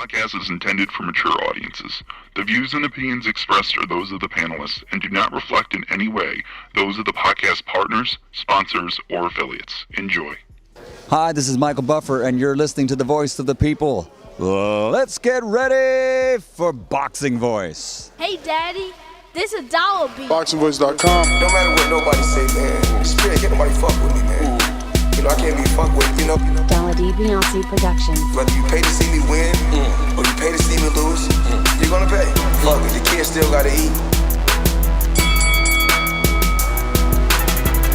podcast is intended for mature audiences. The views and opinions expressed are those of the panelists and do not reflect in any way those of the podcast partners, sponsors, or affiliates. Enjoy. Hi, this is Michael Buffer, and you're listening to the Voice of the People. Let's get ready for Boxing Voice. Hey, Daddy, this is Dollar Beat. BoxingVoice.com. No matter what nobody say, man. Spirit, can't nobody fuck with me, man. You know, I can't be fucked with, you know. Dollar D Beyonce Productions. Whether you pay to see me win, or you pay to see me lose, you're gonna pay. Fuck it, the kids still gotta eat.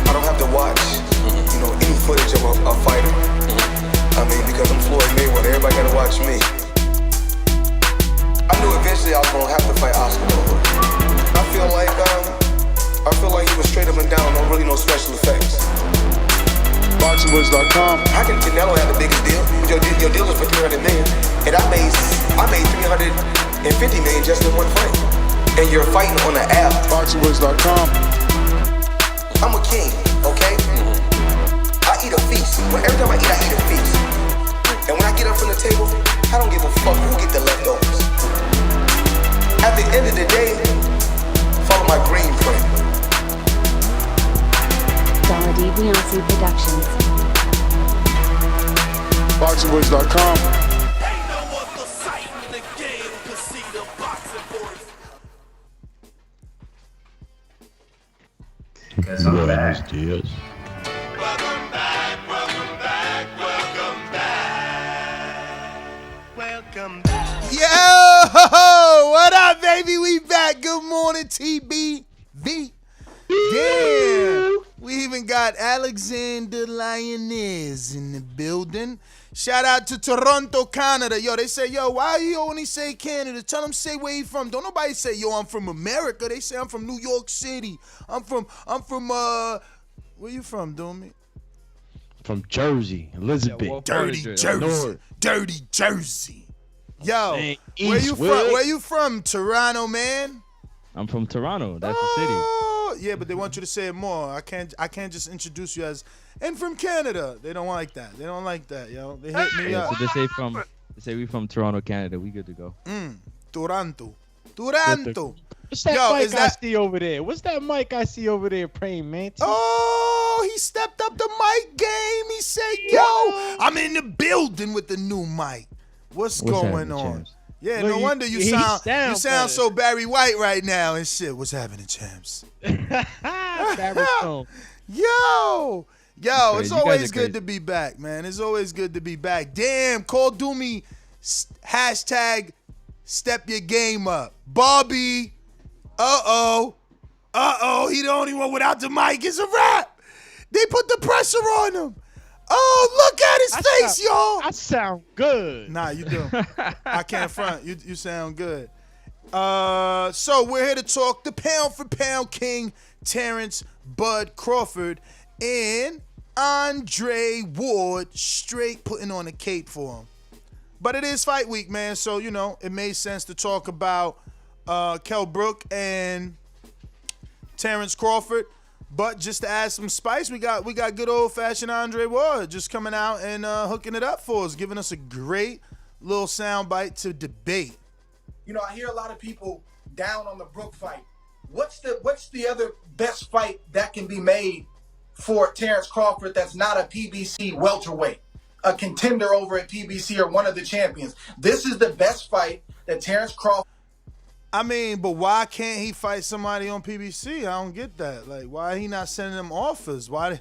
I don't have to watch, you know, any footage of a fighter. I mean, because I'm Floyd Mayweather, everybody gotta watch me. I knew eventually I was gonna have to fight Oscar. I feel like he was straight up and down, no special effects. BoxingVoice.com. How can Canelo have the biggest deal? Your deal is for $300 million, and I made $350 million just in one fight. And you're fighting on an app. BoxingVoice.com. I'm a king, okay? I eat a feast. Every time I eat a feast. And when I get up from the table, I don't give a fuck who get the leftovers. At the end of the day, follow my green print. Dollar D Beyonce Productions. BoxingVoice.com. Ain't no other sight in the game to see the boxing voice. Welcome back, welcome back. Yo, what up, baby? We back. Good morning, TBV. Damn. We even got Alexander Lioness in the building. Shout out to Toronto, Canada. Yo, they say, yo, why you only say Canada? Tell them say where you from. Don't nobody say, yo, I'm from America. They say I'm from New York City. I'm from where you from, Doomy? From Jersey, Elizabeth. Dirty Jersey. Dirty Jersey. Yo, Dang, where you Eastwood. from? Where you from, Toronto, man? I'm from Toronto. That's the city. Oh, yeah, but they want you to say it more. I can't just introduce you as and from Canada. They don't like that. They don't like that, yo. They hit me Yeah, up. so they say we from Toronto, Canada. We good to go. Toronto. What's that Yo, mic is I that- see over there? What's that mic I see over there praying, man? Oh, he stepped up the mic game. He said, yo, I'm in the building with the new mic. What's going happening, on? champs? Yeah, Look, no wonder you he sound better. so Barry White right now and shit. What's happening, champs? Baritone. Yo, it's You guys always are good crazy. to be back, man. It's always good to be back. Damn, call Doomy hashtag step your game up. Bobby, uh-oh, he the only one without the mic. It's a wrap. They put the pressure on him. Oh, look at his face, y'all. I sound good. Nah, you do. I can't front. You sound good. So we're here to talk the pound for pound king, Terence Bud Crawford, and Andre Ward straight putting on a cape for him. But it is fight week, man, so, you know, it made sense to talk about Kell Brook and Terence Crawford. But just to add some spice, we got good old-fashioned Andre Ward just coming out and hooking it up for us, giving us a great little soundbite to debate. You know, I hear a lot of people down on the Brook fight. What's the other best fight that can be made for Terence Crawford that's not a PBC welterweight, a contender over at PBC or one of the champions? This is the best fight that Terence Crawford. I mean, but why can't he fight somebody on PBC? I don't get that. Like, why he not sending them offers? I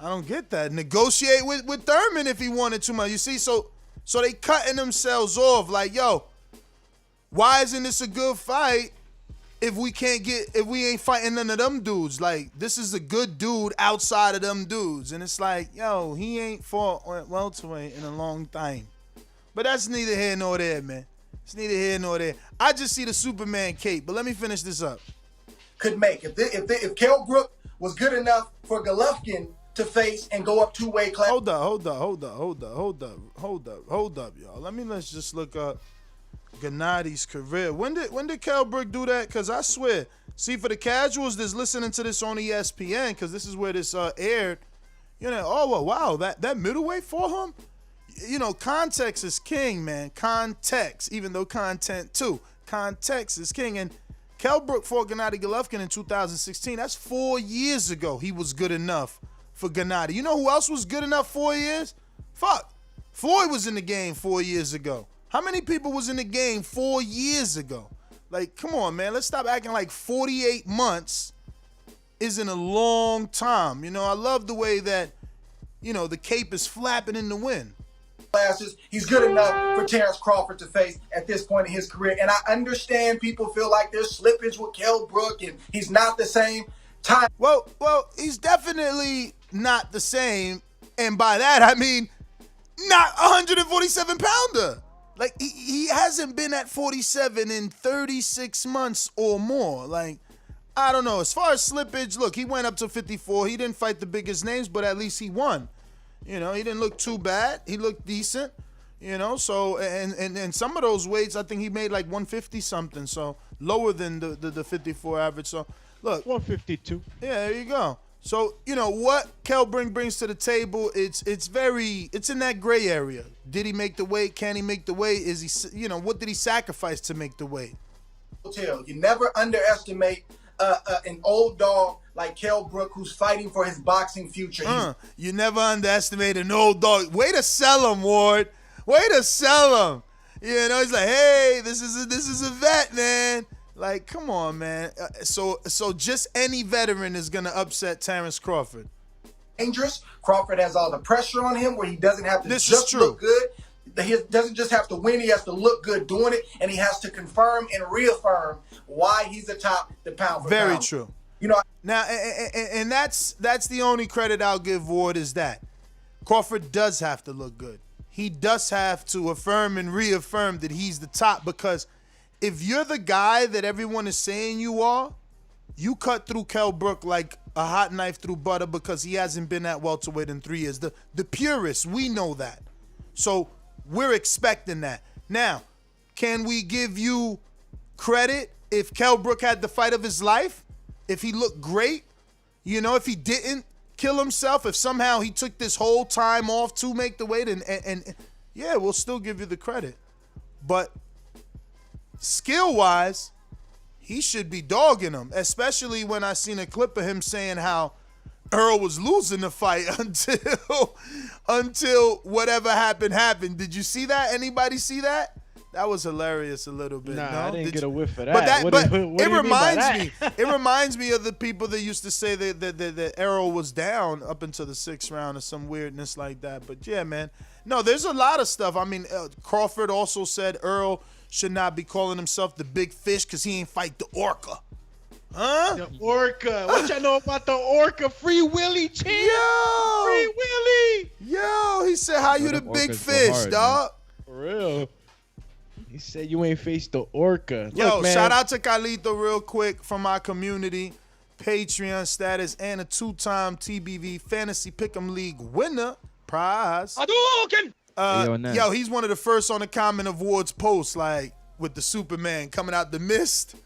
don't get that. Negotiate with Thurman if he wanted too much. You see, so they cutting themselves off. Like, yo, why isn't this a good fight if we ain't fighting none of them dudes? Like, this is a good dude outside of them dudes. And it's like, yo, he ain't fought at welterweight in a long time. But that's neither here nor there, man. It's neither here nor there. I just see the Superman cape, but let me finish this up. Could make if Kell Brook was good enough for Golovkin to face and go up two-way class. Hold up, y'all. Let's just look up Gennadi's career. When did Kell Brook do that? Because I swear, see, for the casuals that's listening to this on ESPN, because this is where this aired, you know, oh, well, wow, that middleweight for him? You know, context is king, man. Context, even though content too. Context is king. And Kell Brook fought Gennady Golovkin in 2016. That's 4 years ago. He was good enough for Gennady. You know who else was good enough 4 years? Fuck. Floyd was in the game 4 years ago. How many people was in the game 4 years ago? Like, come on, man. Let's stop acting like 48 months isn't a long time. You know, I love the way that, you know, the cape is flapping in the wind. Classes. He's good enough for Terence Crawford to face at this point in his career. And I understand people feel like there's slippage with Kell Brook and he's not the same time. Well, he's definitely not the same. And by that, I mean, not a 147 pounder. Like, he hasn't been at 47 in 36 months or more. Like, I don't know. As far as slippage, look, he went up to 54. He didn't fight the biggest names, but at least he won. You know, he didn't look too bad. He looked decent, you know. So, and some of those weights, I think he made like 150 something. So, lower than the 54 average. So, look. 152. Yeah, there you go. So, you know, what Kell Brook brings to the table, it's in that gray area. Did he make the weight? Can he make the weight? Is he, you know, what did he sacrifice to make the weight? You never underestimate an old dog like Kell Brook who's fighting for his boxing future. You never underestimate an old dog. Way to sell him, Ward. Way to sell him. You know, he's like, hey, this is a vet, man. Like, come on, man. So just any veteran is gonna upset Terence Crawford. Dangerous. Crawford has all the pressure on him where he doesn't have to look good. He doesn't just have to win, he has to look good doing it, and he has to confirm and reaffirm why he's atop the pound for pound. Very true. You know, now, and that's the only credit I'll give Ward is that Crawford does have to look good. He does have to affirm and reaffirm that he's the top, because if you're the guy that everyone is saying you are, you cut through Kell Brook like a hot knife through butter, because he hasn't been at welterweight in 3 years. The purists, we know that. So we're expecting that. Now, can we give you credit if Kell Brook had the fight of his life? If he looked great? You know, if he didn't kill himself, if somehow he took this whole time off to make the weight, and yeah, we'll still give you the credit. But skill-wise, he should be dogging him, especially when I seen a clip of him saying how Earl was losing the fight until whatever happened. Did you see that? Anybody see that? That was hilarious a little bit. Nah, no? I didn't get a whiff of that. But What it do you mean by reminds that? me. It reminds me of the people that used to say that Errol was down up until the 6th round or some weirdness like that. But yeah, man. No, there's a lot of stuff. I mean, Crawford also said Earl should not be calling himself the big fish because he ain't fight the orca. Huh? The orca. What y'all know about the orca? Free Willy, champ. Yo! Free Willy. Yo, he said, how you the big orcas go fish, hard, dog? For real. He said you ain't faced the orca. Yo, Look, man. shout out to Carlito real quick from our community, Patreon status, and a 2-time TBV Fantasy Pick'em League winner. Prize. Yo, he's one of the first on the comment of Ward's post, like with the Superman coming out the mist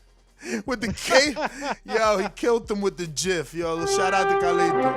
with the cape. Yo, he killed him with the GIF. Yo, shout out to Carlito.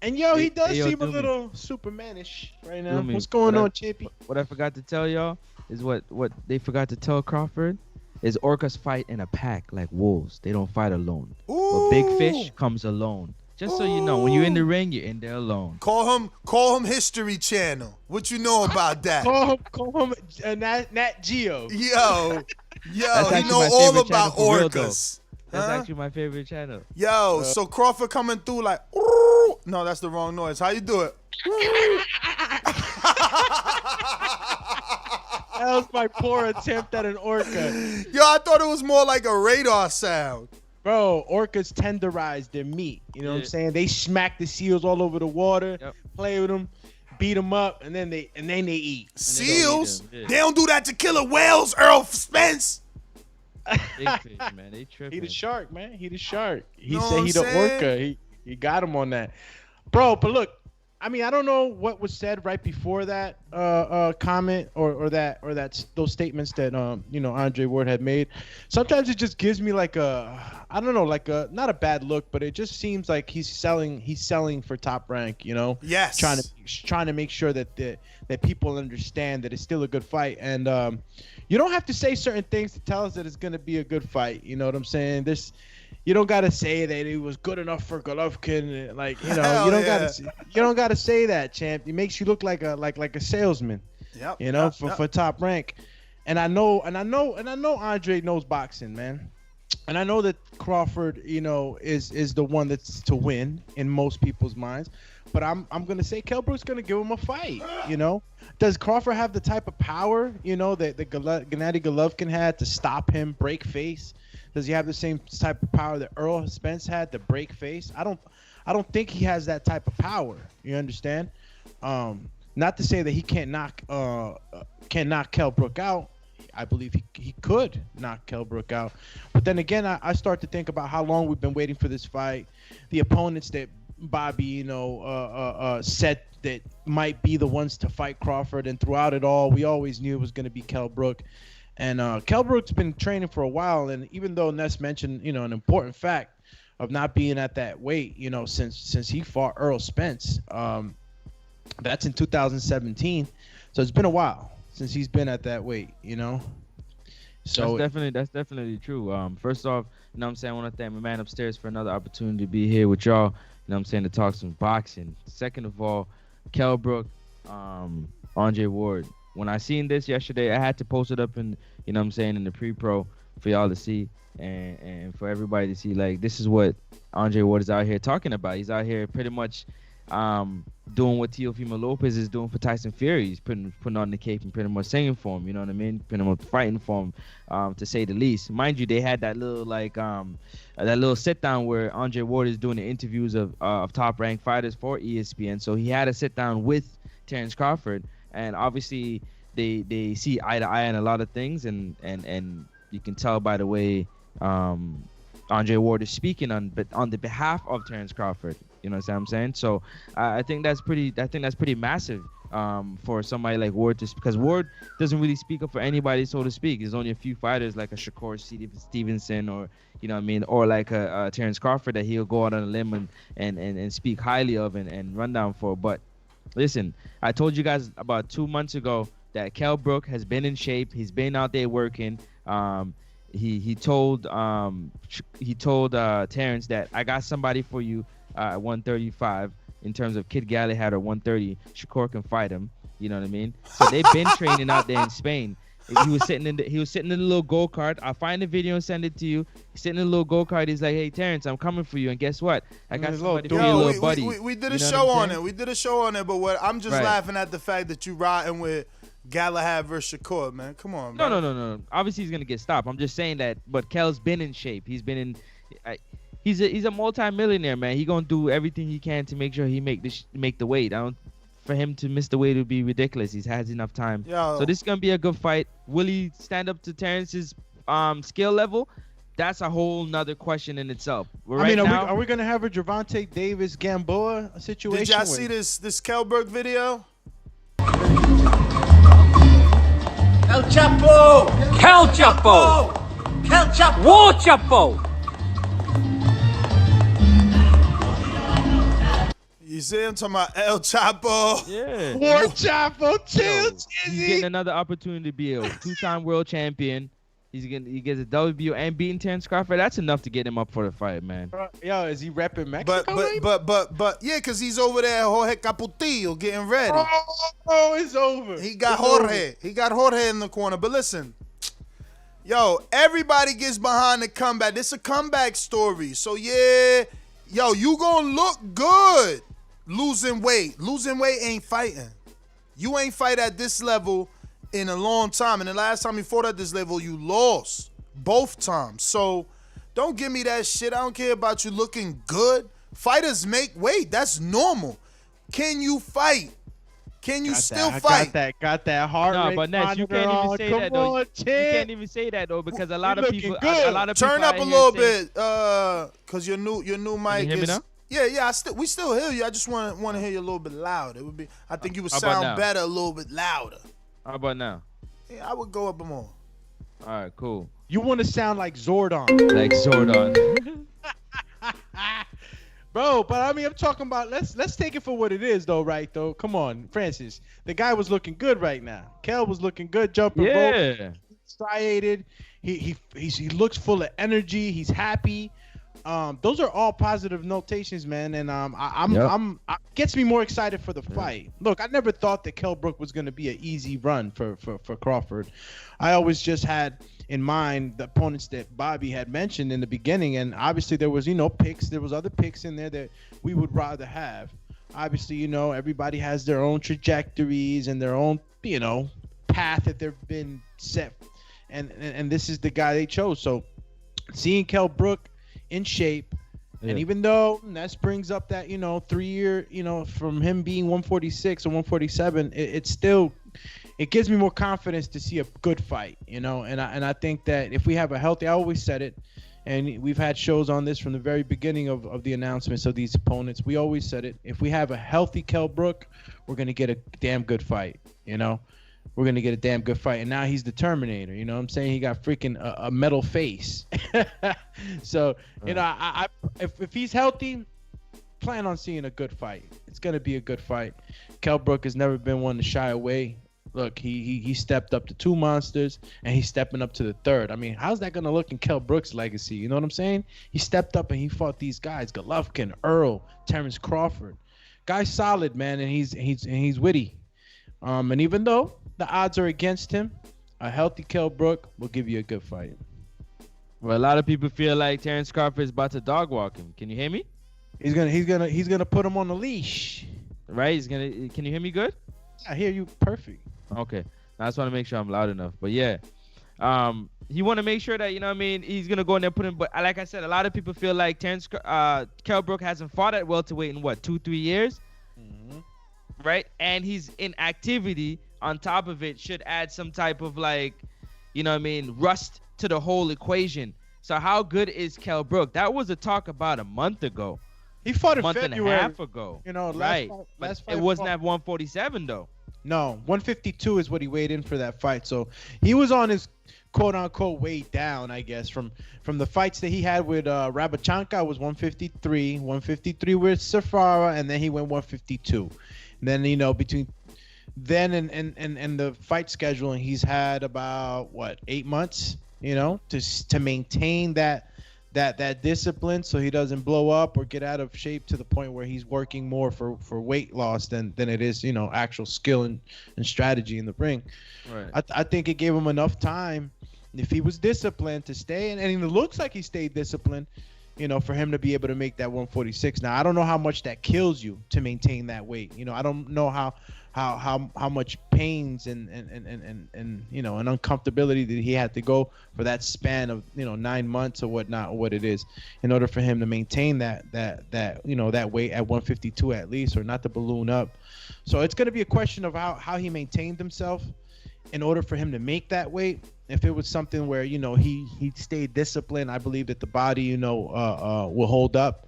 And yo, he does yo, seem a Doomy. little Supermanish right now. Doomy, What's going what on, I- Champy? What I forgot to tell y'all is what they forgot to tell Crawford is orcas fight in a pack like wolves. They don't fight alone. But big fish comes alone. Just so you know, when you're in the ring, you're in there alone. Call him History Channel. What you know about that? Call him Nat Geo. Yo, That's he actually know my all favorite about channel for real, orcas. That's Huh? actually my favorite channel. Yo, so Crawford coming through like, ooh. No, that's the wrong noise. How you do it? That was my poor attempt at an orca. Yo, I thought it was more like a radar sound. Bro, orcas tenderize their meat. You know what I'm saying? They smack the seals all over the water, play with them, beat them up, and then they eat. Seals? They don't do that to killer whales, Earl Spence. Big fish, man. They tripping. He the shark, man. He the shark. He Know said what he I'm the saying? orca. He got him on that. Bro, but look, I mean, I don't know what was said right before that comment or those statements that Andre Ward had made. Sometimes it just gives me like I don't know, like not a bad look, but it just seems like he's selling for Top Rank, Yes. Trying to make sure that people understand that it's still a good fight, and you don't have to say certain things to tell us that it's gonna be a good fight. You know what I'm saying? You don't gotta say that it was good enough for Golovkin. Like you don't gotta say that, champ. It makes you look like a salesman. Yep. For Top Rank. And I know Andre knows boxing, man. And I know that Crawford, is the one that's to win in most people's minds. But I'm gonna say Kell Brook's gonna give him a fight. Does Crawford have the type of power, that Gennady Golovkin had to stop him, break face? Does he have the same type of power that Errol Spence had to break face? I don't think he has that type of power. You understand? Not to say that he can't knock Kell Brook out. I believe he could knock Kell Brook out. But then again, I start to think about how long we've been waiting for this fight, the opponents that Bobby, said that might be the ones to fight Crawford, and throughout it all, we always knew it was going to be Kell Brook. And Kell Brook's been training for a while, and even though Ness mentioned, an important fact of not being at that weight, since he fought Errol Spence, that's in 2017, so it's been a while since he's been at that weight, So that's definitely true. First off, I want to thank my man upstairs for another opportunity to be here with y'all. To talk some boxing. Second of all, Kell Brook, Andre Ward. When I seen this yesterday, I had to post it up in, in the pre-pro for y'all to see and for everybody to see. Like, this is what Andre Ward is out here talking about. He's out here pretty much doing what Teofimo Lopez is doing for Tyson Fury. He's putting on the cape and pretty much singing for him. You know what I mean? Pretty much fighting for him, to say the least. Mind you, they had that little sit down where Andre Ward is doing the interviews of top ranked fighters for ESPN. So he had a sit down with Terence Crawford, and obviously they see eye to eye on a lot of things, and you can tell by the way Andre Ward is speaking on the behalf of Terence Crawford. You know what I'm saying? So I think that's pretty massive for somebody like Ward, because Ward doesn't really speak up for anybody, so to speak. There's only a few fighters like a Shakur Stevenson, or or like a Terence Crawford that he'll go out on a limb and speak highly of and run down for. But listen, I told you guys about 2 months ago that Kell Brook has been in shape. He's been out there working. He told Terence that I got somebody for you at 135 in terms of Kid Galahad, or 130. Shakur can fight him. You know what I mean? So they've been training out there in Spain. He was sitting in the little go-kart. I'll find the video and send it to you. He's sitting in the little go-kart. He's like, hey, Terence, I'm coming for you. And guess what? I got somebody for your little buddy. We did a show on it. We did a show on it, but I'm just laughing at the fact that you riding with Galahad versus Shakur, man. Come on, man. No. Obviously, he's going to get stopped. I'm just saying that, but Kell's been in shape. He's been in he's a multi-millionaire, man. He going to do everything he can to make sure he make the weight. For him to miss the weight would be ridiculous. He has enough time. Yo. So this is going to be a good fight. Will he stand up to Terrence's skill level? That's a whole nother question in itself. Are we going to have a Gervonta Davis Gamboa situation? Did y'all see this Kell Brook video? El Chapo! Kell Chapo! Kell Chapo! War Chapo! You see him talking about El Chapo? Yeah. War Chapo, chill, He's getting another opportunity to be a two-time world champion. He gets a WBO and beating Terence Crawford. That's enough to get him up for the fight, man. Yo, is he repping Mexico? But yeah, because he's over there, Jorge Caputillo, getting ready. Oh, it's over. He got Jorge. He got Jorge in the corner. But listen, yo, everybody gets behind the comeback. This is a comeback story. So yeah, yo, you gonna look good losing weight. Losing weight ain't fighting. You ain't fight at this level in a long time. And the last time you fought at this level, you lost both times. So don't give me that shit. I don't care about you looking good. Fighters make weight. That's normal. Can you fight? Can you still fight? Got that heart rate. No, but Ness, you can't even say that though. You can't even say that though, because a lot of people. Turn up a little bit, cause your new mic is. Can you hear me now? Yeah. We still hear you. I just want to hear you a little bit louder. It would be. I think you would How about sound now? better a little bit louder. How about now? Yeah, I would go up more. All right, cool. You want to sound like Zordon. Like Zordon. Bro, but I mean, I'm talking about let's take it for what it is, though, right? Though, come on, Francis. The guy was looking good right now. Kell was looking good, jumping rope, striated. He looks full of energy. He's happy. Those are all positive notations, man, and it gets me more excited for the fight. Look, I never thought that Kell Brook was going to be an easy run for Crawford. I always just had in mind the opponents that Bobby had mentioned in the beginning, and obviously there was picks. There was other picks in there that we would rather have. Obviously, everybody has their own trajectories and their own path that they've been set, and this is the guy they chose. So seeing Kell Brook in shape, and even though that brings up that 3 year from him being 146 or 147, it gives me more confidence to see a good fight, and I think that if we have a healthy, I always said it, and we've had shows on this from the very beginning of the announcements of these opponents. We always said it. If we have a healthy Kell Brook, we're gonna get a damn good fight. We're going to get a damn good fight. And now he's the Terminator. You know what I'm saying? He got freaking a metal face. So, if he's healthy, plan on seeing a good fight. It's going to be a good fight. Kell Brook has never been one to shy away. Look, he stepped up to 2 monsters, and he's stepping up to the third. I mean, how's that going to look in Kell Brook's legacy? You know what I'm saying? He stepped up and he fought these guys, Golovkin, Earl, Terence Crawford. Guy's solid, man, and he's witty. And even though the odds are against him, a healthy Kell Brook will give you a good fight. Well, a lot of people feel like Terence Crawford is about to dog walk him. Can you hear me? He's gonna put him on the leash. Right? Can you hear me good? I hear you perfect. Okay. I just want to make sure I'm loud enough. But yeah. He want to make sure that, he's going to go in there and put him. But like I said, a lot of people feel like Kell Brook hasn't fought at welterweight in 2-3 years? Mm-hmm. Right? And he's in activity on top of it should add some type of rust to the whole equation. So how good is Kell Brook? That was a talk about a month ago. He fought a month February, and a half ago. Last fight it wasn't at 147 though. No, 152 is what he weighed in for that fight. So he was on his quote unquote way down, I guess, from the fights that he had with Rabachanka was 153 with Safara, and then he went 152. And then between then and the fight scheduling, he's had about 8 months, to maintain that discipline, so he doesn't blow up or get out of shape to the point where he's working more for weight loss than it is actual skill and strategy in the ring. Right. I think it gave him enough time, if he was disciplined, to stay, and it looks like he stayed disciplined, for him to be able to make that 146. Now, I don't know how much that kills you to maintain that weight. I don't know how much pains and an uncomfortability that he had to go for that span of 9 months or whatnot, or what it is, in order for him to maintain that weight at 152 at least, or not to balloon up. So it's going to be a question of how he maintained himself in order for him to make that weight. If it was something where he stayed disciplined, I believe that the body will hold up.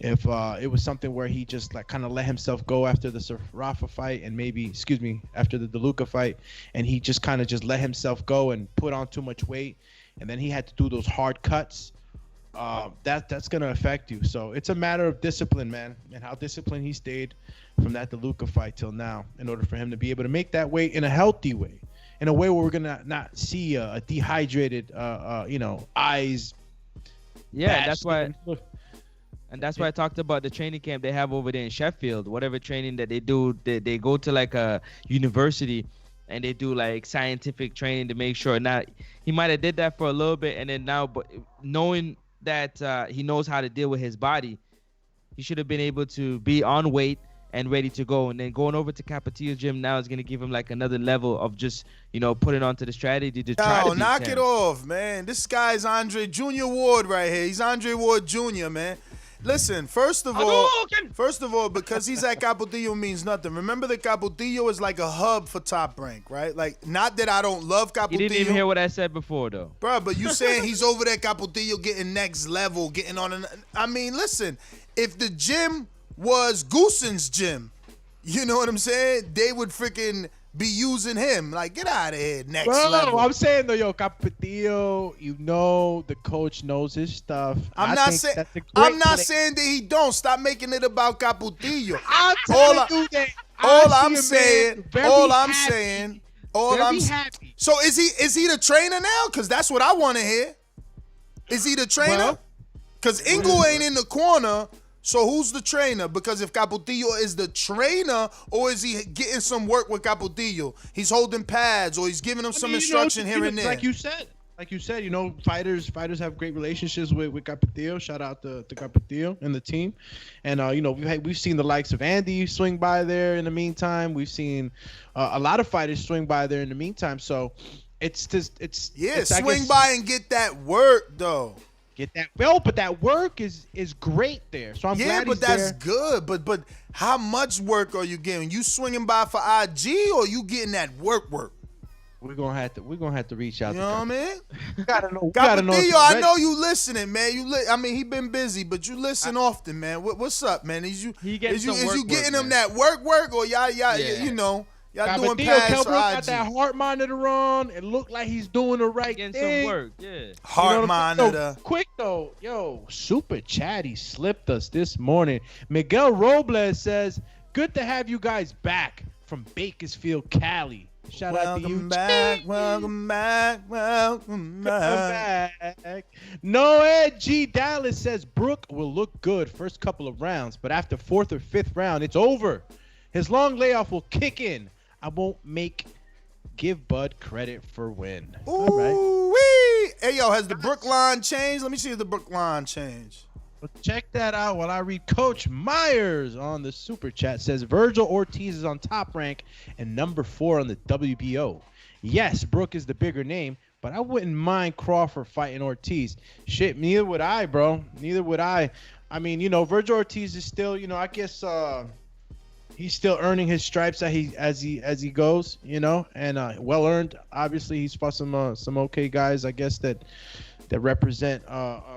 If it was something where he just kind of let himself go after the Rafa fight, and after the DeLuca fight, and he just kind of just let himself go and put on too much weight, and then he had to do those hard cuts, that's going to affect you. So it's a matter of discipline, man, and how disciplined he stayed from that DeLuca fight till now, in order for him to be able to make that weight in a healthy way, in a way where we're going to not see a dehydrated, eyes. Yeah, that's why. And that's why I talked about the training camp they have over there in Sheffield. Whatever training that they do, they go to a university and they do scientific training to make sure. Now, he might have did that for a little bit, and then now, but knowing that he knows how to deal with his body, he should have been able to be on weight and ready to go. And then going over to Capetillo's gym now is going to give him another level of just, putting onto the strategy to try to beat knock it off, man. This guy's Andre Jr. Ward right here. He's Andre Ward Jr., man. Listen, first of all, because he's at Capotillo means nothing. Remember that Capotillo is like a hub for Top Rank, right? Like, not that I don't love Capotillo. You didn't even hear what I said before, though. Bro, but you saying he's over there, Capotillo, getting next level, getting on I mean, listen, if the gym was Goosen's gym, you know what I'm saying? They would freaking be using him. Like, get out of here, next level. I'm saying, though, yo, Capotillo, you know the coach knows his stuff. I'm not saying that he don't. Stop making it about Capotillo. So is he the trainer now? Because that's what I want to hear. Is he the trainer? Because Ingle ain't in the corner. So who's the trainer? Because if Capotillo is the trainer, or is he getting some work with Capotillo? He's holding pads, or he's giving him some instruction here and there. Like you said, you know, fighters have great relationships with Capotillo. Shout out to Capotillo and the team. And you know, we've seen the likes of Andy swing by there in the meantime. We've seen a lot of fighters swing by there in the meantime. So it's swing by and get that work though. But that work is great there. So I'm glad he's there. That's good. But how much work are you getting? You swinging by for IG, or you getting that work? We're gonna have to reach out. You know what I mean? Gotta know. I know you listening, man. I mean, he been busy, but you listen often, man. What's up, man? Is you getting him that work, or y'all you know? Y'all doing pads Kell for Brook IG. got that heart monitor on. It looked like he's doing the right thing. Getting some work, yeah. Heart monitor. Quick though, yo, Super Chatty slipped us this morning. Miguel Robles says, "Good to have you guys back from Bakersfield, Cali." Shout out to you. Welcome back. Noah G. Dallas says Brook will look good first couple of rounds, but after 4th or 5th round, it's over. His long layoff will kick in. I won't give Bud credit for win. Ooh, all right. Hey, yo, has the Brook line changed? Let me see if the Brook line changed. Well, check that out while I read Coach Myers on the Super Chat. Says Virgil Ortiz is on Top Rank and number 4 on the WBO. Yes, Brook is the bigger name, but I wouldn't mind Crawford fighting Ortiz. Shit, neither would I, bro. Neither would I. I mean, you know, Virgil Ortiz is still, you know, I guess he's still earning his stripes as he goes, you know, and well earned. Obviously, he's fought some okay guys, I guess that represent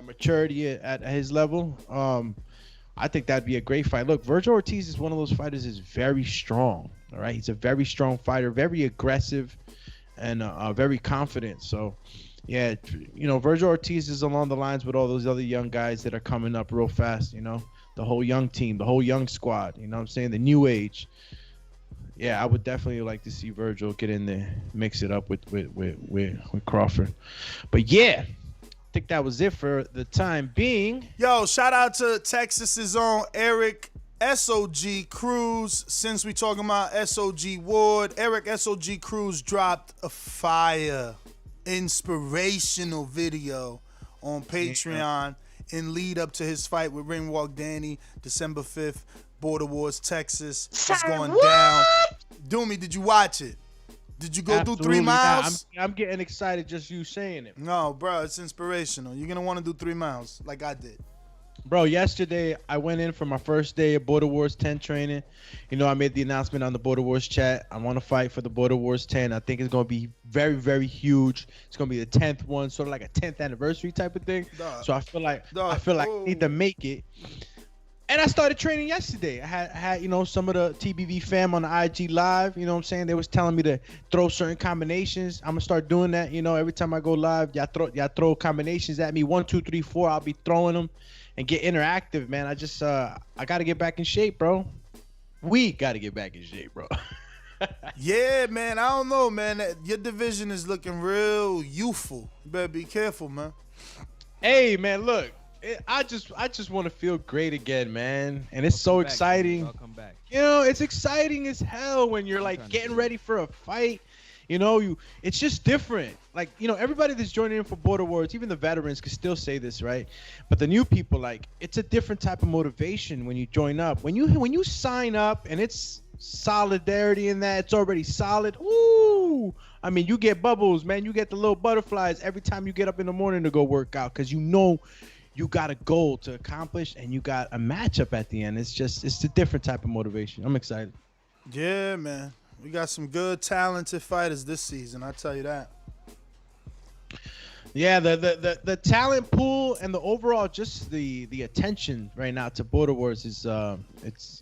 maturity at his level. I think that'd be a great fight. Look, Virgil Ortiz is one of those fighters is very strong. All right, he's a very strong fighter, very aggressive, and very confident. So, yeah, you know, Virgil Ortiz is along the lines with all those other young guys that are coming up real fast. You know. The whole young team, the whole young squad, you know what I'm saying? The new age. Yeah, I would definitely like to see Virgil get in there, mix it up with Crawford. But yeah, I think that was it for the time being. Yo, shout out to Texas's own Eric SOG Cruz. Since we talking about SOG Ward, Eric SOG Cruz dropped a fire inspirational video on Patreon. In lead up to his fight with Ringwalk Danny, December 5th, Border Wars, Texas. It's going down. Doomy, did you watch it? Did you go through 3 miles? I'm getting excited just you saying it. No, bro, it's inspirational. You're going to want to do 3 miles like I did. Bro, yesterday I went in for my first day of Border Wars 10 training. You know, I made the announcement on the Border Wars chat. I want to fight for the Border Wars 10. I think it's going to be very, very huge. It's going to be the 10th one, sort of like a 10th anniversary type of thing. So I feel like I need to make it. And I started training yesterday. I had you know, some of the TBV fam on the IG live, you know what I'm saying? They was telling me to throw certain combinations. I'm going to start doing that, you know, every time I go live. Y'all throw combinations at me. 1, 2, 3, 4. I'll be throwing them. And get interactive, man. I just I gotta get back in shape, bro. We gotta get back in shape, bro. Yeah, man. I don't know, man. Your division is looking real youthful. You better be careful, man. Hey, man, look. I just want to feel great again, man. And it's so exciting. I'll come back. You know, it's exciting as hell when you're like getting ready for a fight. You know, it's just different. Like, you know, everybody that's joining in for Border Wars, even the veterans can still say this, right? But the new people, like, it's a different type of motivation when you join up. When you sign up and it's solidarity in that, it's already solid. Ooh, I mean, you get bubbles, man. You get the little butterflies every time you get up in the morning to go work out because you know you got a goal to accomplish and you got a matchup at the end. It's a different type of motivation. I'm excited. Yeah, man. We got some good, talented fighters this season. I tell you that. Yeah, the talent pool and the overall just the attention right now to Border Wars is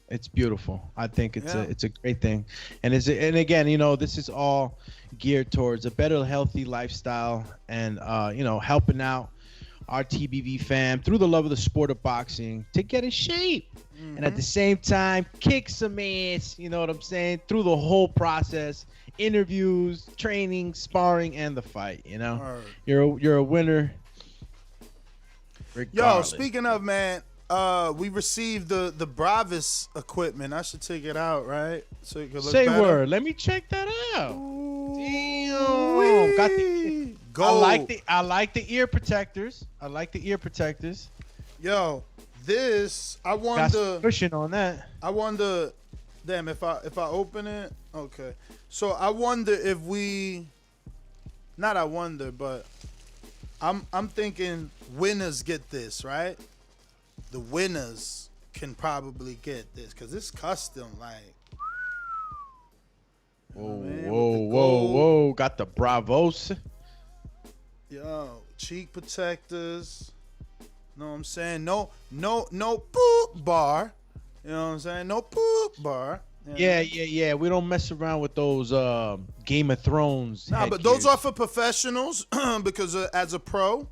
it's beautiful. I think it's a great thing, and again, you know, this is all geared towards a better, healthy lifestyle and you know, helping out our TBV fam through the love of the sport of boxing to get in shape. And at the same time, kick some ass, you know what I'm saying, through the whole process, interviews, training, sparring, and the fight, you know. You're a winner. Yo, Regardless. speaking of, man, we received the Bravis equipment. I should take it out, right? So it could look Say better. word. Let me check that out. Damn. Got the Gold. I like the ear protectors. Yo, this I Got wonder. some cushion on that. I wonder. Damn, if I open it, okay. So I wonder if we. Not I wonder, but I'm thinking winners get this, right? The winners can probably get this because it's custom, like. Whoa. Got the Bravos. Yo, cheek protectors. Know what I'm saying? No poop bar. You know what I'm saying? No poop bar. You know? Yeah. We don't mess around with those Game of Thrones. Nah, but those are for professionals because as a pro,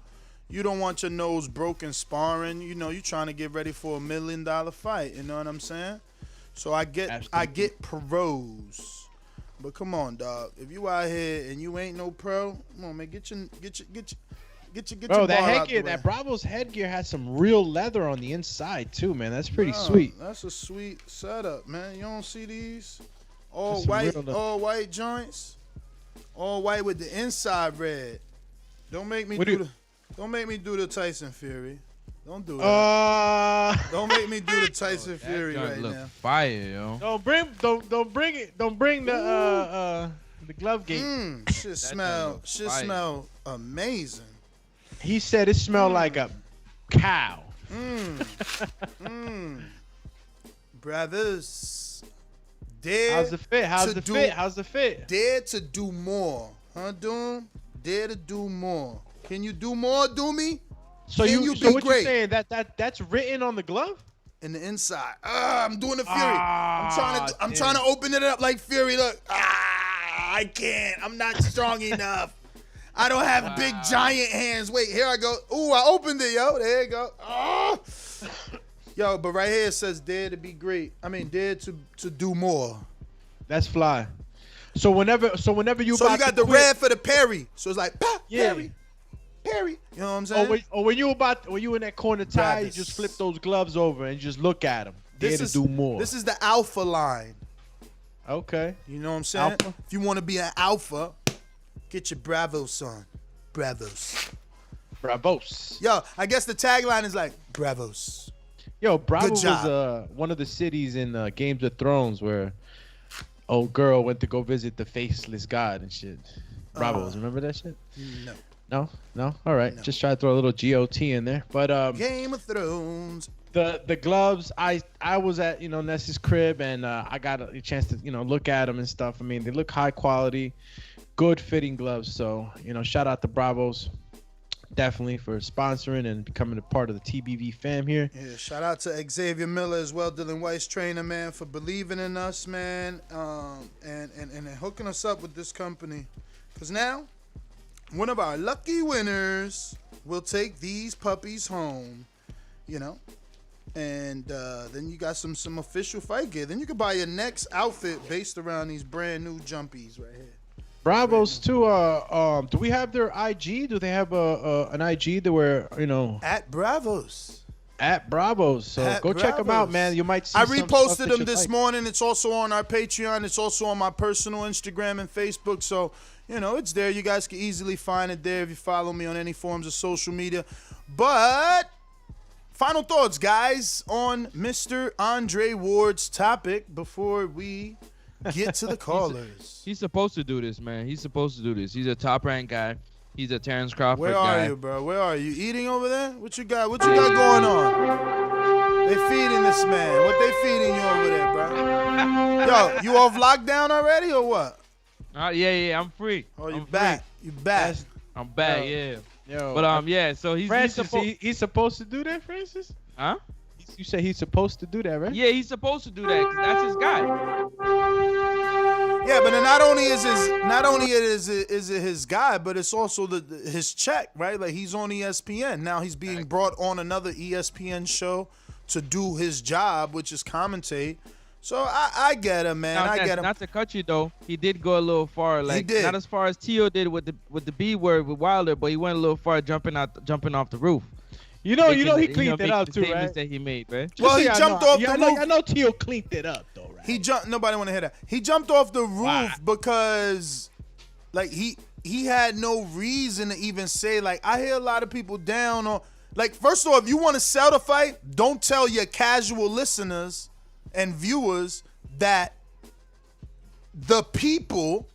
you don't want your nose broken sparring. You know, you're trying to get ready for $1 million fight. You know what I'm saying? So I get pros. But come on, dog. If you out here and you ain't no pro, come on, man, get your Bro, your that bar out headgear, the way. that Bravo's headgear has some real leather on the inside too, man. That's pretty sweet. That's a sweet setup, man. You don't see these all That's some real all white joints, all white with the inside red. Don't make me do the Tyson Fury. Don't do that. Don't make me do the Tyson Fury right now. Fire, yo. Don't bring the glove gate. Shit smell amazing. He said it smelled like a cow. Brothers, dare How's the fit? Dare to do more, huh, Doom? Dare to do more. Can you do more, Doomy? So Can you be so what great? you saying that's written on the glove? In the inside. I'm doing the Fury. I'm trying to open it up like Fury. Look. I can't. I'm not strong enough. I don't have big giant hands. Wait, here I go. Ooh, I opened it, yo. There you go. Oh. Yo, but right here it says dare to be great. I mean, dare to do more. That's fly. So whenever you So you got the red for the parry. So it's like parry. You know what I'm saying? When you in that corner tie, you just flip those gloves over and just look at them. Dare to do more. This is the alpha line. Okay. You know what I'm saying? Alpha? If you want to be an alpha, get your Bravos, son. Bravos. Yo, I guess the tagline is like Bravos. Yo, Bravo Good job. was one of the cities in Games of Thrones where old girl went to go visit the faceless god and shit. Bravos, remember that shit? No. No? All right. No. Just try to throw a little GOT in there. But Game of Thrones. The gloves, I was at Ness's crib and I got a chance to look at them and stuff. I mean, they look high quality, good fitting gloves. So shout out to Bravos, definitely for sponsoring and becoming a part of the TBV fam here. Yeah, shout out to Xavier Miller as well, Dylan White's trainer, man, for believing in us, man, and hooking us up with this company. Because now, one of our lucky winners will take these puppies home, and then you got some official fight gear. Then you can buy your next outfit based around these brand new jumpies right here. Bravos too. Do we have their IG? Do they have an IG that we're at Bravos? At Bravos. So go check them out, man. You might see. I some reposted stuff that them you this like. morning. It's also on our Patreon. It's also on my personal Instagram and Facebook. So it's there. You guys can easily find it there if you follow me on any forms of social media. But final thoughts, guys, on Mr. Andre Ward's topic before we get to the callers. He's supposed to do this, man. He's supposed to do this. He's a top-ranked guy. He's a Terence Crawford Where guy. are you, bro? Where are you? Eating over there? What you got? What you got going on? They feeding this man. What they feeding you over there, bro? Yo, you off lockdown already or what? Yeah, I'm free. Oh, you I'm back? free. You back? I'm back. Yo. Yeah. Yo, But yeah. So he's Francis, he's supposed to do that, Francis? Huh? You say he's supposed to do that, right? Yeah, he's supposed to do that 'cause that's his guy. Yeah, but then not only is it his guy, but it's also his check, right? Like he's on ESPN now. He's being brought on another ESPN show to do his job, which is commentate. So I get him, man. Now, I get him. Not to cut you though, he did go a little far. Like did. not as far as Tio did with the B word with Wilder, but he went a little far jumping off the roof. You know, he cleaned it up too, right? That he made, right? Well, he jumped off the roof. I know Tio cleaned it up though, right? He jumped. Nobody want to hear that. He jumped off the roof because, like, he had no reason to even say. Like, I hear a lot of people down on. Like, first of all, if you want to sell the fight, don't tell your casual listeners and viewers that the people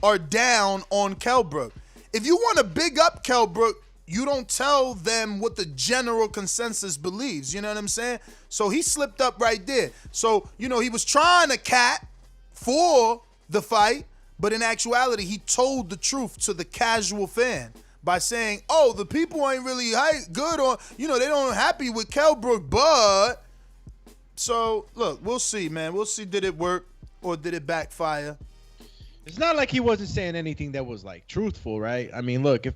are down on Kell Brook. If you want to big up Kell Brook, you don't tell them what the general consensus believes. You know what I'm saying? So he slipped up right there. So, he was trying to cat for the fight, but in actuality, he told the truth to the casual fan by saying, oh, the people ain't really good or, they don't happy with Kell Brook, but. So, look, we'll see, man. We'll see, did it work or did it backfire? It's not like he wasn't saying anything that was, like, truthful, right? I mean, look, if...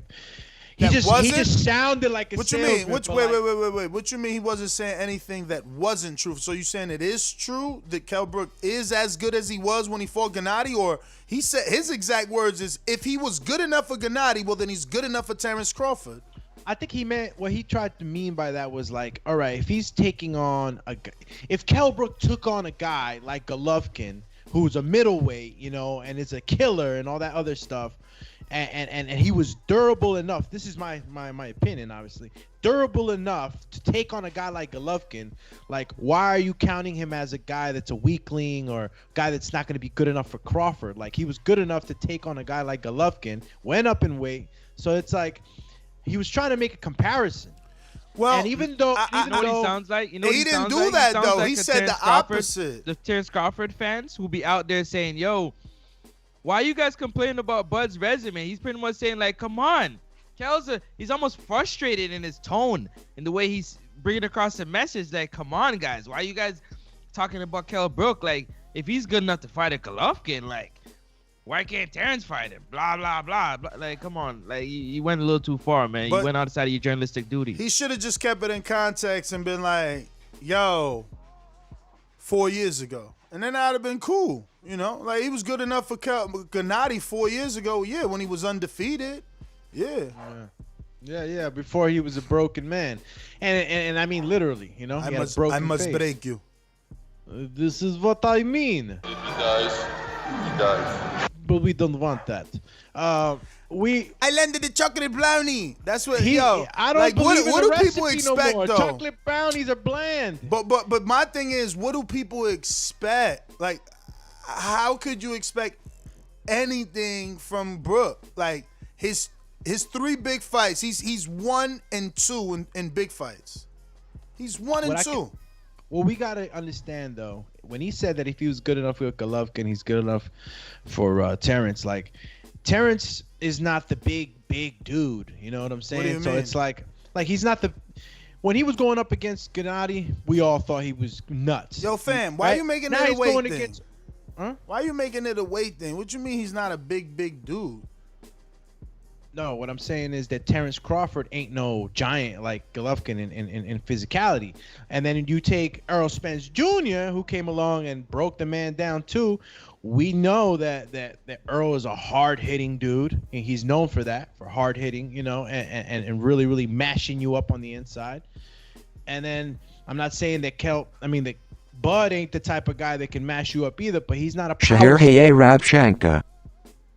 He That just sounded like a What you mean? salesman, Wait. What you mean he wasn't saying anything that wasn't true? So you saying it is true that Kell Brook is as good as he was when he fought Gennady? Or he said his exact words is, if he was good enough for Gennady, well, then he's good enough for Terence Crawford. I think he meant what he tried to mean by that was like, all right, if he's taking on if Kell Brook took on a guy like Golovkin, who's a middleweight, and is a killer and all that other stuff, and he was durable enough. This is my opinion, obviously. Durable enough to take on a guy like Golovkin. Like, why are you counting him as a guy that's a weakling or a guy that's not going to be good enough for Crawford? Like, he was good enough to take on a guy like Golovkin, went up in weight. So it's like he was trying to make a comparison. Well, and even though you know what he sounds like? You know he what didn't sounds do like? that, sounds though. like He a said Terence the Crawford- opposite. The Terence Crawford fans who be out there saying, yo, why you guys complaining about Bud's resume? He's pretty much saying, like, come on. He's almost frustrated in his tone and the way he's bringing across the message. Like, come on, guys. Why are you guys talking about Kell Brook? Like, if he's good enough to fight a Golovkin, like, why can't Terence fight him? Blah, blah, blah. Like, come on. Like, you went a little too far, man. But you went outside of your journalistic duty. He should have just kept it in context and been like, yo, 4 years ago. And then that would have been cool. Like, he was good enough for Gennady 4 years ago, yeah, when he was undefeated. Yeah, before he was a broken man. And I mean literally, he had a broken must face. break you. This is what I mean. You guys. But we don't want that. I landed the chocolate brownie. That's what I don't like. believe What in do the people recipe expect no more. though? Chocolate brownies are bland. But my thing is, what do people expect? Like, how could you expect anything from Brook? Like his 3 big fights. He's 1 and 2 in big fights. He's 1 and 2. Well, we gotta understand though. When he said that if he was good enough for Golovkin, he's good enough for Terence. Like, Terence is not the big dude. You know what I'm saying? What do you So mean? it's like he's not the. When he was going up against Gennady, we all thought he was nuts. Yo, fam, why are you making now it a he's weight going thing? against. Huh? Why are you making it a weight thing? What you mean he's not a big dude? No, what I'm saying is that Terence Crawford ain't no giant like Golovkin in physicality. And then you take Errol Spence Jr., who came along and broke the man down too. We know that Earl is a hard-hitting dude, and he's known for that, for hard-hitting, and really, really mashing you up on the inside. And then I'm not saying that that Bud ain't the type of guy that can mash you up either, but he's not a power. Shahir Rabshanka.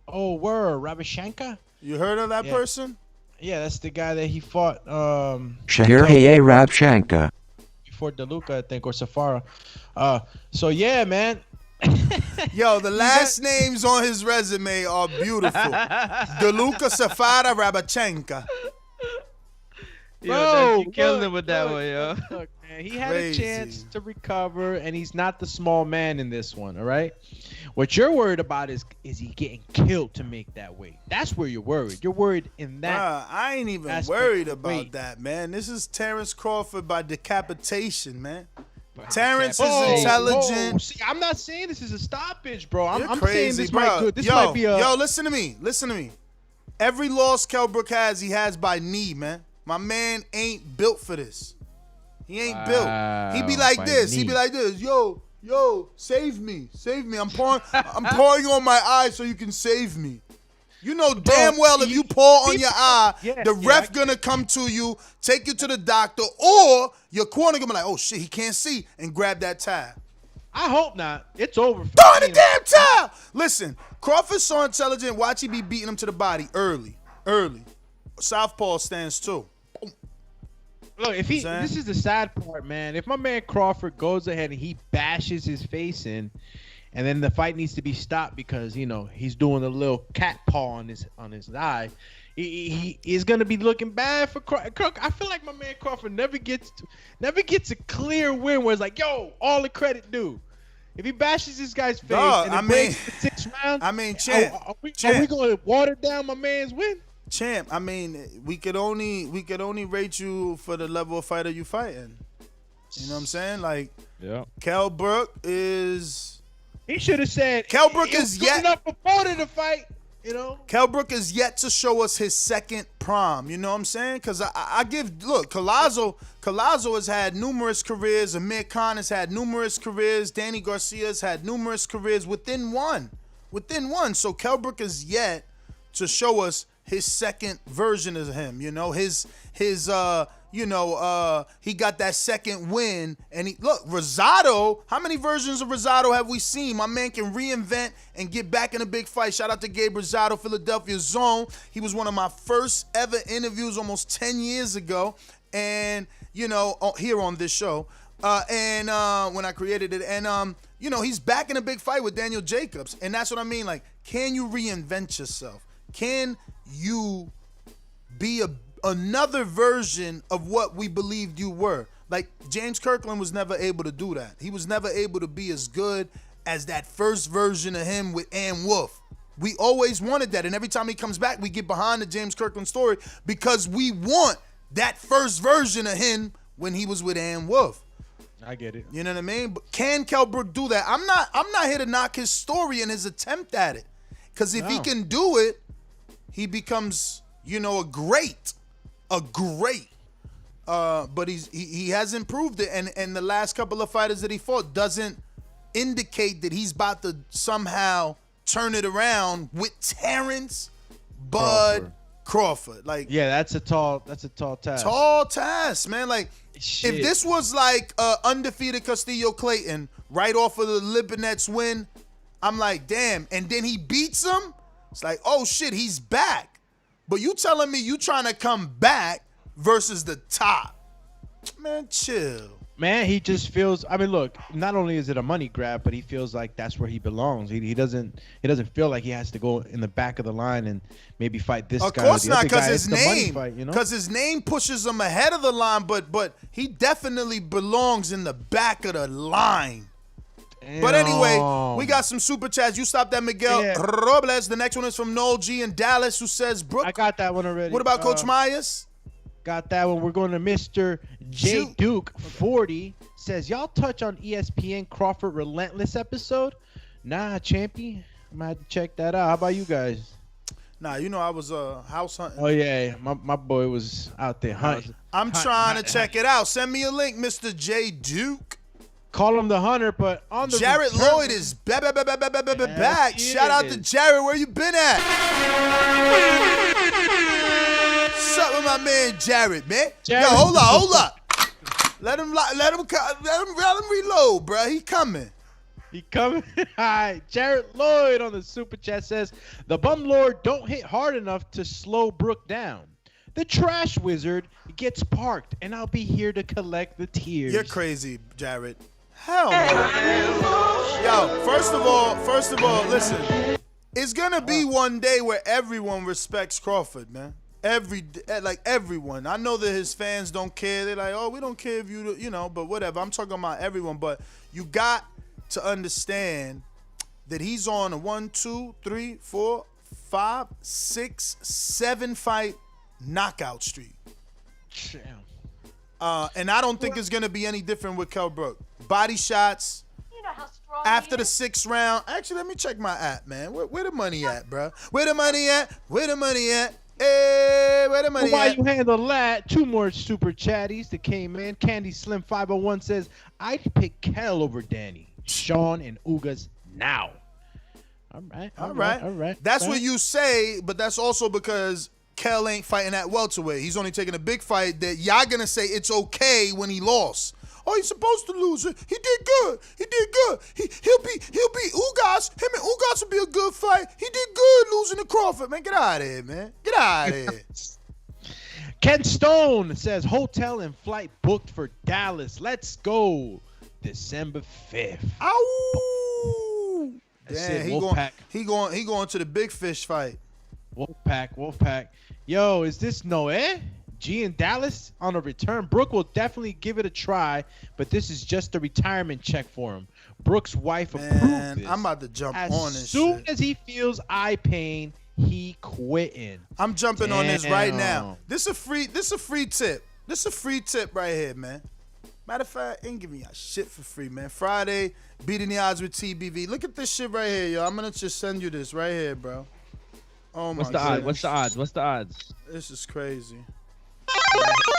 Oh, word, Rabashanka? You heard of that person? Yeah, that's the guy that he fought. Shahir Rabshanka. Before DeLuca, I think, or Safara. So yeah, man, Yo, the last names on his resume are beautiful. DeLuca Safara Rabachenka. Yo, you killed him with that one, yo. Look, man, he had Crazy. a chance to recover, and he's not the small man in this one, all right? What you're worried about is he getting killed to make that weight. That's where you're worried. You're worried in that. I ain't even aspect worried of about weight. that, man. This is Terence Crawford by decapitation, man. Terrence Whoa, is intelligent. whoa. See, I'm not saying this is a stoppage, bro. You're I'm crazy, saying this bro. might good. This might be a. Yo, listen to me. Listen to me. Every loss Kell Brook has, he has by knee, man. My man ain't built for this. He ain't built. He be like by this. He knee. be like this. Yo, save me. Save me. I'm pouring on my eye so you can save me. You know damn well if you pour on your eye, the ref gonna come to you, take you to the doctor, or your corner gonna be like, oh shit, he can't see, and grab that towel. I hope not. It's over. Throw in the damn towel. Listen, Crawford's so intelligent. Watch he be beating him to the body early. Southpaw stands too. Look, if he, this is the sad part, man. If my man Crawford goes ahead and he bashes his face in, and then the fight needs to be stopped because he's doing a little cat paw on his eye, he is gonna be looking bad for Crawford. I feel like my man Crawford never gets a clear win where it's like, yo, all the credit due. If he bashes this guy's face and it breaks the 6th round, champ, are we going to water down my man's win? Champ, I mean, we could only rate you for the level of fighter you fighting. You know what I'm saying? Like, Kell Brook is. He should have said. Kell Brook is yet enough before the fight. Kell Brook is yet to show us his second prime. You know what I'm saying? Because Collazo has had numerous careers. Amir Khan has had numerous careers. Danny Garcia's had numerous careers within one. So Kell Brook is yet to show us his second version of him. He got that second win. And Rosado, how many versions of Rosado have we seen? My man can reinvent and get back in a big fight. Shout out to Gabe Rosado, Philadelphia Zone. He was one of my first ever interviews almost 10 years ago. And, here on this show. When I created it. And, he's back in a big fight with Daniel Jacobs. And that's what I mean. Like, can you reinvent yourself? Can you be another version of what we believed you were? Like, James Kirkland was never able to do that. He was never able to be as good as that first version of him with Ann Wolf. We always wanted that, and every time he comes back, we get behind the James Kirkland story because we want that first version of him when he was with Ann Wolf. I get it. You know what I mean? But can Kell Brook do that? I'm not here to knock his story and his attempt at it, because if he can do it, he becomes, a great. But he hasn't proved it, and the last couple of fighters that he fought doesn't indicate that he's about to somehow turn it around with Terence Bud Crawford. Like, yeah, that's a tall task. Tall task, man. Like, shit. If this was like undefeated Castillo Clayton right off of the Lipinets win, I'm like, damn. And then he beats him. It's like, oh shit, he's back. But you telling me you trying to come back versus the top. Man, chill. Man, he just feels. I mean, look. Not only is it a money grab, but he feels like that's where he belongs. He doesn't feel like he has to go in the back of the line and maybe fight this guy. Of course not, because his name, because his name pushes him ahead of the line. But he definitely belongs in the back of the line. Damn. But anyway, we got some super chats. You stopped that, Miguel Robles. The next one is from Noel G in Dallas, who says, Brooke. I got that one already. What about Coach Myers? Got that one. We're going to Mr. J. Duke 40. Says, y'all touch on ESPN Crawford Relentless episode? Nah, Champy. I might have to check that out. How about you guys? Nah, I was house hunting. Oh, yeah. My boy was out there hunting. I'm trying to check it out. Send me a link, Mr. J. Duke. Call him the hunter, but on the Jarrett return, Lloyd is back. Shout out to Jarrett. Where you been at? What's up with my man Jarrett, man? Yo, hold up. Let him reload, bro. He coming. All right. Jarrett Lloyd on the super chat says, the bum lord don't hit hard enough to slow Brook down. The trash wizard gets parked, and I'll be here to collect the tears. You're crazy, Jarrett. Hell no. Yo, first of all, listen. It's gonna be one day where everyone respects Crawford, man. Everyone. I know that his fans don't care. They're like, oh, we don't care if you know, but whatever. I'm talking about everyone. But you got to understand that he's on a 1, 2, 3, 4, 5, 6, 7 fight knockout streak. And I don't think it's gonna be any different with Kell Brook. Body shots. You know how strong After the 6th round. Actually, let me check my app, man. Where the money at, bro? Where the money at? Where the money at? Hey, where the money While at? you handle that, 2 more super chatties that came in. Candy Slim 501 says, I'd pick Kell over Danny, Sean, and Ugas now. All right. That's what you say, but that's also because Kell ain't fighting at welterweight. He's only taking a big fight that y'all gonna say it's okay when he lost. Oh, he's supposed to lose it. He did good. He'll beat Ugas. Him and Ugas will be a good fight. He did good losing to Crawford. Man, get out of here, man. Get out of here. Ken Stone says, hotel and flight booked for Dallas. Let's go. December 5th. Ow! Damn, he going to the big fish fight. Wolfpack. Yo, is this Noé? G in Dallas on a return. Brook will definitely give it a try, but this is just a retirement check for him. Brook's wife approved this. I'm about to jump on this As soon shit. as he feels eye pain, he quitting. I'm jumping on this right now. This a free tip. This a free tip right here, man. Matter of fact, ain't giving y'all shit for free, man. Friday, beating the odds with TBV. Look at this shit right here, yo. I'm gonna just send you this right here, bro. Oh my God. What's the odds? This is crazy.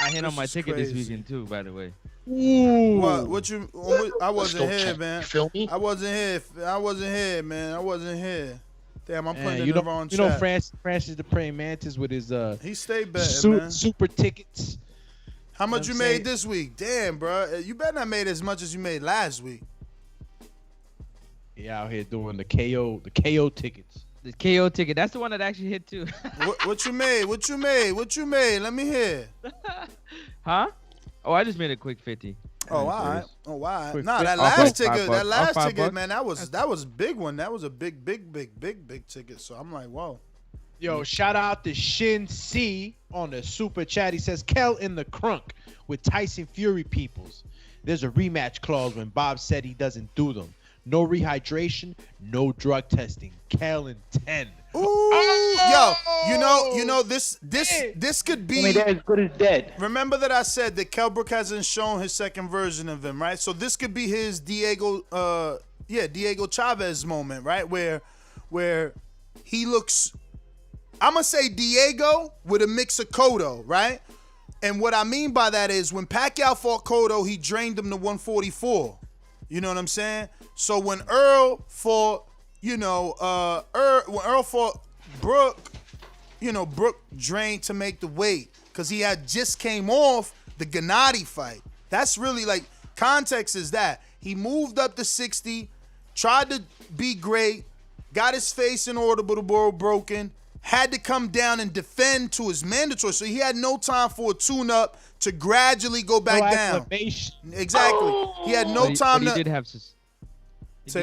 I hit on my ticket this weekend too, by the way. Ooh. I wasn't here, man. Feel me? I wasn't here, man. I wasn't here. Damn, I'm putting in the wrong chat. You know Francis the Praying Mantis with his he stayed betting, man. Super tickets. How much you made this week? Damn, bro. You better not made as much as you made last week. Yeah, out here doing the KO tickets. The KO ticket. That's the one that actually hit too. What you made? Let me hear. Huh? Oh, I just made a quick 50. Oh, all right. Nah, that last ticket, man, that was a big one. That was a big ticket. So I'm like, whoa. Yo, shout out to Shin C on the super chat. He says, Kell in the crunk with Tyson Fury peoples. There's a rematch clause when Bob said he doesn't do them. No rehydration, no drug testing. Kell in 10. Ooh, yo, you know this could be as good as dead. Remember that I said that Kell Brook hasn't shown his second version of him, right? So this could be his Diego Chavez moment, right? Where he looks, I'm gonna say Diego with a mix of Cotto, right? And what I mean by that is when Pacquiao fought Cotto, he drained him to 144. You know what I'm saying? So when Earl fought, when Earl fought Brook, Brook drained to make the weight because he had just came off the Gennady fight. That's really context is that. He moved up to 60, tried to be great, got his face in audible broken, had to come down and defend to his mandatory. So he had no time for a tune-up to gradually go back down. Exactly. He had no time to... He did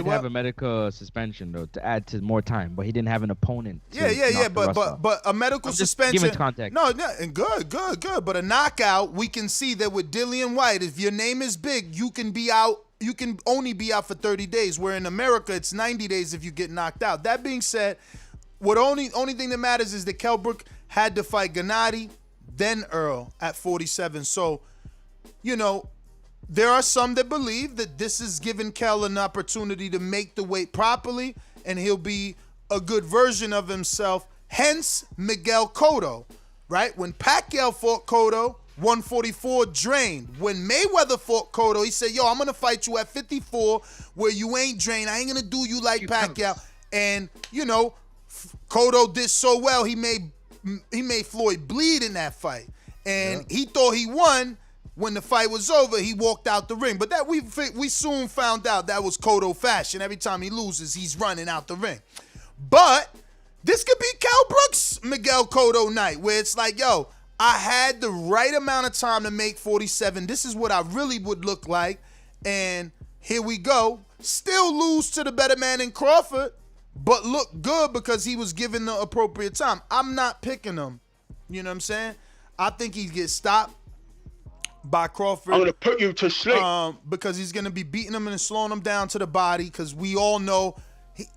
have a medical suspension though to add to more time, but he didn't have an opponent. But a medical suspension. Give it context. No, and good. But a knockout, we can see that with Dillian White, if your name is big, you can be out. You can only be out for 30 days. Where in America, it's 90 days if you get knocked out. That being said, only thing that matters is that Kell Brook had to fight Gennady, then Earl at 47. So, there are some that believe that this is giving Kell an opportunity to make the weight properly, and he'll be a good version of himself. Hence, Miguel Cotto, right? When Pacquiao fought Cotto, 144 drained. When Mayweather fought Cotto, he said, yo, I'm going to fight you at 54 where you ain't drained. I ain't going to do you like Pacquiao. And, Cotto did so well, he made Floyd bleed in that fight. And he thought he won. When the fight was over, he walked out the ring. But that we soon found out that was Cotto fashion. Every time he loses, he's running out the ring. But this could be Kell Brook's Miguel Cotto night, where it's like, yo, I had the right amount of time to make 47. This is what I really would look like. And Here we go. Still lose to the better man in Crawford, but look good because he was given the appropriate time. I'm not picking him. You know what I'm saying? I think he gets stopped by Crawford. I'm going to put you to sleep. Because he's going to be beating him and slowing him down to the body because we all know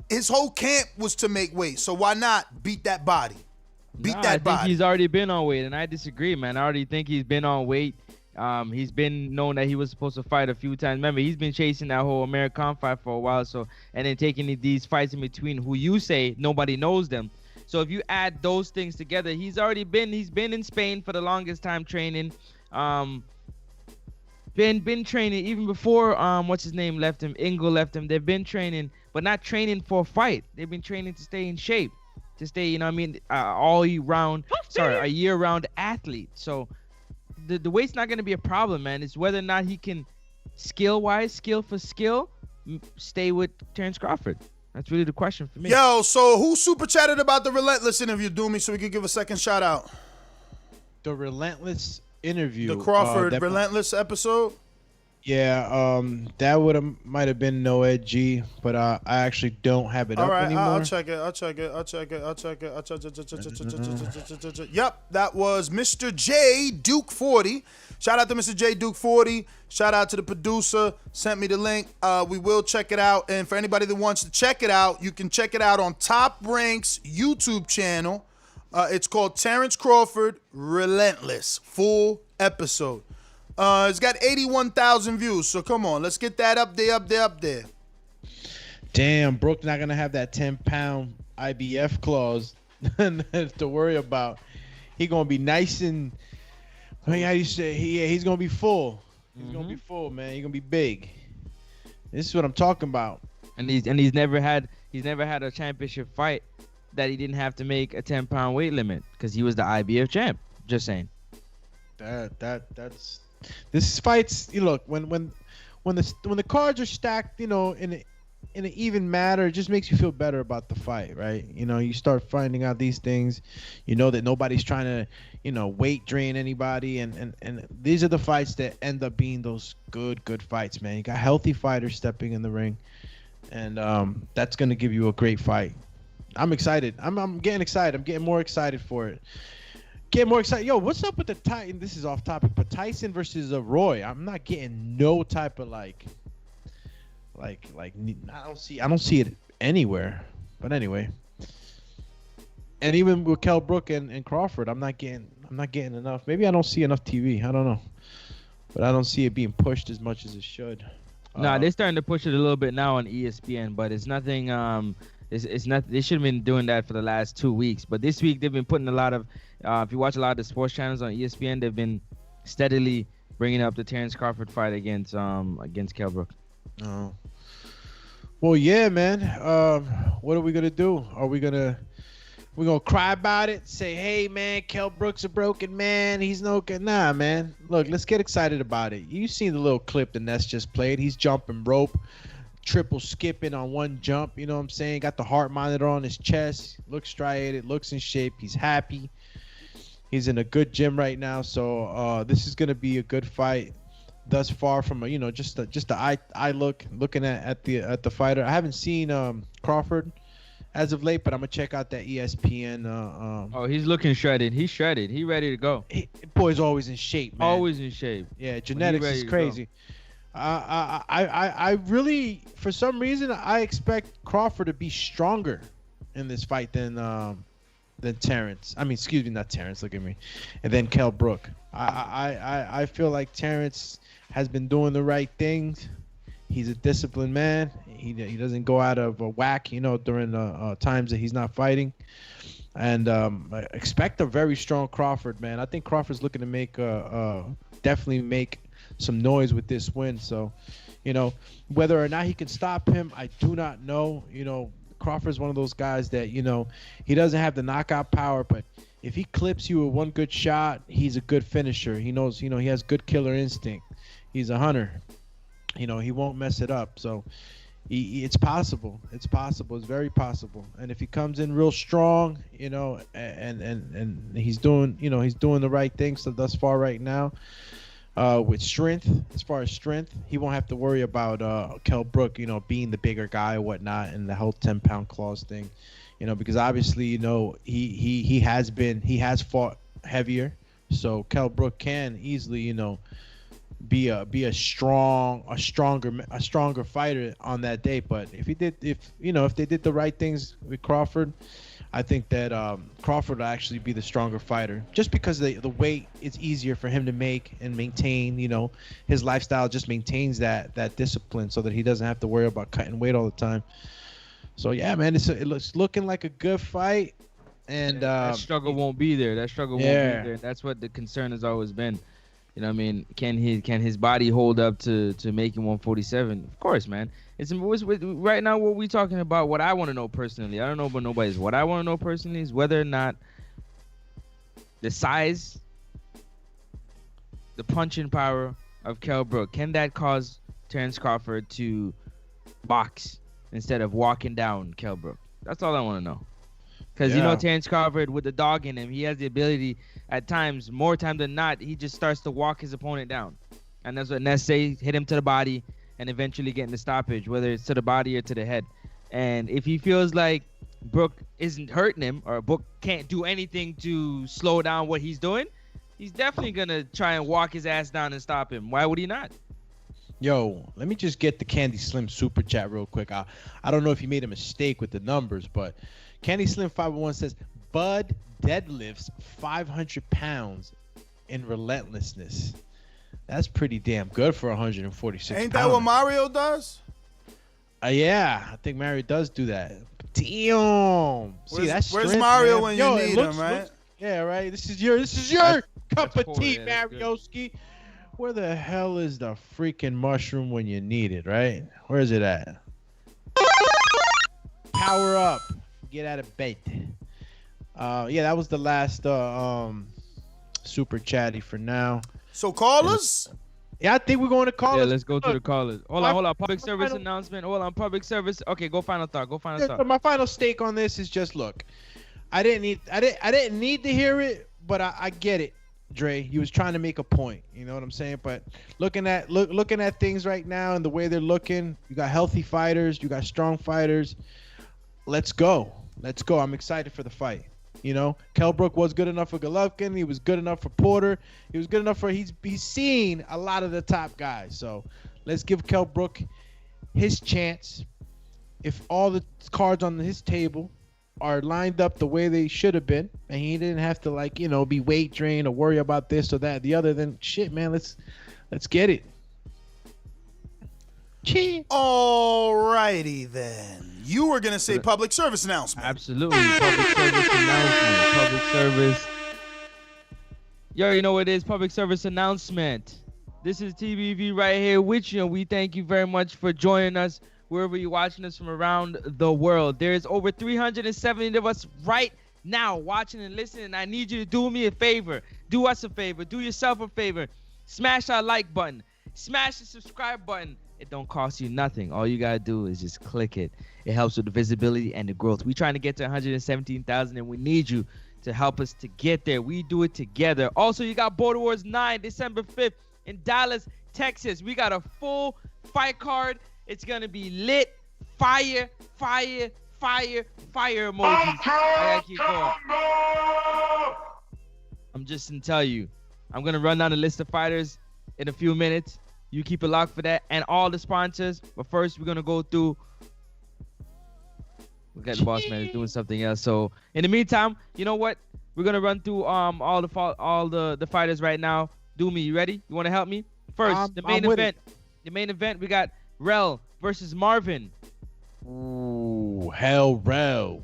his whole camp was to make weight. So why not beat that body? I think he's already been on weight, and I disagree, man. I already think he's been on weight. He's been known that he was supposed to fight a few times. Remember, he's been chasing that whole American fight for a while. So, and then taking these fights in between, who you say nobody knows them. So if you add those things together, he's been in Spain for the longest time training. Been training even before what's his name left him. Ingle left him. They've been training, but not training for a fight. They've been training to stay in shape, to stay, you know what I mean, a year-round athlete. So the weight's not going to be a problem, man. It's whether or not he can skill for skill, stay with Terence Crawford. That's really the question for me. Yo, so who super chatted about the Relentless interview, Doomy, so we could give a second shout out? The Relentless interview. The Crawford Relentless episode? Yeah, that might have been Noed G, but I actually don't have it up anymore. I'll check it. Yep, that was Mr. J Duke 40. Shout out to Mr. J Duke 40. Shout out to the producer. Sent me the link. We will check it out. And for anybody that wants to check it out, you can check it out on Top Rank's YouTube channel. It's called Terence Crawford Relentless. Full episode. It's got 81,000 views, so come on, let's get that up there. Damn, Brook not gonna have that 10-pound IBF clause to worry about. He gonna be nice and, how you say? He's gonna be full. He's gonna be full, man. He's gonna be big. This is what I'm talking about. And he's never had a championship fight that he didn't have to make a 10-pound weight limit because he was the IBF champ. Just saying. That's. This fights, look, when the cards are stacked, in an even matter, it just makes you feel better about the fight, right? You start finding out these things, that nobody's trying to, weight drain anybody, and these are the fights that end up being those good fights, man. You got healthy fighters stepping in the ring, and that's gonna give you a great fight. I'm excited. I'm getting excited. I'm getting more excited for it. Get more excited. Yo, what's up with the Tyson? This is off topic, but Tyson versus Roy. I'm not getting no type of like I don't see it anywhere. But anyway. And even with Kell Brook and Crawford, I'm not getting enough. Maybe I don't see enough TV. I don't know. But I don't see it being pushed as much as it should. They're starting to push it a little bit now on ESPN, but it's nothing it's not. They should have been doing that for the last 2 weeks, but this week they've been putting a lot of. If you watch a lot of the sports channels on ESPN, they've been steadily bringing up the Terence Crawford fight against Kell Brook. Oh. Well, yeah, man. What are we gonna do? We're gonna cry about it? Say, hey, man, Kell Brook's a broken man. He's no good. Nah, man. Look, let's get excited about it. You seen the little clip the Ness just played? He's jumping rope. Triple skipping on one jump, you know what I'm saying? Got the heart monitor on his chest, looks striated, looks in shape. He's happy. He's in a good gym right now, so this is gonna be a good fight. Thus far, from just the eye looking at the fighter. I haven't seen Crawford as of late, but I'm gonna check out that ESPN. He's looking shredded. He's shredded. He ready to go. Boy's always in shape, man. Always in shape. Yeah, genetics is crazy. I really, for some reason, I expect Crawford to be stronger in this fight than Terence. I mean, excuse me, not Terence. Look at me. And then Kell Brook. I feel like Terence has been doing the right things. He's a disciplined man. He doesn't go out of a whack, during the times that he's not fighting. And I expect a very strong Crawford, man. I think Crawford's looking to make definitely make some noise with this win. So, whether or not he can stop him, I do not know. Crawford's one of those guys that, he doesn't have the knockout power, but if he clips you with one good shot, he's a good finisher. He knows, he has good killer instinct. He's a hunter. He won't mess it up. So it's possible. It's possible. It's very possible. And if he comes in real strong, and he's doing, he's doing the right things thus far right now, with strength. As far as strength, he won't have to worry about Kell Brook, being the bigger guy or whatnot, and the whole 10-pound clause thing, because obviously, he has fought heavier, so Kell Brook can easily, be a stronger fighter on that day. But if they did the right things with Crawford, I think that Crawford will actually be the stronger fighter, just because the weight is easier for him to make and maintain. His lifestyle just maintains that discipline, so that he doesn't have to worry about cutting weight all the time. So yeah, man, it's looking like a good fight, and that struggle won't be there. That struggle won't be there. That's what the concern has always been. You know what I mean? Can his body hold up to making 147? Of course, man. Right now, what we talking about, what I want to know personally, I don't know about nobody's. What I want to know personally is whether or not the size, the punching power of Kell Brook, can that cause Terence Crawford to box instead of walking down Kell Brook? That's all I want to know. Because Terence Crawford, with the dog in him, he has the ability at times, more time than not, he just starts to walk his opponent down. And that's what Ness say, hit him to the body and eventually get in the stoppage, whether it's to the body or to the head. And if he feels like Brook isn't hurting him, or Brook can't do anything to slow down what he's doing, he's definitely going to try and walk his ass down and stop him. Why would he not? Yo, let me just get the Candy Slim super chat real quick. I don't know if he made a mistake with the numbers, but Candy Slim 501 says, Bud deadlifts 500 pounds in relentlessness. That's pretty damn good for 146 Ain't that what Mario does? Yeah, I think Mario does do that. Damn. See, that's where's strength, Mario man. when you need him, right? Yeah, right. This is your cup of tea, yeah, Marioski. Where the hell is the freaking mushroom when you need it, right? Where is it at? Power up. Get out of bed. Yeah, that was the last super chatty for now. So callers? Yeah, I think we're going to callers. Yeah, let's go to the callers. Hold on. Public service announcement. Hold on, public service. Okay, go final thought. My final stake on this is just look. I didn't need to hear it, but I get it, Dre. He was trying to make a point. You know what I'm saying? But looking at things right now and the way they're looking, you got healthy fighters, you got strong fighters. Let's go. I'm excited for the fight. Kell Brook was good enough for Golovkin. He was good enough for Porter. He was good enough for he's seen a lot of the top guys. So let's give Kell Brook his chance. If all the cards on his table are lined up the way they should have been, and he didn't have to be weight drained or worry about this or that, the other, then shit, man, let's get it. Alrighty then. You were going to say public service announcement. Absolutely. Public service announcement. Public service. You already know what it is. Public service announcement. This is TBV right here with you, and we thank you very much for joining us wherever you're watching us from around the world. There's over 370 of us right now watching and listening. I need you to do me a favor. Do us a favor. Do yourself a favor. Smash that like button. Smash the subscribe button. It don't cost you nothing. All you got to do is just click it. It helps with the visibility and the growth. We're trying to get to 117,000, and we need you to help us to get there. We do it together. Also, you got Border Wars 9, December 5th in Dallas, Texas. We got a full fight card. It's going to be lit. Fire, fire, fire, fire emojis. I gotta keep going. I'm just going to tell you. I'm going to run down the list of fighters in a few minutes. You keep it locked for that and all the sponsors. But first, we're going to go through. We got the boss man is doing something else. So, in the meantime, you know what? We're going to run through all the fighters right now. Do me, you ready? You want to help me? First, the main event. The main event, we got Rel versus Marvin. Ooh, hell Rel.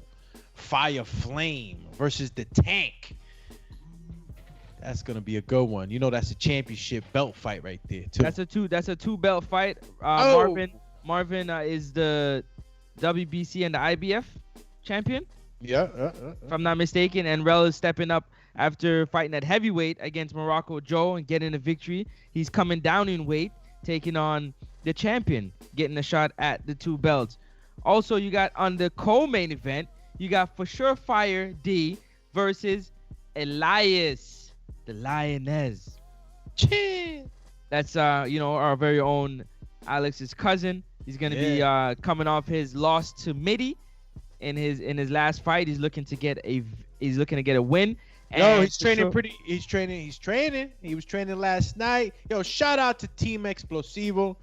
Fire Flame versus the Tank. That's gonna be a good one. That's a championship belt fight right there too. That's a two belt fight. Marvin is the WBC and the IBF champion. Yeah. If I'm not mistaken, and Rel is stepping up after fighting at heavyweight against Morocco Joe and getting a victory. He's coming down in weight, taking on the champion, getting a shot at the two belts. Also, you got on the co-main event, you got For Sure Fire D versus Elias. The Lioness. That's our very own Alex's cousin. He's gonna be coming off his loss to Mitty in his last fight. He's looking to get a win. No, he's training He's training. He was training last night. Yo, shout out to Team Explosivo.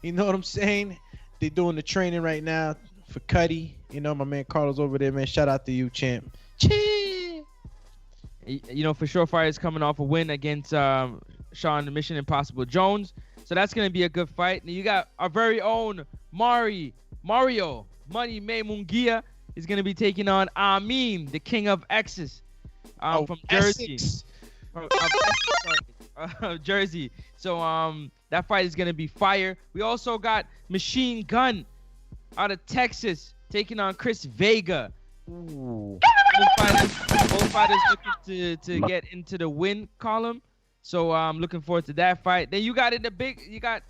You know what I'm saying? They're doing the training right now for Cuddy. You know, my man Carlos over there, man. Shout out to you, champ. Chee! For sure, Fire is coming off a win against Sean the Mission Impossible Jones. So that's going to be a good fight. And you got our very own Mario Money May Mungia is going to be taking on Amin, the king of X's from Jersey. Jersey. So that fight is going to be fire. We also got Machine Gun out of Texas taking on Chris Vega. Ooh. Both fighters looking to get into the win column. So I'm looking forward to that fight. Then you got the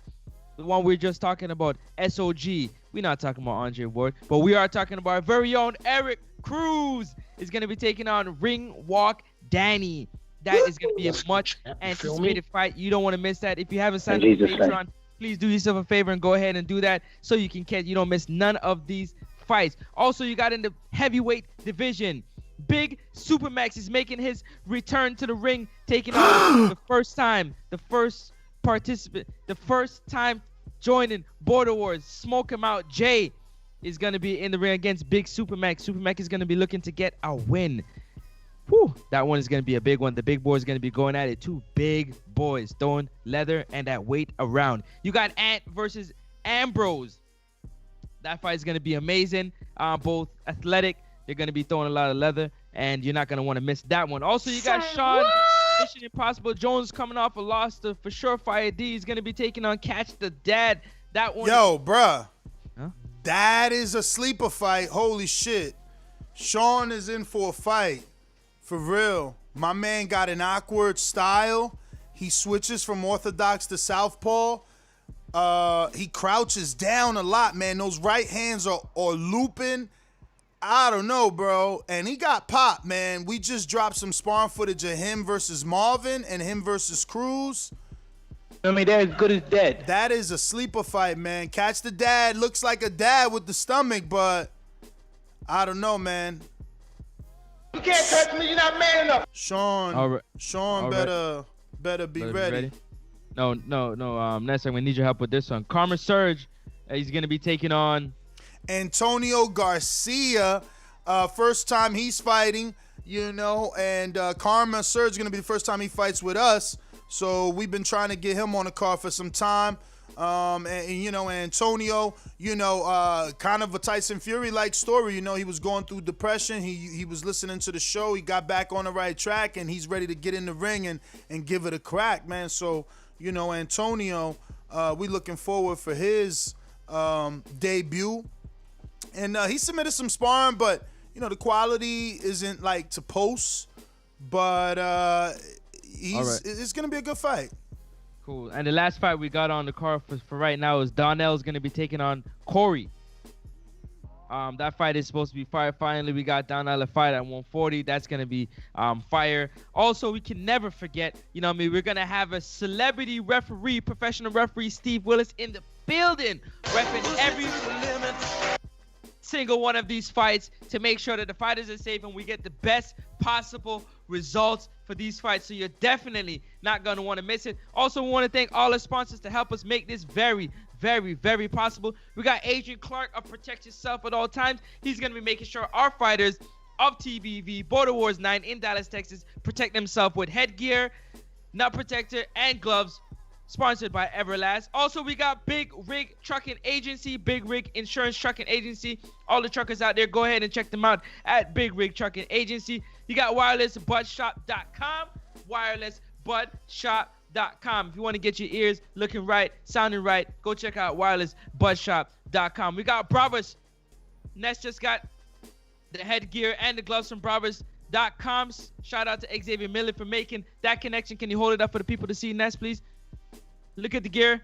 one we are just talking about, SOG. We're not talking about Andre Ward, but we are talking about our very own Eric Cruz is going to be taking on Ring Walk Danny. That is going to be a much anticipated fight. You don't want to miss that. If you haven't signed up for Patreon, please do yourself a favor and go ahead and do that so you don't miss none of these fights. Also, you got in the heavyweight division. Big Supermax is making his return to the ring, taking on the first time joining Border Wars. Smoke him out. Jay is going to be in the ring against Big Supermax. Supermax is going to be looking to get a win. Whew, that one is going to be a big one. The big boy is going to be going at it. Two big boys throwing leather and that weight around. You got Ant versus Ambrose. That fight is going to be amazing. Both athletic. They're going to be throwing a lot of leather, and you're not going to want to miss that one. Also, you got Sean Mission Impossible Jones coming off a loss to For Sure Fire D. He's going to be taking on Catch the Dad. That one. Yo, bruh. Huh? That is a sleeper fight. Holy shit. Sean is in for a fight. For real. My man got an awkward style. He switches from orthodox to southpaw. He crouches down a lot, man. Those right hands are looping. I don't know, bro. And he got popped, man. We just dropped some sparring footage of him versus Marvin and him versus Cruz. I mean, they're as good as dead. That is a sleeper fight, man. Catch the Dad looks like a dad with the stomach, but I don't know, man. You can't touch me. You're not man enough. Sean better be ready. No. Next time we need your help with this one. Karma Surge, he's gonna be taking on Antonio Garcia. First time he's fighting, and Karma Surge is gonna be the first time he fights with us. So we've been trying to get him on the card for some time. Antonio, kind of a Tyson Fury-like story. He was going through depression. He was listening to the show. He got back on the right track, and he's ready to get in the ring and give it a crack, man. So, Antonio, we looking forward for his debut. And he submitted some sparring, but, the quality isn't like to post. But it's going to be a good fight. Cool. And the last fight we got on the card for right now is Donnell is going to be taking on Corey. That fight is supposed to be fire. Finally, we got Donnell a fight at 140. That's going to be fire. Also, we can never forget, we're going to have a celebrity referee, professional referee, Steve Willis, in the building, repping every single one of these fights to make sure that the fighters are safe and we get the best possible results for these fights. So you're definitely not going to want to miss it. Also, we want to thank all our sponsors to help us make this very, very, very possible. We got Adrian Clark of Protect Yourself at All Times. He's going to be making sure our fighters of TBV, Border Wars 9 in Dallas, Texas, protect themselves with headgear, nut protector, and gloves. Sponsored by Everlast. Also, we got Big Rig Trucking Agency, Big Rig Insurance Trucking Agency. All the truckers out there, go ahead and check them out at Big Rig Trucking Agency. You got wirelessbudshop.com, wirelessbudshop.com. If you want to get your ears looking right, sounding right, go check out wirelessbudshop.com. We got Bravas. Ness just got the headgear and the gloves from Bravas.com. Shout out to Xavier Miller for making that connection. Can you hold it up for the people to see, Ness, please? Look at the gear.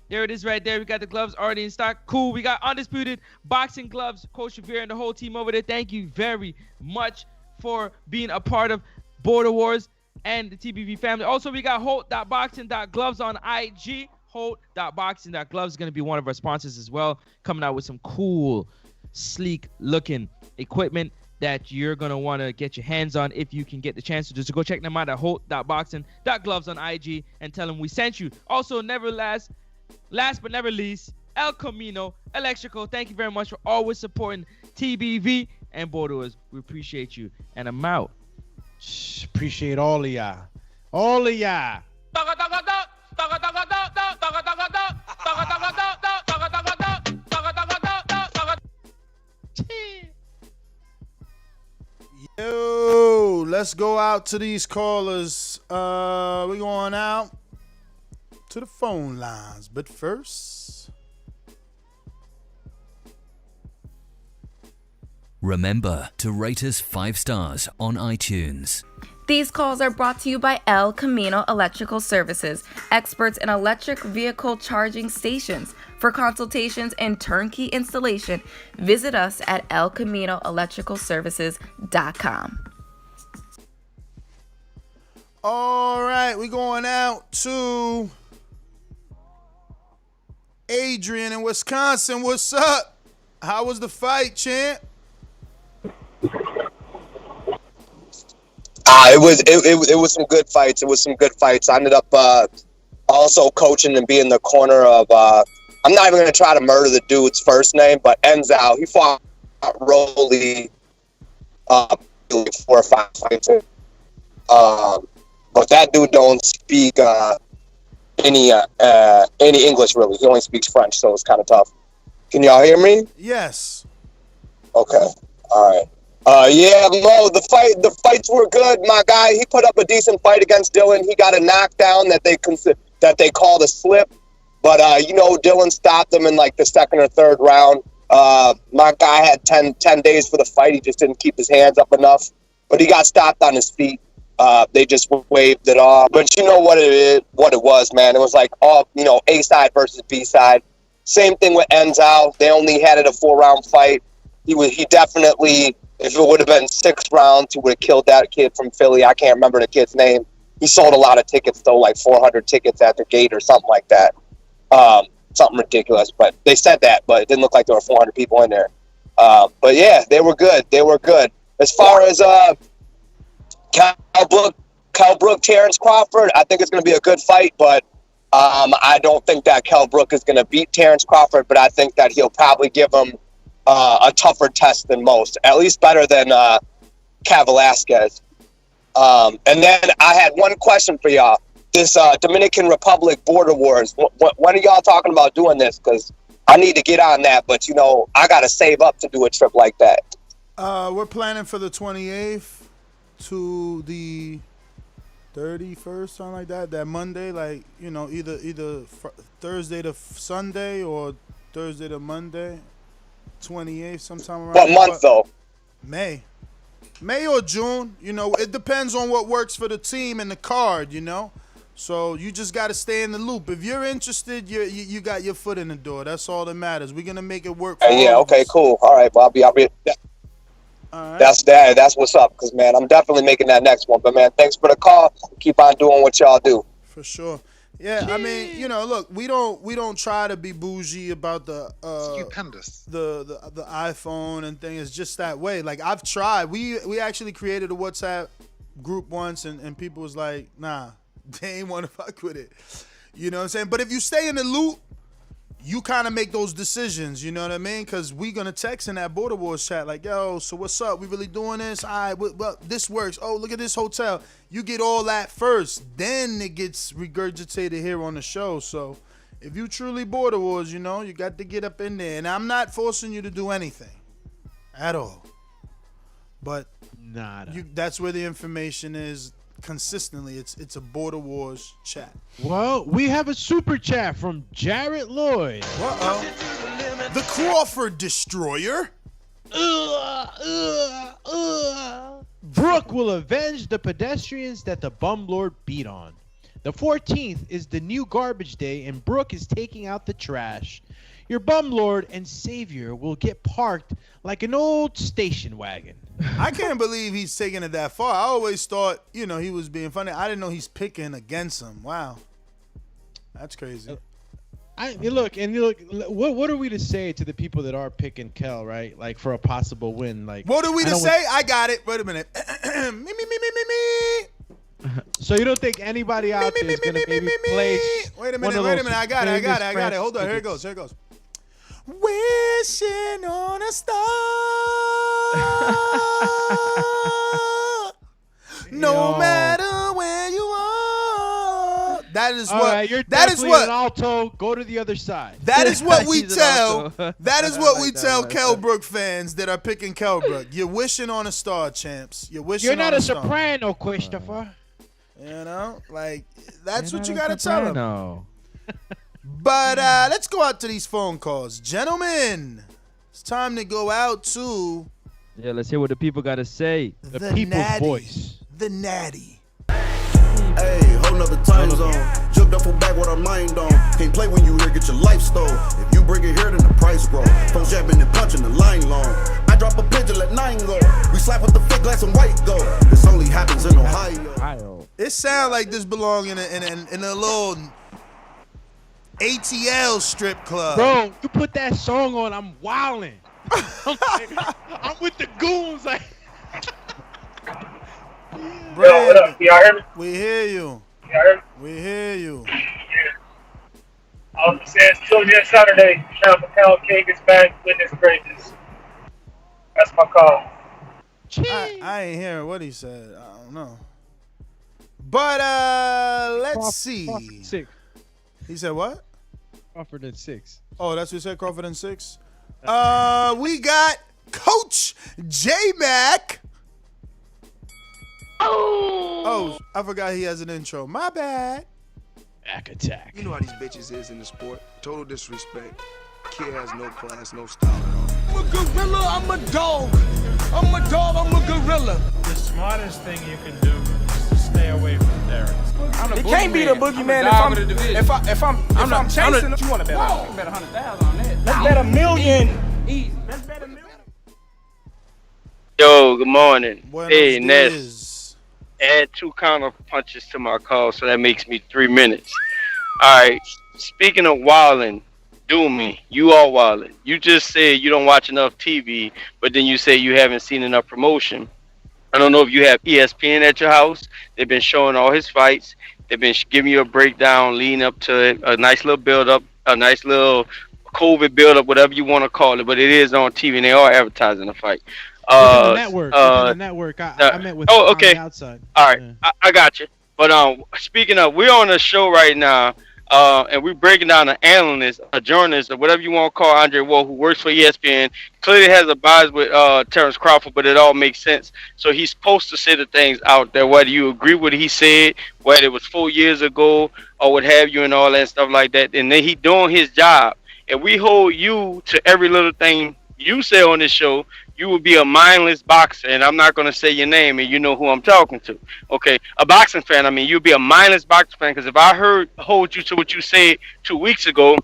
There it is right there. We got the gloves already in stock. Cool. We got Undisputed Boxing Gloves. Coach Shavir and the whole team over there. Thank you very much for being a part of Border Wars. and the TBV family. Also, we got Holt.boxing.gloves on IG. Holt.boxing.gloves is going to be one of our sponsors as well, coming out with some cool, sleek-looking equipment that you're going to want to get your hands on if you can get the chance to just go check them out at Holt.boxing.gloves on IG and tell them we sent you. Also, last but never least, El Camino Electrical. Thank you very much for always supporting TBV and Bordeaux. We appreciate you. And I'm out. Appreciate all of y'all. All of y'all. Yo, let's go out to these callers. We're going out to the phone lines. But first, remember to rate us 5 stars on iTunes. These calls are brought to you by El Camino Electrical Services, experts in electric vehicle charging stations. For consultations and turnkey installation, visit us at elcaminoelectricalservices.com. all right, we're going out to Adrian in Wisconsin. What's up? How was the fight, champ? It was some good fights. It was some good fights. I ended up also coaching and being the corner of I'm not even gonna try to murder the dude's first name, but Enzo. He fought Rolly 4 or 5 fights. But that dude don't speak any English really. He only speaks French, so it's kind of tough. Can y'all hear me? Yes. Okay. All right. Yeah, Mo, the fights were good. My guy, he put up a decent fight against Dylan. He got a knockdown that they called a slip, but Dylan stopped him in like the second or third round. My guy had 10 days for the fight. He just didn't keep his hands up enough, but he got stopped on his feet. They just waved it off. But you know what it was, man. It was like A side versus B side. Same thing with Enzo. They only had it a 4-round fight. He definitely. If it would have been 6 rounds, he would have killed that kid from Philly. I can't remember the kid's name. He sold a lot of tickets, though, like 400 tickets at the gate or something like that. Something ridiculous. But they said that, but it didn't look like there were 400 people in there. But, yeah, they were good. They were good. As far as Kell Brook, Terence Crawford, I think it's going to be a good fight. But I don't think that Kell Brook is going to beat Terence Crawford, but I think that he'll probably give him a tougher test than most, at least better than Cav Velasquez. And then I had one question for y'all. This Dominican Republic border wars, when are y'all talking about doing this? Because I need to get on that, but, I got to save up to do a trip like that. We're planning for the 28th to the 31st, something like that. That Monday, like, either Thursday to Sunday or Thursday to Monday. 28th, sometime around. What month, though? May or June. It depends on what works for the team and the card. So you just got to stay in the loop. If you're interested, you got your foot in the door. That's all that matters. We're gonna make it work. For yeah. Okay. Cool. All right, Bobby. I'll be. All right. That's what's up. Cause man, I'm definitely making that next one. But man, thanks for the call. Keep on doing what y'all do. For sure. Yeah, I mean, look, we don't try to be bougie about the stupendous the iPhone and thing. It's just that way. Like I've tried. We actually created a WhatsApp group once, and people was like, nah, they ain't want to fuck with it. You know what I'm saying? But if you stay in the loop, you kind of make those decisions. You know what I mean? Because we gonna text in that Border Wars chat like, yo, so what's up? We really doing this? All right, well, this works. Oh, look at this hotel. You get all that first, then it gets regurgitated here on the show. So if you truly Border Wars, you got to get up in there. And I'm not forcing you to do anything at all. But that's where the information is consistently. It's a Border Wars chat. Well, we have a super chat from Jarrett Lloyd. The Crawford Destroyer. Brook will avenge the pedestrians that the bumlord beat on. The 14th is the new garbage day, and Brook is taking out the trash. Your bumlord and savior will get parked like an old station wagon. I can't believe he's taking it that far. I always thought, he was being funny. I didn't know he's picking against him. Wow. That's crazy. Look. What are we to say to the people that are picking Kell, right? Like for a possible win. Like what are we to say? I got it. Wait a minute. Me. So you don't think anybody out there is gonna maybe place? Wait a minute. I got it. Hold on. Here it goes. Wishing on a star. No matter where you are. That is what. Right, you're definitely an alto. Go to the other side. That is what we tell. That is what we tell Kell Brook fans that are picking Kell Brook. You're wishing on a star, champs. You're wishing. You're not on a star. soprano, Christopher. That's what you gotta tell them. But let's go out to these phone calls, gentlemen. It's time to go out to. Yeah, let's hear what the people gotta say. The people's voice. The Natty. Hey, whole nother time zone. Jumped up for back what I'm mind on. Can't play when you here, get your life stole. If you bring it here, then the price grow. Folks jabbing and punching the line long. I drop a pigeon, let 9 go. We slap with the fake glass and white go. This only happens in Ohio. It sounds like this belong in a little ATL strip club. Bro, you put that song on, I'm wilding. I'm with the goons. Like. Yo, what up? Y'all hear me? We hear you. Y'all hear me? We hear you. Yeah. I was saying it's still this Saturday. Sean McCall King is back. Goodness gracious. That's my call. I ain't hearing what he said. I don't know. But let's see. Six. He said what? Crawford at 6. Oh, that's what he said. Crawford and 6. We got Coach J-Mac. Oh, I forgot he has an intro. My bad. Back attack. You know how these bitches is in the sport. Total disrespect. Kid has no class, no style at all. I'm a gorilla, I'm a dog. I'm a dog, I'm a gorilla. The smartest thing you can do is to stay away from Terrence. It can't be the boogeyman if I'm chasing him. You want to bet? You bet 100,000 on that. Let's bet $1 million. Easy. Let's bet $1 million. Yo, good morning. Buenos hey, Ness. dias. Add 2 counter punches to my call, so that makes me 3 minutes. All right. Speaking of wilding, do me. You are wilding. You just said you don't watch enough TV, but then you say you haven't seen enough promotion. I don't know if you have ESPN at your house. They've been showing all his fights. They've been giving you a breakdown leading up to it, a nice little build-up, a nice little COVID build-up, whatever you want to call it, but it is on TV, and they are advertising the fight. The network. The network. I met with okay. on the outside. All right. Yeah. I got you. But speaking of, we're on a show right now, and we're breaking down an analyst, a journalist, or whatever you want to call Andre Wall, who works for ESPN. Clearly has a bias with Terence Crawford, but it all makes sense. So he's supposed to say the things out there, whether you agree with what he said, whether it was 4 years ago, or what have you, and all that stuff like that. And then he doing his job. And we hold you to every little thing you say on this show. You would be a mindless boxer, and I'm not going to say your name, and you know who I'm talking to. Okay, a boxing fan. I mean, you'd be a mindless boxing fan, because if I hold you to what you said 2 weeks ago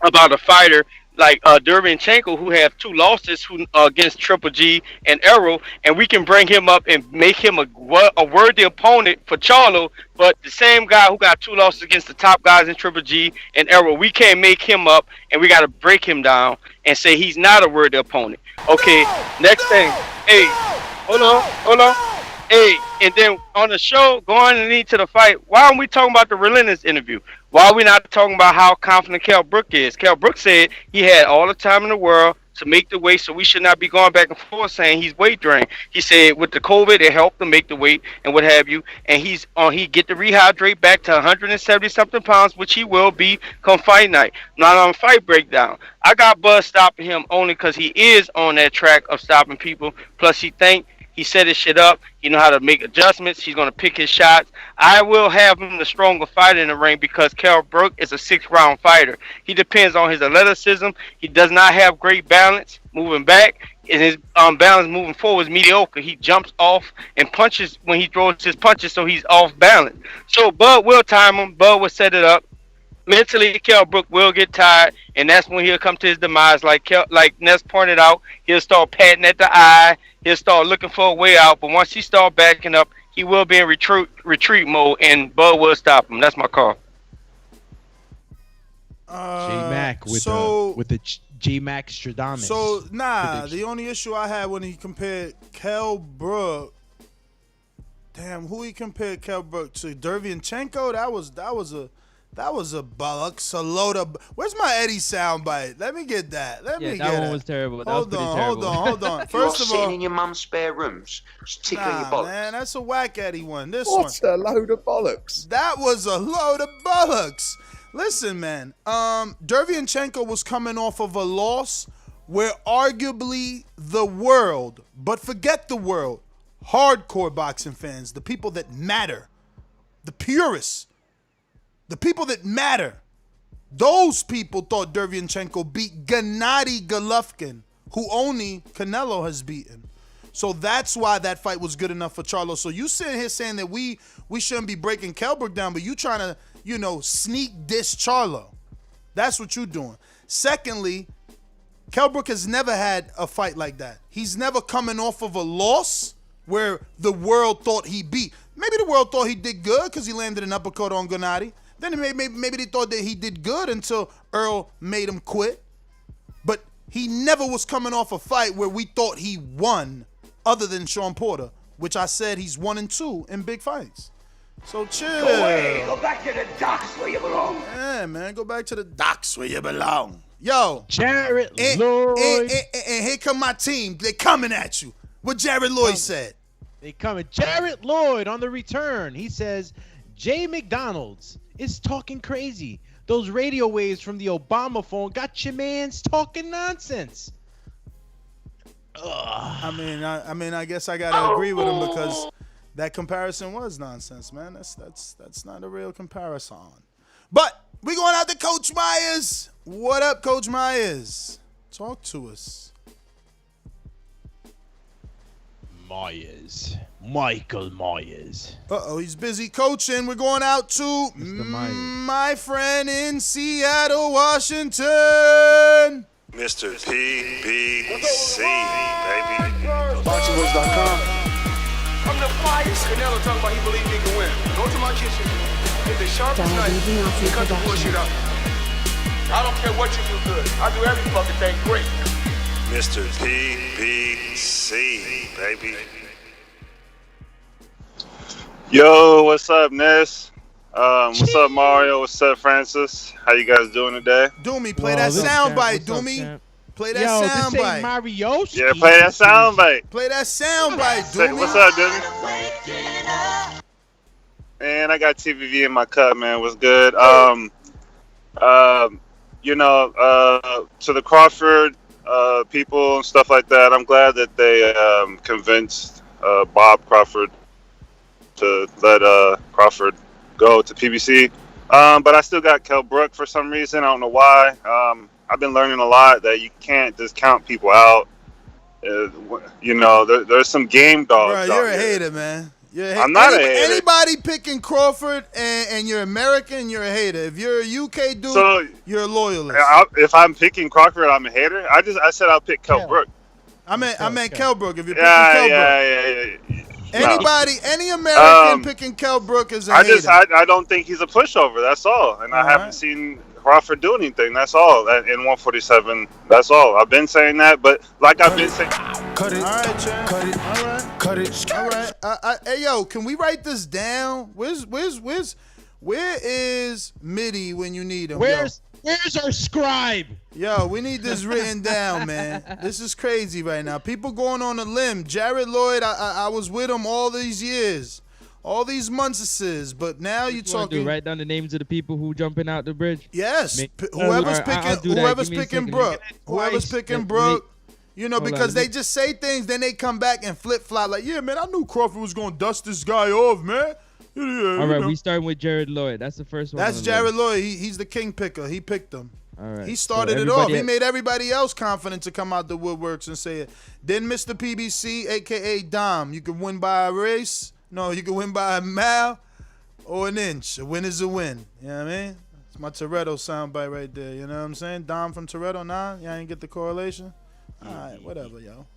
about a fighter like Dervinchenko, who have 2 losses against Triple G and Errol, and we can bring him up and make him a worthy opponent for Charlo, but the same guy who got 2 losses against the top guys in Triple G and Errol, we can't make him up, and we got to break him down and say he's not a worthy opponent. Okay, next thing. Hey, hold on. Hey, and then on the show, going into the fight, why aren't we talking about the relentless interview? Why are we not talking about how confident Kell Brook is? Kell Brook said he had all the time in the world to make the weight, so we should not be going back and forth saying he's weight drained. He said with the COVID, it helped him make the weight and what have you, and he get to rehydrate back to 170-something pounds, which he will be come fight night. Not on fight breakdown. I got Buzz stopping him only because he is on that track of stopping people. Plus, he set his shit up. He know how to make adjustments. He's going to pick his shots. I will have him the stronger fighter in the ring because Kell Brook is a 6-round fighter. He depends on his athleticism. He does not have great balance moving back. And his balance moving forward is mediocre. He jumps off and punches when he throws his punches, so he's off balance. So Bud will time him. Bud will set it up. Mentally, Kell Brook will get tired, and that's when he'll come to his demise. Like Ness pointed out, he'll start patting at the eye he'll start looking for a way out. But once he start backing up, he will be in retreat mode, and Bud will stop him. That's my call. J-Mac with the J-Mac Stradamus. So the only issue I had when he compared Kell Brook, damn, who he compared Kell Brook to? Dervianchenko? That was a bollocks, a load of. Where's my Eddie soundbite? Let me get that. Let me get that one it. was terrible. Hold on. First of all, sitting in your mum's spare rooms, just tickling your bollocks. Man, that's a whack Eddie one. What's a load of bollocks? That was a load of bollocks. Listen, man. Dervianchenko was coming off of a loss where arguably the world, but forget the world, hardcore boxing fans, the people that matter, the purists, the people that matter, those people thought Dervianchenko beat Gennady Golovkin, who only Canelo has beaten. So that's why that fight was good enough for Charlo. So you sitting here saying that we shouldn't be breaking Kell Brook down, but you trying to, sneak diss Charlo. That's what you're doing. Secondly, Kell Brook has never had a fight like that. He's never coming off of a loss where the world thought he beat. Maybe the world thought he did good because he landed an uppercut on Gennady. Then maybe they thought that he did good until Earl made him quit. But he never was coming off a fight where we thought he won, other than Sean Porter, which I said he's 1-2 in big fights. So chill. Go away. Go back to the docks where you belong. Yeah, man. Go back to the docks where you belong. Yo. Jared Lloyd. And here come my team. They coming at you. What Jared Lloyd said. They coming. Jared Lloyd on the return. He says, Jay McDonald's is talking crazy. Those radio waves from the Obama phone got your mans talking nonsense. I mean, I guess I gotta agree with him because that comparison was nonsense, man. That's not a real comparison. But we going out to Coach Myers. What up, Coach Myers? Talk to us. Michael Myers. He's busy coaching. We're going out to my friend in Seattle, Washington. Mr. PBC, baby. BoxingWorks.com. I'm the flyest. Canelo talking about he believe he can win. Go to my kitchen. Get the sharpest knife and cut the bullshit out. I don't care what you do good. I do every fucking thing great. Mr. PBC, baby. Yo, what's up, Ness? What's up, Mario? What's up, Francis? How you guys doing today? Doomy, play that soundbite, Doomy. Play that soundbite. Mario. Yeah, play that soundbite. Play that soundbite, Doomy. What's up, Doomy? Man, I got TVV in my cup, man. What's good? To the Crawford people and stuff like that, I'm glad that they convinced Bob Crawford to let Crawford go to PBC. But I still got Kell Brook for some reason. I don't know why. I've been learning a lot that you can't just count people out. There's some game dogs. Bro, you're a hater, man. I'm not a hater. Anybody picking Crawford and you're American, you're a hater. If you're a UK dude, you're a loyalist. If I'm picking Crawford, I'm a hater. I said I'll pick Kell Brook. I meant Kell Brook. If you're picking Kell Brook. Yeah. Any American picking Kell Brook is a hater. I don't think he's a pushover. That's all. And I haven't seen Crawford do anything. That's all. In 147. That's all. I've been saying that, but like I've been saying. Cut it. All right, Chad. Cut it. All right. Cut it. All right. Hey, yo, can we write this down? Where is Mitty when you need him? Where's our scribe? Yo, we need this written down, man. This is crazy right now. People going on a limb. Jared Lloyd, I was with him all these years. All these months, but now you're talking. Write down the names of the people who jumping out the bridge. Yes, whoever's picking Brook, because they just say things, then they come back and flip flop like, yeah, man, I knew Crawford was gonna dust this guy off, man. Yeah, all right, we starting with Jared Lloyd. That's the first one. That's Jared Lloyd. He's the king picker. He picked him. All right. He started it off. He made everybody else confident to come out the woodworks and say it. Then Mr. PBC, aka Dom, you can win by a race. No, you can win by a mile or an inch. A win is a win. You know what I mean? It's my Toretto soundbite right there. You know what I'm saying? Dom from Toretto, nah? Y'all ain't get the correlation? All right, whatever, yo.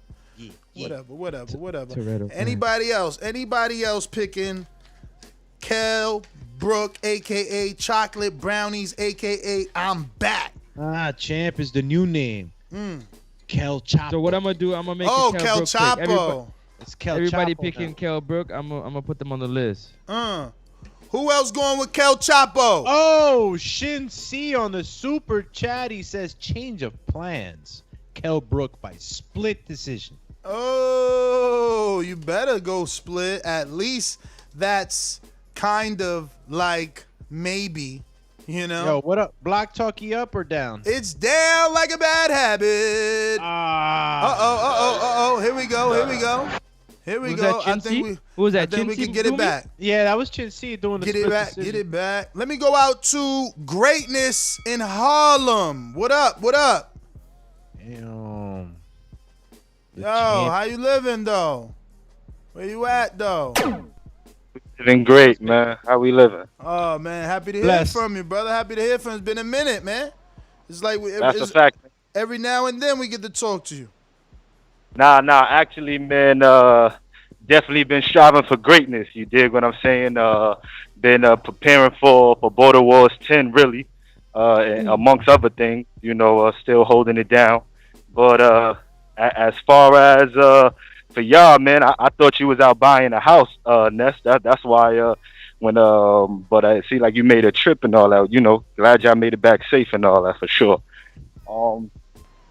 Whatever. Toretto fan. Anybody else picking Kell Brook, a.k.a. Chocolate Brownies, a.k.a. I'm back. Champ is the new name. Kell Chapo. So what I'm gonna do? I'm gonna make Kell it Kell Brook pick. Chapo. It's Kell Everybody Chapo picking now. Kell Brook. I'm gonna put them on the list. Who else going with Kell Chapo? Oh, Shin C on the super chat. He says change of plans. Kell Brook by split decision. Oh, you better go split. At least that's kind of like maybe, you know. Yo, what up? Block talkie up or down? It's down like a bad habit. Uh-oh. Here we go. Was that I think we can get it back. Yeah, that was Chin C doing the Get split it back. decision. Get it back. Let me go out to Greatness in Harlem. What up? Damn. Yo, how you living though? Where you at though? Living great, man. How we living? Oh man, happy to hear Bless. from you, brother. Happy to hear from you. It's been a minute, man. It's like That's a fact. every now and then we get to talk to you. Nah. Actually, man, definitely been striving for greatness. You dig what I'm saying? Been preparing for Border Wars 10, really, and amongst other things. You know, still holding it down. But as far as for y'all, man, I thought you was out buying a house, Ness. That's why but I see like you made a trip and all that. You know, glad y'all made it back safe and all that for sure.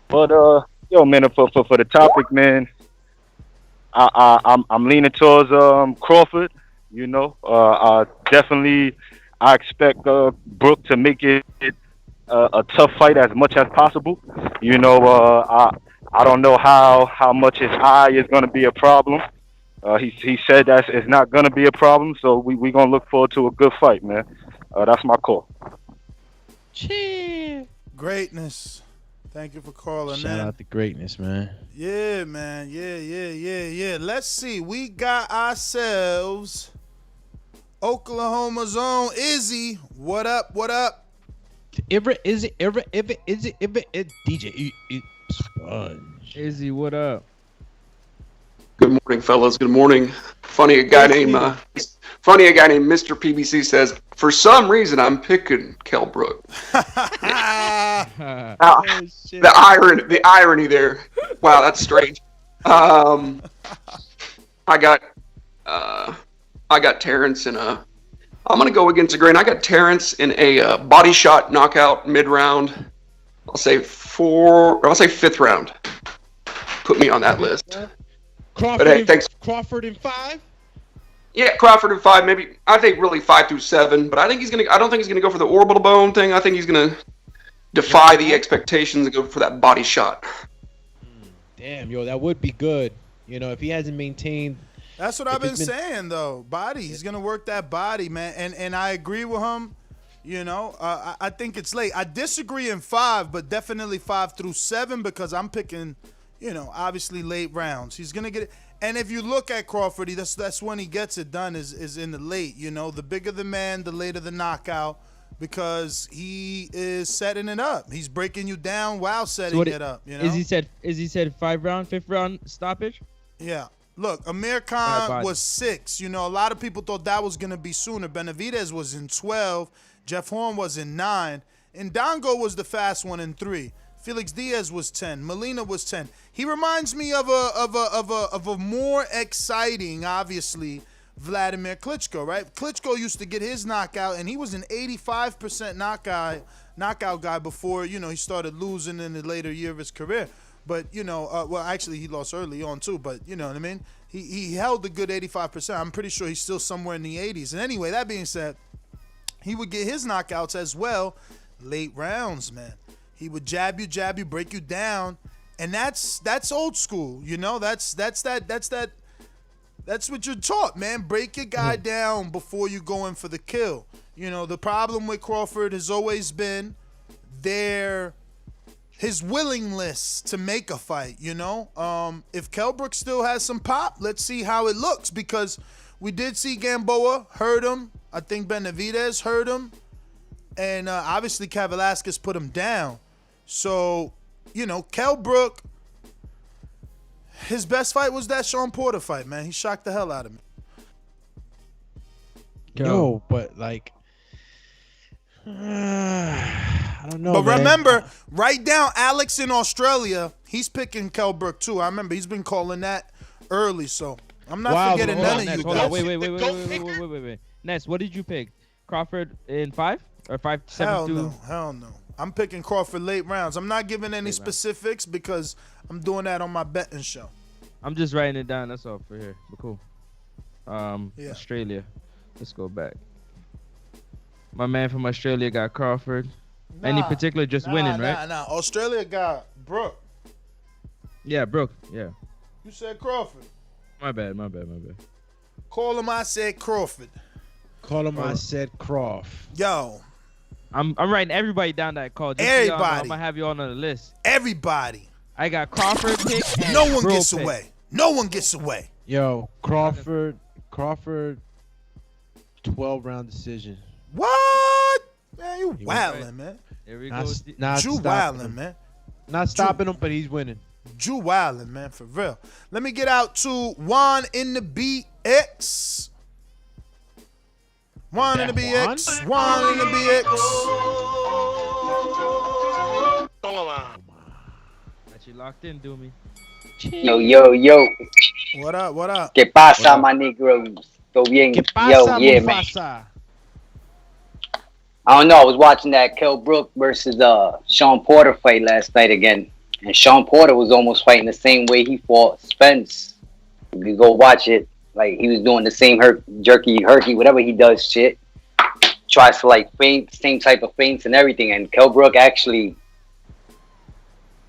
But yo, man, for the topic, man, I'm leaning towards Crawford. You know, definitely I expect Brook to make it a tough fight as much as possible. You know, I don't know how much his eye is going to be a problem. He said that it's not going to be a problem, so we going to look forward to a good fight, man. That's my call. Cheer. Greatness. Thank you for calling. Shout out to Greatness, man. Yeah, man. Yeah. Let's see. We got ourselves Oklahoma's own Izzy. What up? Is it DJ Sponge. Izzy, what up? Good morning, fellas. Good morning. Funny, a guy named Mr. PBC says, for some reason, I'm picking Kell Brook. The irony there. Wow, that's strange. I got Terence in a. I'm gonna go against the grain. I got Terence in a body shot knockout mid-round. I'll say fifth round. Put me on that list. Crawford in 5? Yeah, Crawford in 5, maybe. I think really 5 through 7, but I don't think he's gonna go for the orbital bone thing. I think he's gonna defy the expectations and go for that body shot. Damn, yo, that would be good. You know, if he hasn't maintained. That's what I've been saying though. Body, he's gonna work that body, man. And I agree with him. You know, I think it's late. I disagree in 5, but definitely 5 through 7 because I'm picking, you know, obviously late rounds. He's gonna get it. And if you look at Crawford, that's when he gets it done is in the late. You know, the bigger the man, the later the knockout, because he is setting it up. He's breaking you down while setting it up. You know, Is he said 5th round stoppage? Yeah. Look, Amir Khan was 6. You know, a lot of people thought that was gonna be sooner. Benavidez was in 12. Jeff Horn was in 9. And Dongo was the fast one in 3. Felix Diaz was 10. Molina was 10. He reminds me of a more exciting, obviously, Vladimir Klitschko, right? Klitschko used to get his knockout, and he was an 85% knockout guy before, you know, he started losing in the later year of his career. But, you know, well, actually, he lost early on, too. But, you know what I mean? He held a good 85%. I'm pretty sure he's still somewhere in the 80s. And anyway, that being said, he would get his knockouts as well late rounds, man. He would jab you, break you down, and that's old school, you know. That's what you're taught, man. Break your guy down before you go in for the kill. You know, the problem with Crawford has always been his willingness to make a fight. You know, if Kell Brook still has some pop, let's see how it looks because we did see Gamboa hurt him. I think Benavidez hurt him, and obviously Cav Velasquez put him down. So, you know, Kell Brook, His best fight was that Sean Porter fight, man. He shocked the hell out of me. Yo, but like, I don't know. But man. remember, write down Alex in Australia. He's picking Kell Brook too. I remember he's been calling that early, so I'm not forgetting none of you guys. Wait. Ness, what did you pick? Crawford in 5 or 5, 7, Hell no. I'm picking Crawford late rounds. I'm not giving any specifics because I'm doing that on my betting show. I'm just writing it down. That's all for here. But cool. Yeah. Australia. Let's go back. My man from Australia got Crawford. Any particular just winning, right? Nah. Australia got Brook. Yeah, Brook. Yeah. You said Crawford. My bad. Call him, I said Crawford. Call him, I said Crawford. Yo. I'm writing everybody down that call. Just Everybody. So I'm gonna have you all on the list. Everybody. I got Crawford pick. And No one Bro gets pick. away. No one gets away. Yo, Crawford, 12-round decision. What? Man, you wildin', man. Here we Not, go. not Drew stopping wildin', him. man. Not stopping him, but he's winning. Drew wildin', man, for real. Let me get out to Juan in the BX. Juan in the BX. Juan in the BX. Got you locked in, Doomy. Yo. What up? ¿Qué pasa, my Negroes? Todo bien? ¿Qué pasa, Yo, yeah, man. Mufasa? I don't know. I was watching that Kell Brook versus Sean Porter fight last night again. And Sean Porter was almost fighting the same way he fought Spence. If you go watch it, like he was doing the same jerky, whatever he does shit. Tries to like feint, same type of feints and everything. And Kell Brook actually,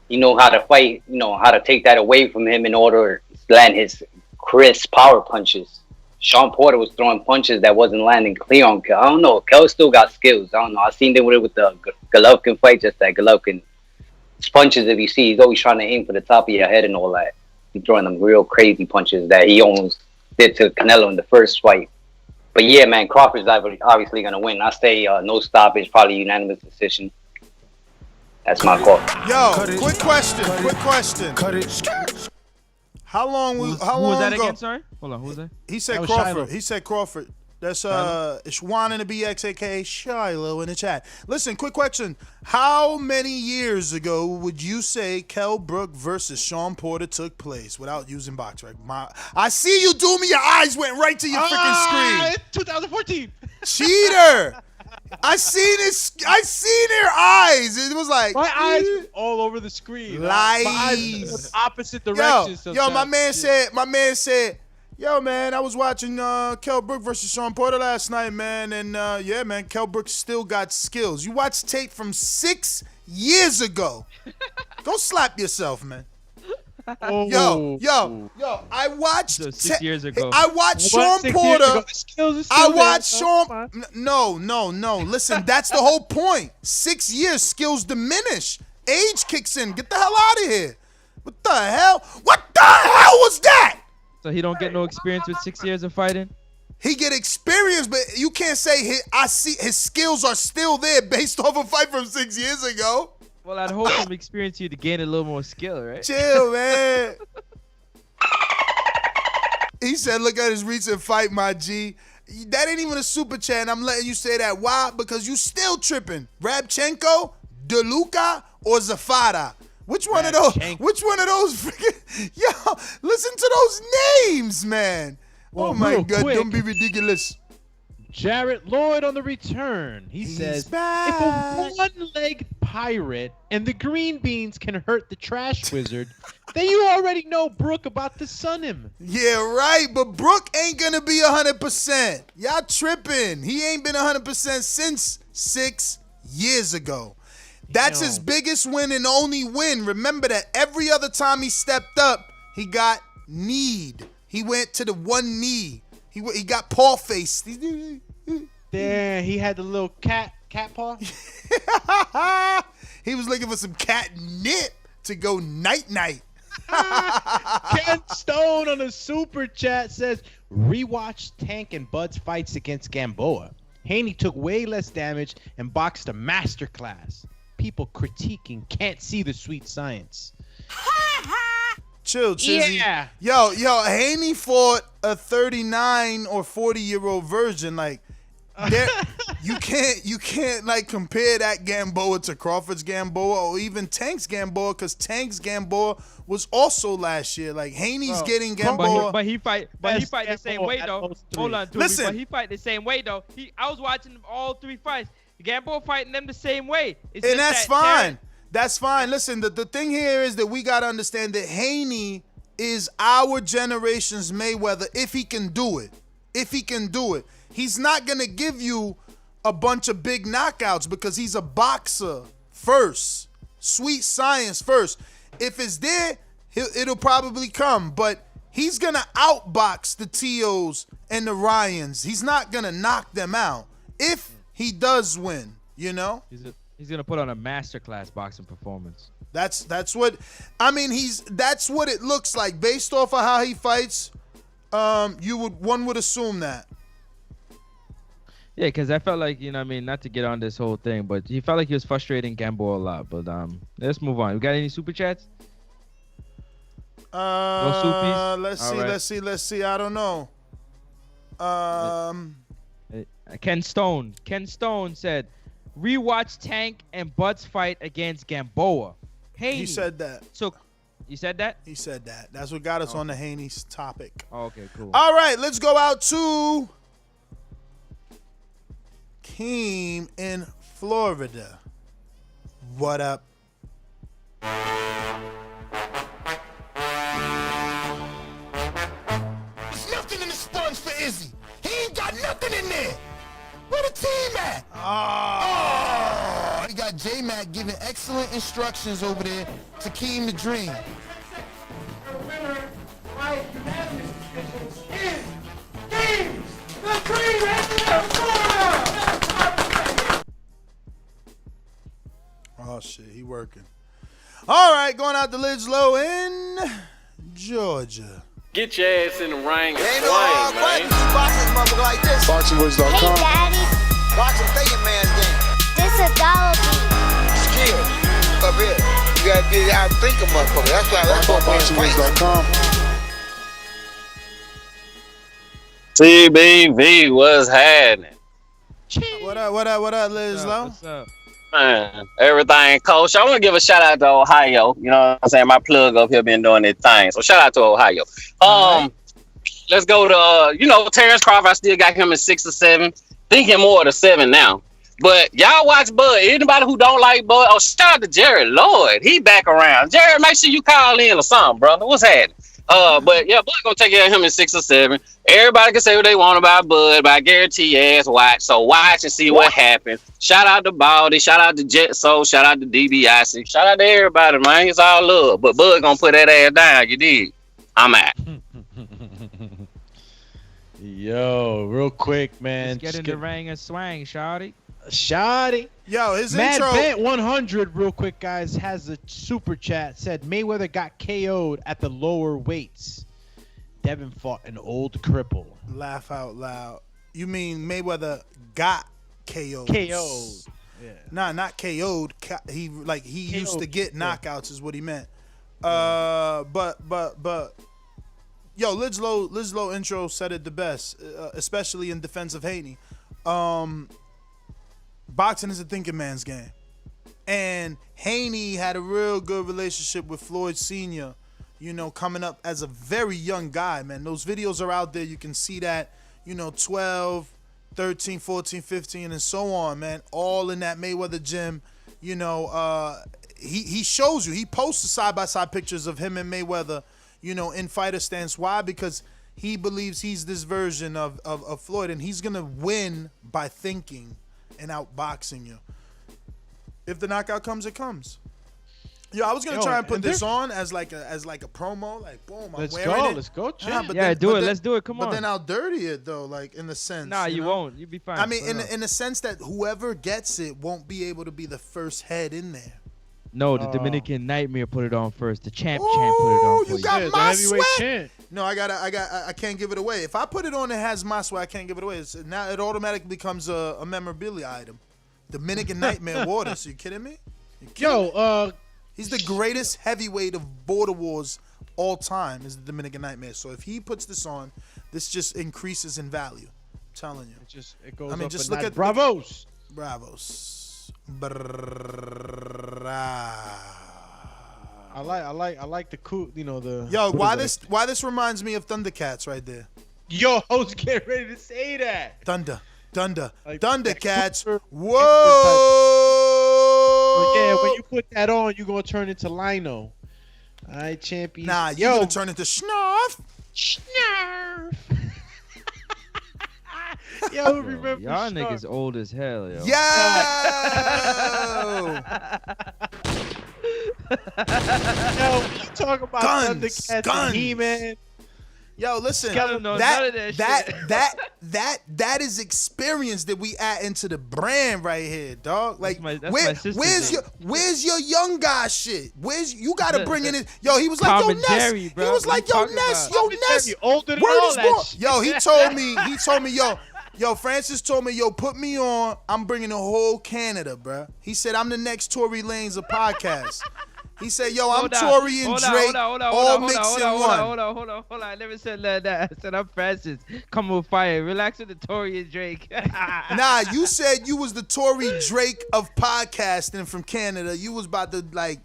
how to fight, how to take that away from him in order to land his crisp power punches. Sean Porter was throwing punches that wasn't landing clear on Kell. I don't know. Kell still got skills. I don't know. I seen it with the Golovkin fight, just that Golovkin punches, if you see, he's always trying to aim for the top of your head and all that. He's throwing them real crazy punches that he almost did to Canelo in the first fight. But yeah, man, Crawford's obviously going to win. I say no stoppage, probably unanimous decision. That's my call. Yo, quick question. Cut it. How long Who was that ago? again? Sorry. Hold on. Who was that? He said was Crawford. Shiloh. He said Crawford. That's it's Juan in the BX, aka Shiloh in the chat. Listen, quick question. How many years ago would you say Kell Brook versus Sean Porter took place without using box rec? I see you, Doomy. Your eyes went right to your freaking screen. 2014. Cheater. I seen their eyes. It was like My eyes were all over the screen. Lies. My eyes were opposite directions. Yo, my man said, yo, man, I was watching Kell Brook versus Sean Porter last night, man, and yeah, man, Kell Brook still got skills. You watch tape from 6 years ago. Go slap yourself, man. Oh. Yo, I watched 6 years ago. I watched Sean 6 years Porter. ago. The skills are still I there. watched That's Sean. fine. No. Listen, that's the whole point. 6 years, skills diminish. Age kicks in. Get the hell out of here. What the hell? What the hell was that? So he don't get no experience with 6 years of fighting? He get experience, but you can't say his skills are still there based off a fight from 6 years ago. Well, I'd hope from experience you to gain a little more skill, right? Chill, man. He said, look at his recent fight, my G. That ain't even a super chat, and I'm letting you say that. Why? Because you still tripping. Rabchenko, DeLuca, or Zafara? Which one of those freaking... Yo, listen to those names, man. Well, oh, my real God. quick. Don't be ridiculous. Jarrett Lloyd on the return. He says, back. if a one-legged pirate and the green beans can hurt the trash wizard, then you already know Brook about to sun him. Yeah, right, but Brook ain't gonna be 100%. Y'all tripping. He ain't been 100% since 6 years ago. That's his biggest win and only win. Remember that every other time he stepped up, he got kneed. He went to the one knee. He got paw face. There, he had the little cat paw. He was looking for some catnip to go night-night. Ken Stone on the super chat says, rewatch Tank and Bud's fights against Gamboa. Haney took way less damage and boxed a masterclass. People critiquing can't see the sweet science. Chill, Chizzy. Yeah. Yo, Haney fought a 39 or 40-year-old virgin. Like, you can't like compare that Gamboa to Crawford's Gamboa or even Tank's Gamboa, because Tank's Gamboa was also last year. Like, Haney's getting Gamboa. But he fight the same way though. Hold on, Toby. Listen. But he fight the same way though. I was watching all 3 fights. Gamboa fighting them the same way. And that's fine. That's fine. Listen, the thing here is that we got to understand that Haney is our generation's Mayweather if he can do it. If he can do it. He's not going to give you a bunch of big knockouts because he's a boxer first. Sweet science first. If it's there, it'll probably come. But he's going to outbox the T.O.s and the Ryans. He's not going to knock them out if he does win, you know? He's gonna put on a masterclass boxing performance. That's what I mean. That's what it looks like based off of how he fights. One would assume that. Yeah, because I felt like, not to get on this whole thing, but he felt like he was frustrating Gamboa a lot. But let's move on. We got any super chats? No soupies? Let's see. I don't know. Ken Stone said, rewatch Tank and Bud's fight against Gamboa. Haney. He said that. So, you said that? He said that. That's what got us on the Haney's topic. Oh, okay, cool. All right, let's go out to Keem in Florida. What up? There's nothing in the sponge for Izzy. He ain't got nothing in there. Where the team at? Oh, he got J-Mac giving excellent instructions over there to Keem the Dream. Oh, shit, he working. All right, going out to Lidge Low in Georgia. Get your ass in the ring and Ain't no swing, hard man. button. Boxing motherfucker like this. BoxingWiz.com. Hey, Daddy. Boxing thinking man's game. This is Golovkin. Skill. Up here. You gotta get out and think of motherfucker. That's what BoxingWiz.com. CBV, what's happening? What up, Liz Low? What's up? Man, everything, coach. I want to give a shout out to Ohio. You know what I'm saying? My plug up here been doing this thing. So shout out to Ohio. Let's go to, Terence Crawford. I still got him in 6 or 7. Thinking more to 7 now. But y'all watch Bud. Anybody who don't like Bud, shout out to Jared Lloyd. He back around. Jared, make sure you call in or something, brother. What's happening? But yeah, Bud gonna take care of him in 6 or 7. Everybody can say what they want about Bud, but I guarantee your ass watch. So watch and see what happens. Shout out to Baldy, shout out to Jet Soul, shout out to DBIC, shout out to everybody, man. It's all love. But Bud gonna put that ass down, you dig? I'm out. Yo, real quick, man. Let's get in the ring and swing, shawty. Yo, his Matt intro. Bent 100, real quick, guys, has a super chat. Said Mayweather got KO'd at the lower weights. Devin fought an old cripple. Laugh out loud. You mean Mayweather got KO'd? KO'd. Yeah. Nah, not KO'd. He used to get knockouts is what he meant. But yo, Liz Low intro said it the best, especially in defense of Haney. Boxing is a thinking man's game. And Haney had a real good relationship with Floyd Sr., coming up as a very young guy, man. Those videos are out there. You can see that, 12, 13, 14, 15, and so on, man. All in that Mayweather gym. He shows you. He posts the side-by-side pictures of him and Mayweather, in fighter stance. Why? Because he believes he's this version of Floyd, and he's going to win by thinking and outboxing you. If the knockout comes, it comes. Yo, I was gonna try and put this on as like a promo, like boom, I'm wearing it. Let's go, Let's do it. Come on. But then I'll dirty it though, like in the sense. Nah, you won't. You'll be fine. I mean, in the sense that whoever gets it won't be able to be the first head in there. No, the Dominican Nightmare put it on first. The champ put it on for you. Got my sweat. No, I can't give it away. If I put it on, it has my sweat. I can't give it away. Now it automatically becomes a memorabilia item. Dominican Nightmare Waters. Are you kidding me? Yo, he's the greatest heavyweight of Border Wars all time is the Dominican Nightmare. So if he puts this on, this just increases in value. I'm telling you. It goes I mean, up just a look notch. at Bravos. Bravos. I like the cool, the. Yo, what is why this reminds me of Thundercats right there. Yo, I was getting ready to say that. Thundercats. Whoa! Yeah, when you put that on, you're gonna turn into Lino. All right, champion. Nah, you're gonna turn into Snarf. Yo, remember Y'all niggas old as hell, yo. Yo! Yo, you talk about Thundercats and He-Man. Yo, listen. That is experience that we add into the brand right here, dog. Like, where's your young guy shit? You gotta bring in it. Yo, he was like, yo, Ness. He was like, yo, Ness, older than word all is that born. shit. Yo, he told me, yo, Francis told me, yo, put me on. I'm bringing the whole Canada, bro. He said, I'm the next Tory Lanez of podcast. He said, yo, I'm Tory and Drake, all mixed in one. Hold on. I never said that. I said I'm Francis. Come with fire. Relax with the Tory and Drake. Nah, you said you was the Tory Drake of podcasting from Canada. You was about to, like,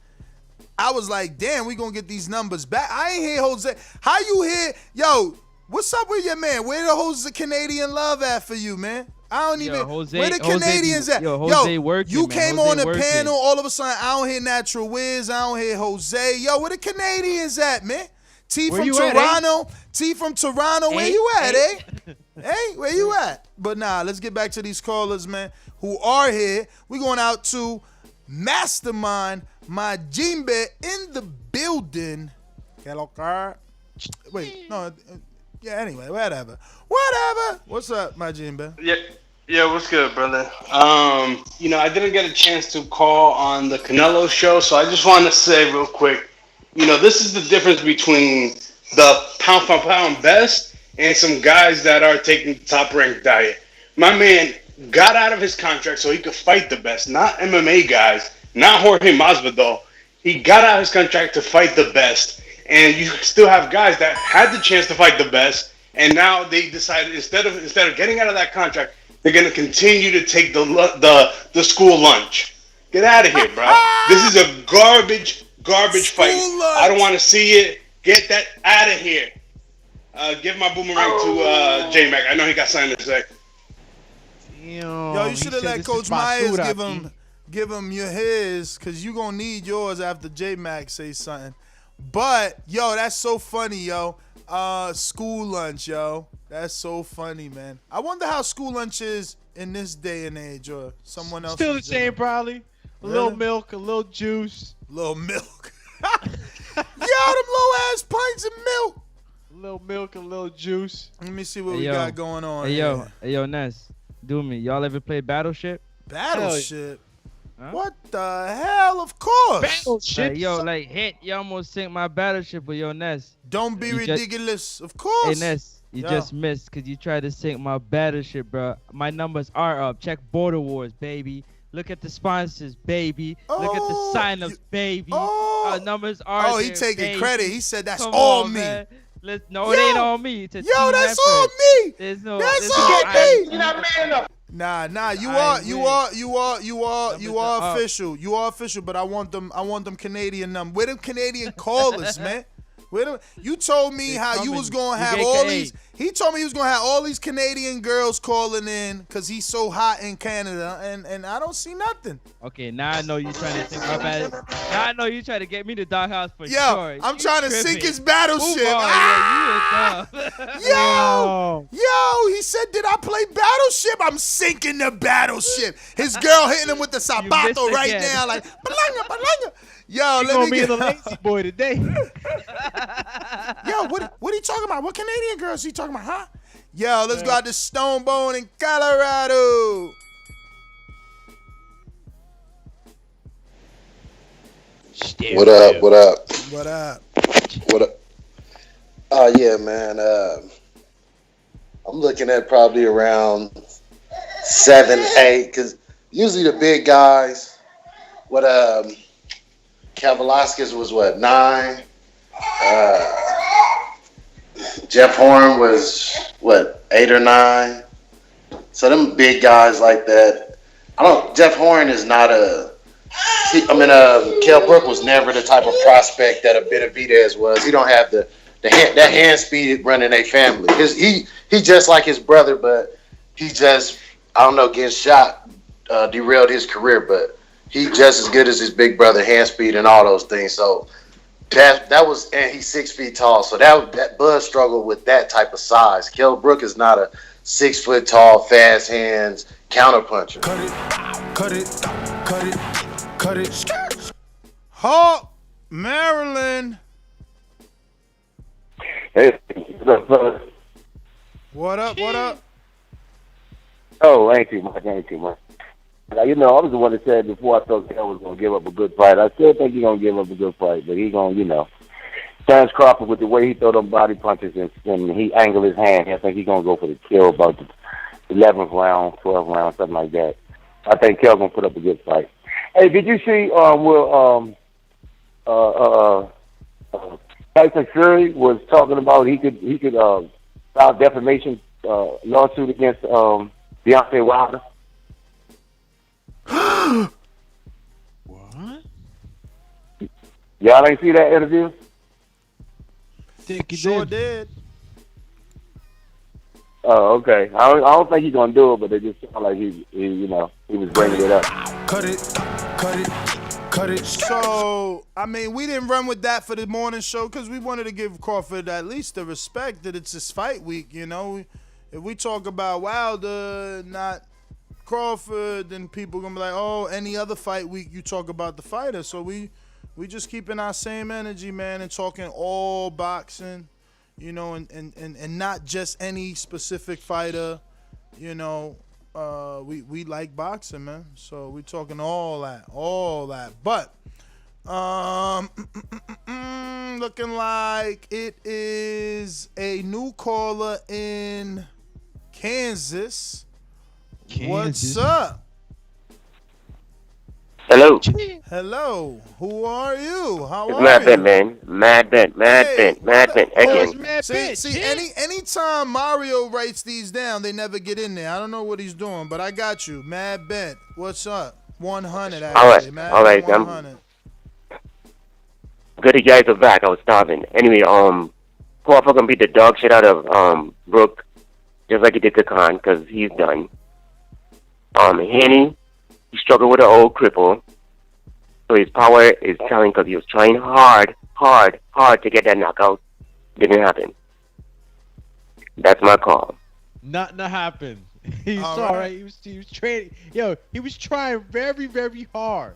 I was like, damn, we gonna get these numbers back. I ain't hear Jose. How you hear? Yo, what's up with your man? Where the Jose Canadian love at for you, man? I don't even. Jose, where the Canadians at? Jose working, you came on the working. panel. All of a sudden, I don't hear Natural Wiz. I don't hear Jose. Yo, where the Canadians at, man? T Where from you Toronto. At, eh? T from Toronto. Where you at, eh? Hey, where you at? But nah, let's get back to these callers, man, who are here. We going out to Mastermind, my Jimbe in the building. Hello, car. Wait, no. Yeah, anyway, whatever. What's up, my Jimbe? Yeah, what's good, brother? I didn't get a chance to call on the Canelo show, so I just wanted to say real quick, this is the difference between the pound for pound best and some guys that are taking the top ranked diet. My man got out of his contract so he could fight the best, not MMA guys, not Jorge Masvidal. He got out of his contract to fight the best. And you still have guys that had the chance to fight the best, and now they decided instead of getting out of that contract, they're gonna continue to take the school lunch. Get out of here, bro. This is a garbage fight. Lunch. I don't want to see it. Get that out of here. Give my boomerang to J-Mac. I know he got something to say. Yo, you should have let Coach Myers give him his, because you going to need yours after J-Mac say something. But, yo, that's so funny, yo. School lunch, yo. That's so funny, man. I wonder how school lunch is in this day and age, or someone else. Still the same, probably. A little milk, a little juice. Little milk. Yo, them low-ass pints of milk. A little milk, a little juice. Let me see what we got going on Hey, yo, Ness. Do me. Y'all ever play Battleship? Battleship? Huh? What the hell? Of course. Battleship. Like, hit. You almost sink my Battleship with your Ness. Don't be ridiculous. Of course. Hey, Ness, you just missed because you tried to sink my Battleship, bro. My numbers are up. Check Border Wars, baby. Look at the sponsors, baby. Look at the sign-ups, baby. Our numbers are Oh, he there, taking baby. credit. He said that's Come all on, me. Man. No, it ain't all me. It's a team that's effort. all me. There's no. That's there's all no, me. You're not man enough. Nah, you are official. You are official, but I want them Canadian numbers. Where them Canadian callers, man? You told me how you was gonna have all these. He told me he was gonna have all these Canadian girls calling in because he's so hot in Canada, and I don't see nothing. Okay, now I know you trying to think my bad. Now I know you trying to get me to doghouse for Yo, sure. I'm trying to sink his Move battleship. on, Yo, he said, did I play Battleship? I'm sinking the Battleship. His girl hitting him with the sabato right again. now, like, balanga. Yo, You let gonna me be get the lazy boy today. Yo, what are you talking about? What Canadian girls he talking about, huh? Yo, let's go out to Stonebone in Colorado. What up? What up? Yeah, man. I'm looking at probably around 7, 8, because usually the big guys, Cal Velasquez was 9. Jeff Horn was what, 8 or 9. So them big guys like that. Jeff Horn is not Kell Brook was never the type of prospect that a Benavidez was. He don't have that hand speed running a family. He just like his brother, but he just, getting shot derailed his career, but he just as good as his big brother, hand speed and all those things. So that was, and he's 6 feet tall. So that Bud struggled with that type of size. Kell Brook is not a 6 foot tall, fast hands counterpuncher. Cut it. Hawk, Maryland. Hey, What up? Oh, ain't too much. Now, I was the one that said before I thought Kell was going to give up a good fight. I still think he's going to give up a good fight, but he's going to, Terence Crawford, with the way he throw them body punches and he angle his hand, I think he's going to go for the kill about the 11th round, 12th round, something like that. I think Kell's going to put up a good fight. Hey, did you see Tyson Fury was talking about he could file defamation lawsuit against Deontay Wilder? What? Y'all ain't see that interview? Think he sure did. Oh, okay. I don't think he's gonna do it, but it just sounded like he was bringing it up. Cut it. So, we didn't run with that for the morning show because we wanted to give Crawford at least the respect that it's his fight week, If we talk about Wilder, not Crawford, then people gonna be like, oh, any other fight week you talk about the fighter. So we just keeping our same energy, man, and talking all boxing, and not just any specific fighter, we like boxing, man. So we talking all that. But looking like it is a new caller in Kansas. What's up? Hello. Who are you? How It's are Mad you? Bent, man. Mad Bent. See, anytime Mario writes these down, they never get in there. I don't know what he's doing, but I got you. Mad Bent. What's up? 100, actually. All right. 100. Good you guys are back. I was starving. Anyway, Crawford gonna beat the dog shit out of Brook, just like he did to Khan, because he's done. Haney, he struggled with an old cripple, so his power is telling because he was trying hard to get that knockout. Didn't happen. That's my call. Nothing to happen. He's all right. He was training. He was trying very, very hard.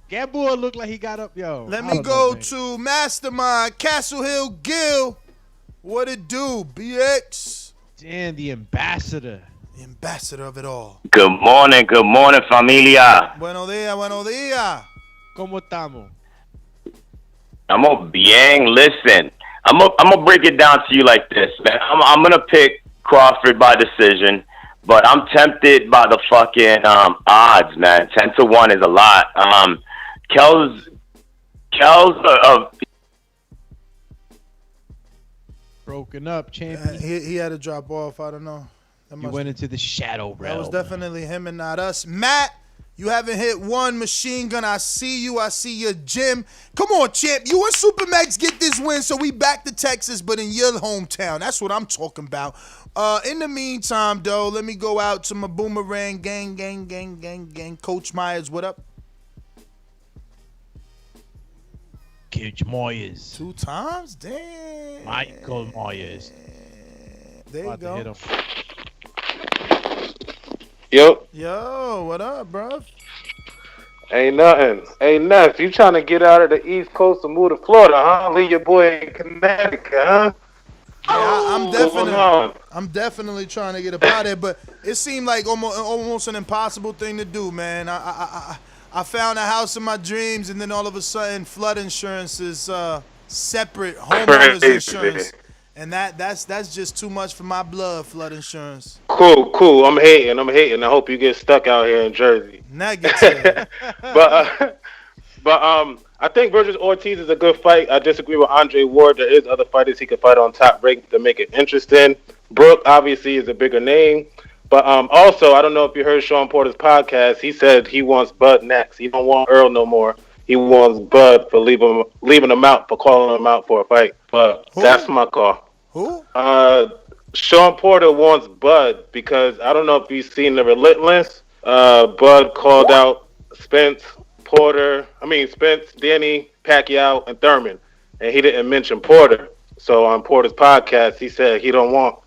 Gamboa looked like he got up. Let me go to Mastermind, Castle Hill Gill. What it do, BX? Dan, the ambassador. The ambassador of it all. Good morning, familia. Buenos días. ¿Cómo estamos? I'm bien. Listen, I'm gonna break it down to you like this, man. I'm gonna pick Crawford by decision, but I'm tempted by the fucking odds, man. 10-1 is a lot. Kell's broken up, champion. He had to drop off. I don't know. You went into the shadow realm. That was definitely him and not us. Matt, you haven't hit one. Machine Gun, I see you. I see your gym. Come on, champ. You and Supermax get this win, so we back to Texas, but in your hometown. That's what I'm talking about. In the meantime, though, let me go out to my Boomerang gang. Coach Myers, what up? Coach Myers. 2 times? Damn. Michael Myers. There you go. Yo, what up, bro? Ain't nothing. You trying to get out of the East Coast and move to Florida, huh? Leave your boy in Connecticut, huh? Yeah, I'm definitely trying to get up out of there, but it seemed like almost an impossible thing to do, man. I found a house in my dreams, and then all of a sudden, flood insurance is separate homeowners insurance, and that's just too much for my blood. Flood insurance. Cool. I'm hating. I hope you get stuck out here in Jersey. Negative. but I think Versus Ortiz is a good fight. I disagree with Andre Ward. There is other fighters he could fight on Top Rank to make it interesting. Brook obviously is a bigger name. But also, I don't know if you heard Sean Porter's podcast. He said he wants Bud next. He don't want Earl no more. He wants Bud for leaving him out, for calling him out for a fight. But that's my call. Who? Sean Porter wants Bud because I don't know if you've seen The Relentless. Bud called out Spence, Danny, Pacquiao, and Thurman, and he didn't mention Porter. So on Porter's podcast, he said he don't want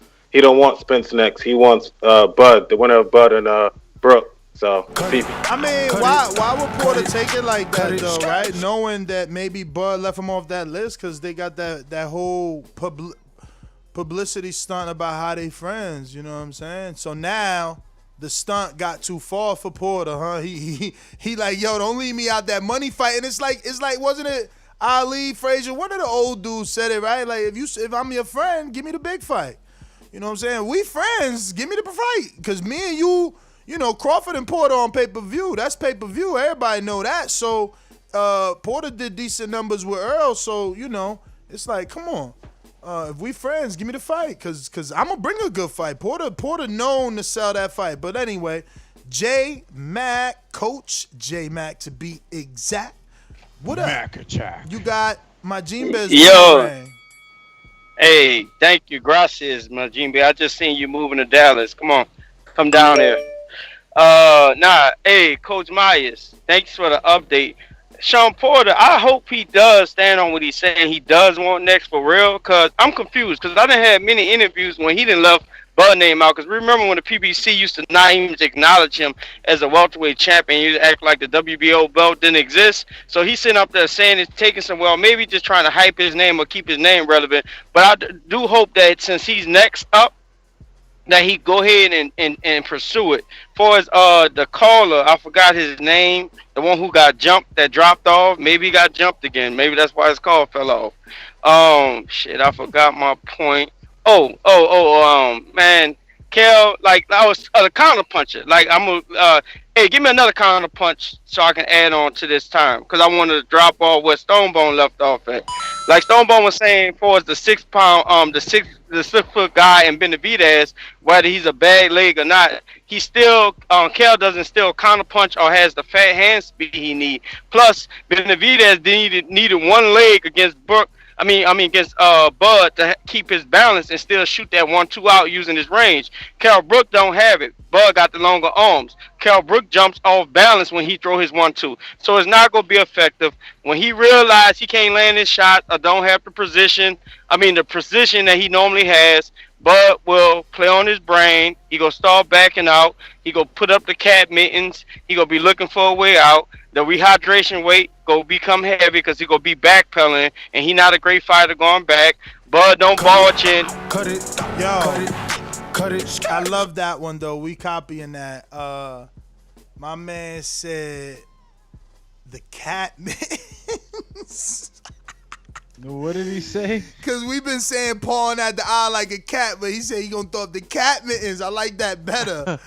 Spence next. He wants Bud, the winner of Bud and Brook. So I mean, why would Porter take it like that though, right? Knowing that maybe Bud left him off that list because they got that whole publicity stunt about how they friends. You know what I'm saying? So now the stunt got too far for Porter, huh? He like, yo, don't leave me out that money fight. And it's like, wasn't it Ali, Frazier? One of the old dudes said it, right? Like, if I'm your friend, give me the big fight. You know what I'm saying? We friends, give me the fight. Because me and you know, Crawford and Porter on pay-per-view. That's pay-per-view. Everybody know that. So Porter did decent numbers with Earl. So, you know, it's like, come on. If we friends, give me the fight. Because I'm going to bring a good fight. Porter known to sell that fight. But anyway, J-Mac, Coach J-Mac to be exact. What up? Mac-a-chack. You got my Jinbez. Yo. Hey, thank you. Gracias, my Jinbe. I just seen you moving to Dallas. Come on. Come down here. Hey, Coach Myers, thanks for the update. Sean Porter, I hope he does stand on what he's saying he does want next for real, because I'm confused, because I done had many interviews when he didn't left Bud name out, because remember when the PBC used to not even acknowledge him as a welterweight champion, he used to act like the WBO belt didn't exist, so he's sitting up there saying it's taking some, well, maybe just trying to hype his name or keep his name relevant, but I do hope that since he's next up, that he go ahead and pursue it. For as the caller, I forgot his name, the one who got jumped, that dropped off. Maybe he got jumped again. Maybe that's why his call fell off. Shit, I forgot my point. Man, Kell, like I was a counter puncher. Like hey, give me another counter punch so I can add on to this time, because I wanted to drop off where Stonebone left off at. Like Stonebone was saying, for as the 6 pound, the 6 foot guy in Benavidez, whether he's a bad leg or not, he still Kell doesn't still counter punch or has the fat hand speed he need. Plus, Benavidez needed one leg against Brook. Against Bud to keep his balance and still shoot that 1-2 out using his range. Kell Brook don't have it. Bud got the longer arms. Kell Brook jumps off balance when he throw his 1-2. So it's not going to be effective. When he realizes he can't land his shot or don't have the precision that he normally has, Bud will play on his brain. He going to start backing out. He going to put up the cat mittens. He going to be looking for a way out. The rehydration weight go become heavy because he gonna be backpedaling, and he not a great fighter going back. Bud don't barge in. Cut it, yo. Cut it. I love that one though. We copying that. My man said the cat mittens. What did he say? Because we've been saying pawing at the eye like a cat, but he said he gonna throw up the cat mittens. I like that better.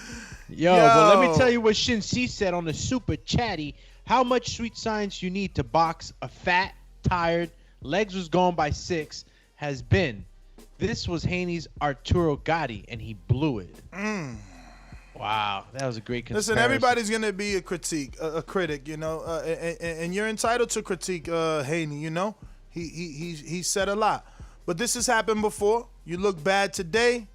Yo, well, let me tell you what Shin C said on the super chatty. How much sweet science you need to box a fat, tired, legs was gone by 6 has been. This was Haney's Arturo Gatti, and he blew it. Wow, that was a great comparison. Listen, everybody's gonna be a critic, you know, and you're entitled to critique Haney. You know, he said a lot, but this has happened before. You look bad today,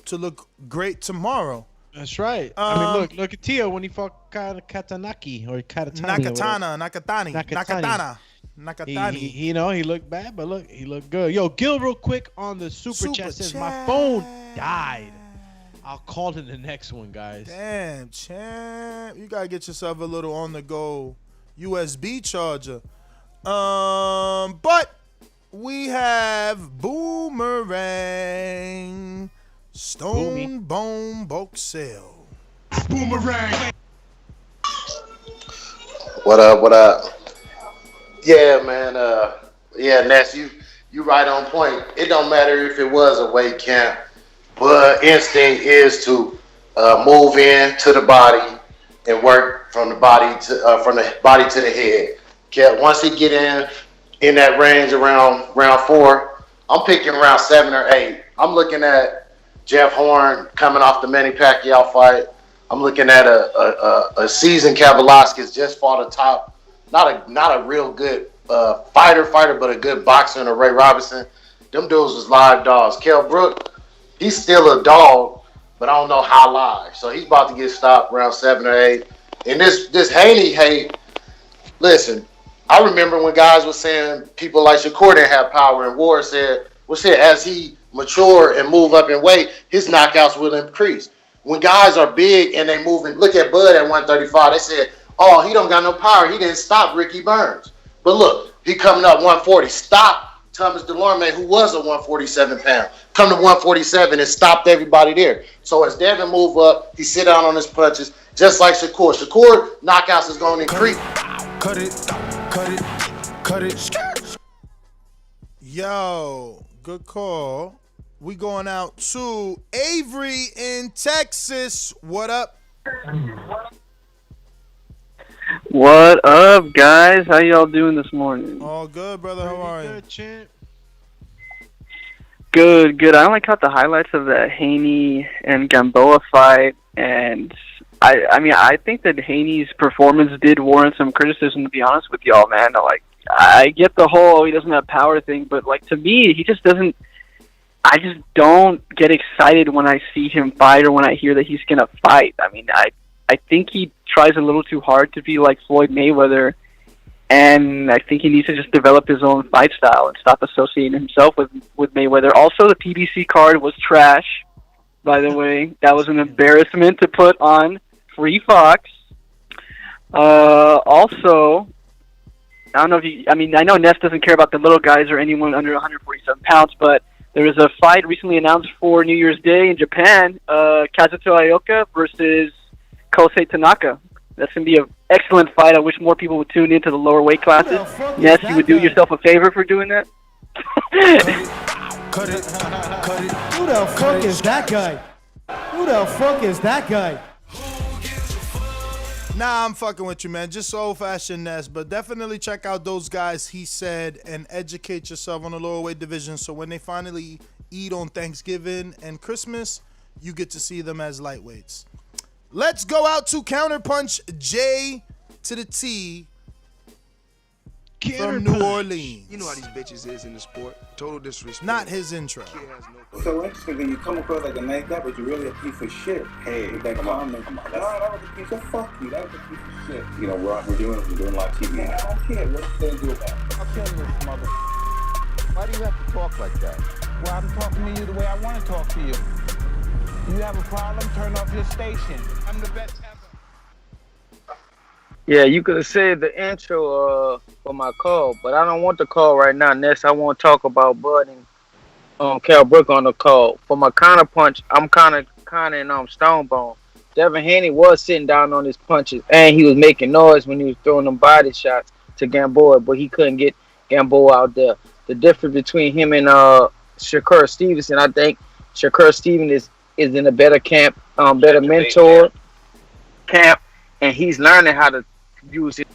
to look great tomorrow. That's right. I mean, look at Tio when he fought Katanaki or Nakatani. He looked bad, but look, he looked good. Yo, Gil, real quick on the super chat says my phone died. I'll call in the next one, guys. Damn, champ, you gotta get yourself a little on the go USB charger. But we have Boomerang. Stone Bone Boxell. Boomerang. What up? Yeah, man. Ness, you right on point. It don't matter if it was a weight camp, but instinct is to move in to the body and work from the body to the head. Once he get in that range around round 4, I'm picking round 7 or 8. I'm looking at Jeff Horn coming off the Manny Pacquiao fight. I'm looking at a seasoned Kavaliauskas just fought a top, not a real good fighter, but a good boxer in a Ray Robinson. Them dudes was live dogs. Kell Brook, he's still a dog, but I don't know how live. So he's about to get stopped around 7 or 8. And this Haney hate, listen, I remember when guys were saying people like Shakur didn't have power, and Ward said as he mature and move up in weight, his knockouts will increase. When guys are big and they moving, look at Bud at 135. They said, "Oh, he don't got no power. He didn't stop Ricky Burns." But look, he coming up 140. Stop Thomas Delorme, who was a 147 pound. Come to 147 and stopped everybody there. So as Devin move up, he sit down on his punches, just like Shakur. Shakur knockouts is going to increase. Cut it. Yo, good call. We going out to Avery in Texas. What up? What up, guys? How y'all doing this morning? All good, brother. How are you? Good, champ. Good. I only caught the highlights of the Haney and Gamboa fight, and I think that Haney's performance did warrant some criticism, to be honest with y'all, man. Like, I get the whole he doesn't have power thing, but like, to me, he just doesn't. I just don't get excited when I see him fight or when I hear that he's gonna fight. I mean, I think he tries a little too hard to be like Floyd Mayweather, and I think he needs to just develop his own fight style and stop associating himself with Mayweather. Also, the PBC card was trash, by the way. That was an embarrassment to put on Free Fox. Also, I don't know if you. I mean, I know Ness doesn't care about the little guys or anyone under 147 pounds, but there was a fight recently announced for New Year's Day in Japan, Kazuto Ioka versus Kosei Tanaka. That's going to be an excellent fight. I wish more people would tune into the lower weight classes. Yes, you would do yourself a favor for doing that. Cut it. Who the fuck is that guy? Nah, I'm fucking with you, man. Just old-fashioned Ness, but definitely check out those guys he said and educate yourself on the lower weight division so when they finally eat on Thanksgiving and Christmas, you get to see them as lightweights. Let's go out to Counterpunch J to the T from New Orleans. You know how these bitches is in the sport. Total disrespect. Not his intro. So interesting when you come across like a nice guy, but you're really a piece of shit. Hey, come on. No, that was a piece of fuck you. That was a piece of shit. You know, we're doing a lot of TV. Man, I don't care. What's you gonna do about it? I'm telling this mother. Why do you have to talk like that? Well, I'm talking to you the way I want to talk to you. You have a problem? Turn off your station. I'm the best ever. Yeah, you could have said the intro for my call, but I don't want the call right now. Next, I want to talk about Bud and Kell Brook on the call. For my counterpunch, I'm kind of in Stonebone. Devin Haney was sitting down on his punches, and he was making noise when he was throwing them body shots to Gamboa, but he couldn't get Gamboa out there. The difference between him and Shakur Stevenson, I think Shakur Stevenson is in a better camp, better mentor camp, and he's learning how to use it.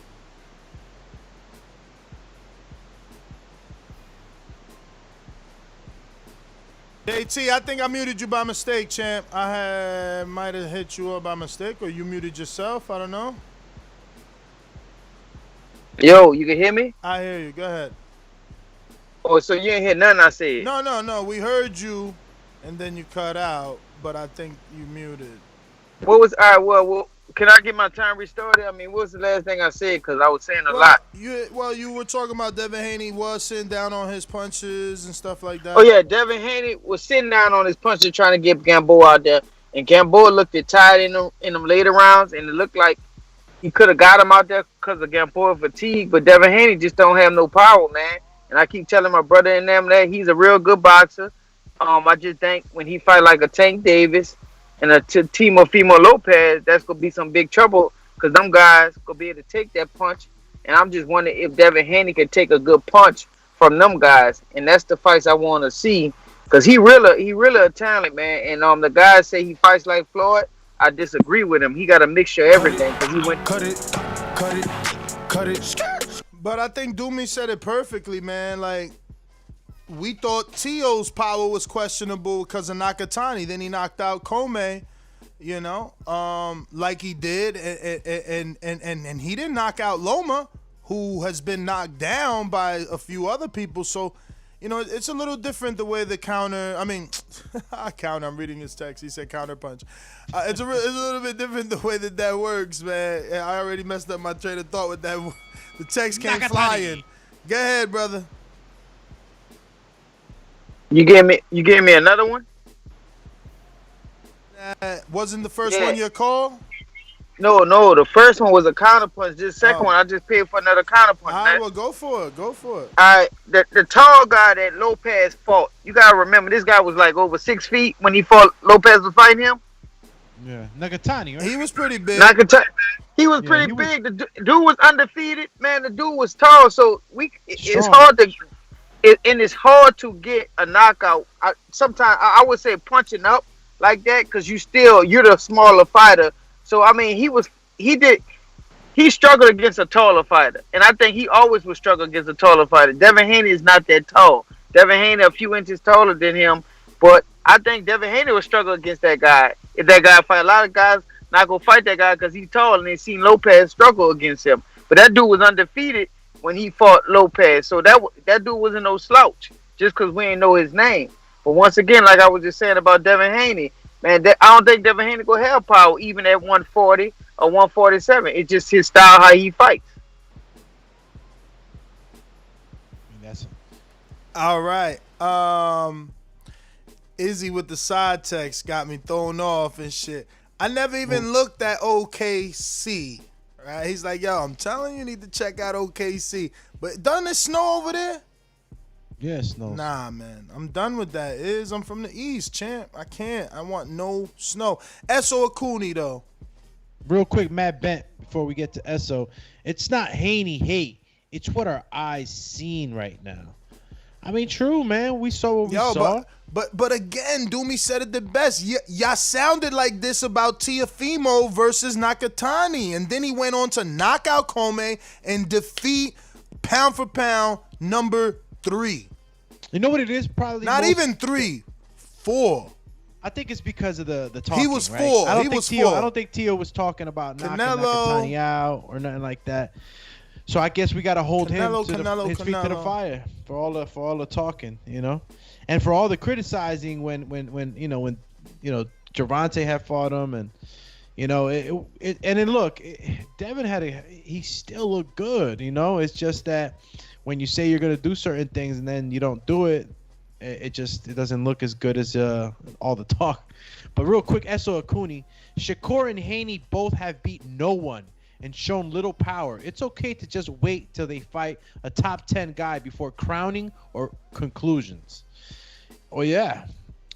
JT, I think I muted you by mistake, champ. I might have hit you up by mistake, or you muted yourself. I don't know. Yo, you can hear me? I hear you. Go ahead. Oh, so you ain't hear nothing I said? No. We heard you, and then you cut out, but I think you muted. What was all right? Well, can I get my time restarted? I mean, what was the last thing I said? Because I was saying a lot. You were talking about Devin Haney was sitting down on his punches and stuff like that. Oh yeah, Devin Haney was sitting down on his punches trying to get Gamboa out there, and Gamboa looked tired in them later rounds, and it looked like he could have got him out there because of Gamboa fatigue. But Devin Haney just don't have no power, man. And I keep telling my brother and them that he's a real good boxer. I just think when he fight like a Tank Davis and a Teofimo Lopez, that's gonna be some big trouble because them guys gonna be able to take that punch. And I'm just wondering if Devin Haney can take a good punch from them guys, and that's the fights I want to see because he really a talent, man. And the guys say he fights like Floyd. I disagree with him. He got a mixture of everything because he went. Cut it. But I think Doomy said it perfectly, man. Like, we thought Tio's power was questionable because of Nakatani. Then he knocked out Kome, you know, like he did. And he didn't knock out Loma, who has been knocked down by a few other people. So, you know, it's a little different the way the counter, I mean, I'm reading his text. He said counter punch. It's a little bit different the way that works, man. I already messed up my train of thought with that. The text came flying. Go ahead, brother. You gave me another one? Wasn't the first one your call? No, the first one was a counterpunch. This second one, I just paid for another counterpunch. All right, well, go for it. All right, the tall guy that Lopez fought, you got to remember, this guy was like over 6 feet when he fought, Lopez was fighting him. Yeah, Nakatani, right? He was pretty big. He was pretty big. The dude was undefeated. Man, the dude was tall, so it's hard to get a knockout. Sometimes I would say punching up like that because you're the smaller fighter. So I mean, he struggled against a taller fighter, and I think he always would struggle against a taller fighter. Devin Haney is not that tall. Devin Haney a few inches taller than him, but I think Devin Haney would struggle against that guy. If that guy fight, a lot of guys not gonna fight that guy because he's tall, and they seen Lopez struggle against him. But that dude was undefeated when he fought Lopez, so that dude wasn't no slouch just because we ain't know his name. But once again, like I was just saying about Devin Haney, man, I don't think Devin Haney gonna have power even at 140 or 147. It's just his style, how he fights. All right. Izzy with the side text got me thrown off and shit. I never even looked at OKC. Right? He's like, yo, I'm telling you need to check out OKC. But doesn't it snow over there? Yes, no. Nah, man. I'm done with that. I'm from the East, champ. I can't. I want no snow. Esso Akuni, though. Real quick, Matt Bent, before we get to Esso. It's not Haney hate. It's what our eyes seen right now. I mean, true, man. We saw what we saw. But again, Doomy said it the best. Y'all sounded like this about Teofimo versus Nakatani. And then he went on to knock out Kome and defeat pound for pound number 3. You know what it is? Probably not even 3, 4. I think it's because of the talking. He was right? 4. I don't think Tio was talking about knocking Nakatani out or nothing like that. So I guess we got to hold his feet to the fire for all the talking, you know, and for all the criticizing when Gervonta had fought him, and you know Devin he still looked good, you know. It's just that when you say you're gonna do certain things and then you don't do it, it doesn't look as good as all the talk. But real quick, Esso Akuni, Shakur and Haney both have beat no one and shown little power. It's okay to just wait till they fight a top 10 guy before crowning or conclusions. Oh yeah,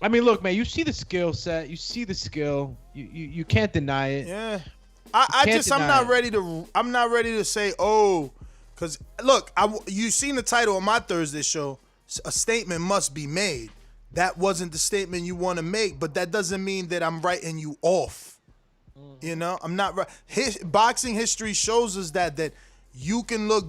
I mean, look, man, you see the skill set, you see the skill, you can't deny it. Yeah, I'm not ready to say because look, you seen the title of my Thursday show. A statement must be made. That wasn't the statement you want to make, but that doesn't mean that I'm writing you off. You know, I'm not right. Boxing history shows us that you can look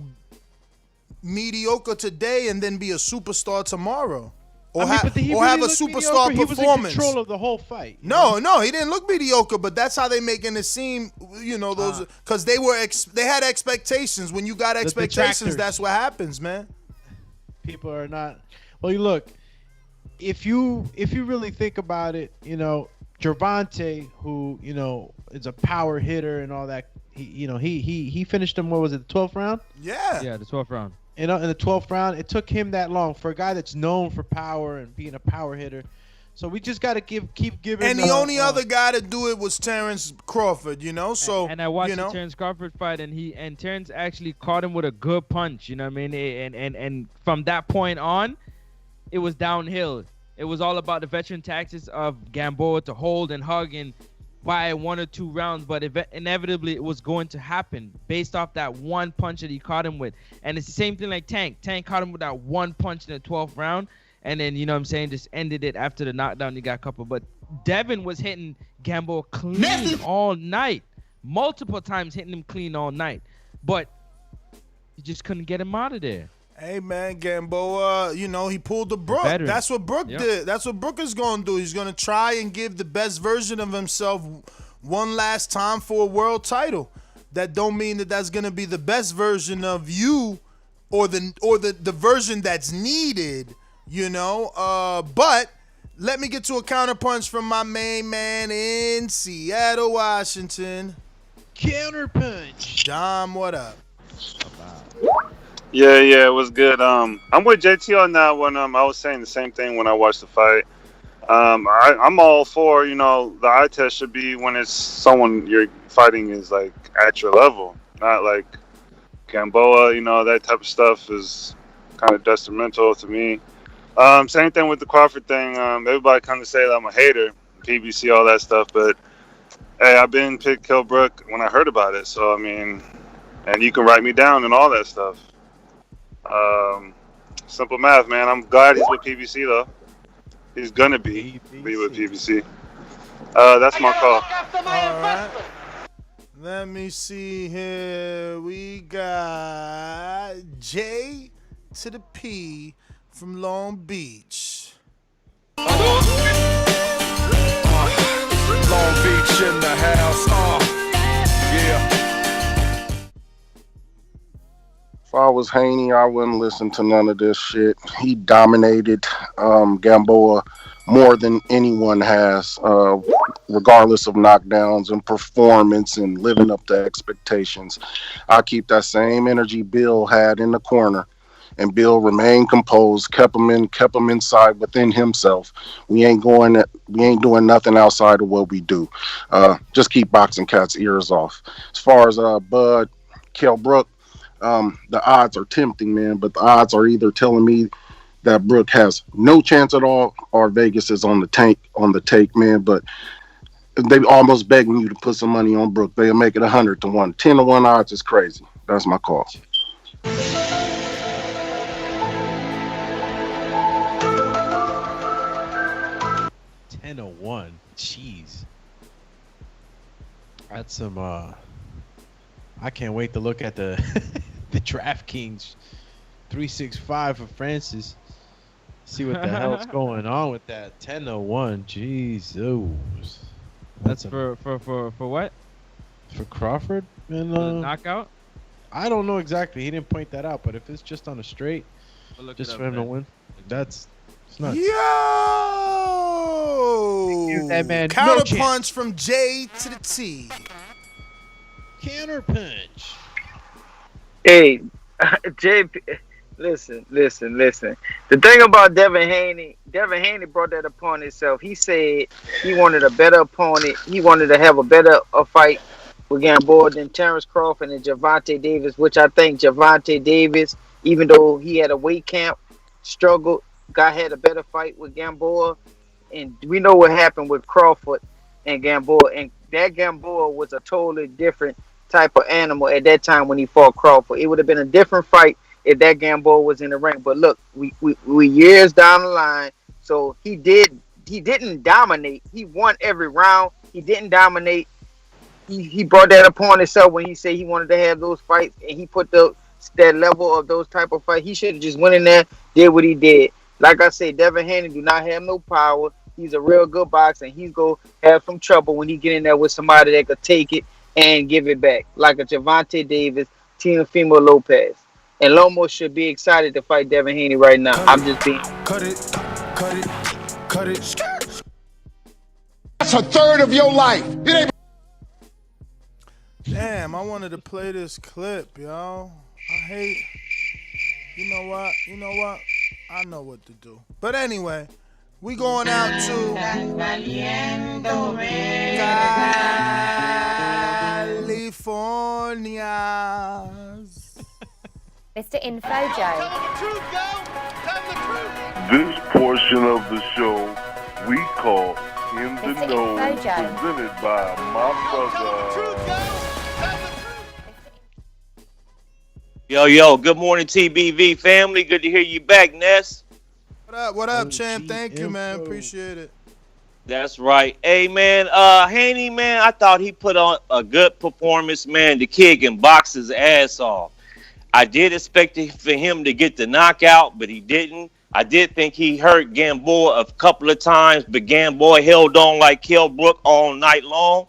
mediocre today and then be a superstar tomorrow, or have a superstar performance. He was in control of the whole fight. No, he didn't look mediocre, but that's how they making it seem. You know, those because they had expectations. When you got expectations, that's what happens, man. People are not. Well, you look. If you really think about it, you know, Gervonta, who, you know, is a power hitter and all that, he finished him, what was it, the 12th round? Yeah, the 12th round. You know, in the 12th round, it took him that long for a guy that's known for power and being a power hitter. So we just got to keep giving. And the only other guy to do it was Terence Crawford, you know. So and I watched the Terence Crawford fight, and Terence actually caught him with a good punch. You know what I mean? And from that point on, it was downhill. It was all about the veteran tactics of Gamboa to hold and hug and buy 1 or 2 rounds, but inevitably it was going to happen based off that one punch that he caught him with. And it's the same thing like Tank. Tank caught him with that one punch in the 12th round, and then, you know what I'm saying, just ended it after the knockdown. He got a couple. But Devin was hitting Gamboa clean all night, multiple times hitting him clean all night. But You just couldn't get him out of there. Hey man, Gamboa, he pulled the Brook. Veteran. That's what Brook did. That's what Brook is gonna do. He's gonna try and give the best version of himself one last time for a world title. That don't mean that that's gonna be the best version of you, or the version that's needed. But let me get to a counterpunch from my main man in Seattle, Washington. Counterpunch. Dom, what up? Yeah, it was good. I'm with JT on that one. I was saying the same thing when I watched the fight. I'm all for, the eye test should be when it's someone you're fighting is like at your level, not like Gamboa. That type of stuff is kind of detrimental to me. Same thing with the Crawford thing. Everybody kind of say that I'm a hater, PBC, all that stuff, but hey, I've been picked Kell Brook when I heard about it. So and you can write me down and all that stuff. Simple math, man. I'm glad he's with PBC though. He's gonna be with PBC. That's my call. All right. Let me see here. We got J to the P from Long Beach. Long Beach in the house. Yeah. If I was Haney, I wouldn't listen to none of this shit. He dominated Gamboa more than anyone has, regardless of knockdowns and performance and living up to expectations. I keep that same energy Bill had in the corner, and Bill remained composed, kept him inside within himself. We ain't doing nothing outside of what we do. Just keep boxing cats' ears off. As far as Bud, Kell Brook, the odds are tempting, man, but the odds are either telling me that Brook has no chance at all, or Vegas is on the take, man. But they almost begging you to put some money on Brook. They'll make it 100 to 1. 10 to 1 odds is crazy. That's my call. 10-1. Jeez. That's some I can't wait to look at the the DraftKings 365 for Francis. See what the hell's going on with that 10-1. Jeez. That's for what? For Crawford and knockout? I don't know exactly. He didn't point that out, but if it's just on a straight, just for him to win, it's nuts. Yo! Give that man Counterpunch from J to the T. Counterpunch. Hey, JP, listen. The thing about Devin Haney brought that upon himself. He said he wanted a better opponent. He wanted to have a better fight with Gamboa than Terence Crawford and Gervonta Davis, which I think Gervonta Davis, even though he had a weight camp, struggled, had a better fight with Gamboa. And we know what happened with Crawford and Gamboa. And that Gamboa was a totally different type of animal at that time when he fought Crawford. It would have been a different fight if that Gamboa was in the ring. But look, we years down the line, so he didn't dominate. He won every round. He didn't dominate. He brought that upon himself when he said he wanted to have those fights, and he put that level of those type of fights. He should have just went in there, did what he did. Like I said, Devin Haney do not have no power. He's a real good boxer, and he's going to have some trouble when he get in there with somebody that could take it and give it back, like a Gervonta Davis, Teofimo Lopez. And Lomo should be excited to fight Devin Haney right now. I'm just being... Cut it. That's a third of your life. It ain't... Damn, I wanted to play this clip, yo. I hate... You know what? I know what to do. But anyway, we going out to California. Mr. Info Joe. This portion of the show we call In the Mr. Know, Info Joe. presented by my brother. Yo, good morning, TBV family. Good to hear you back, Ness. What up, champ? Thank you, man. Appreciate it. That's right. Hey, man, Haney, man, I thought he put on a good performance, man. The kid can box his ass off. I did expect for him to get the knockout, but he didn't. I did think he hurt Gamboa a couple of times, but Gamboa held on like Kell Brook all night long.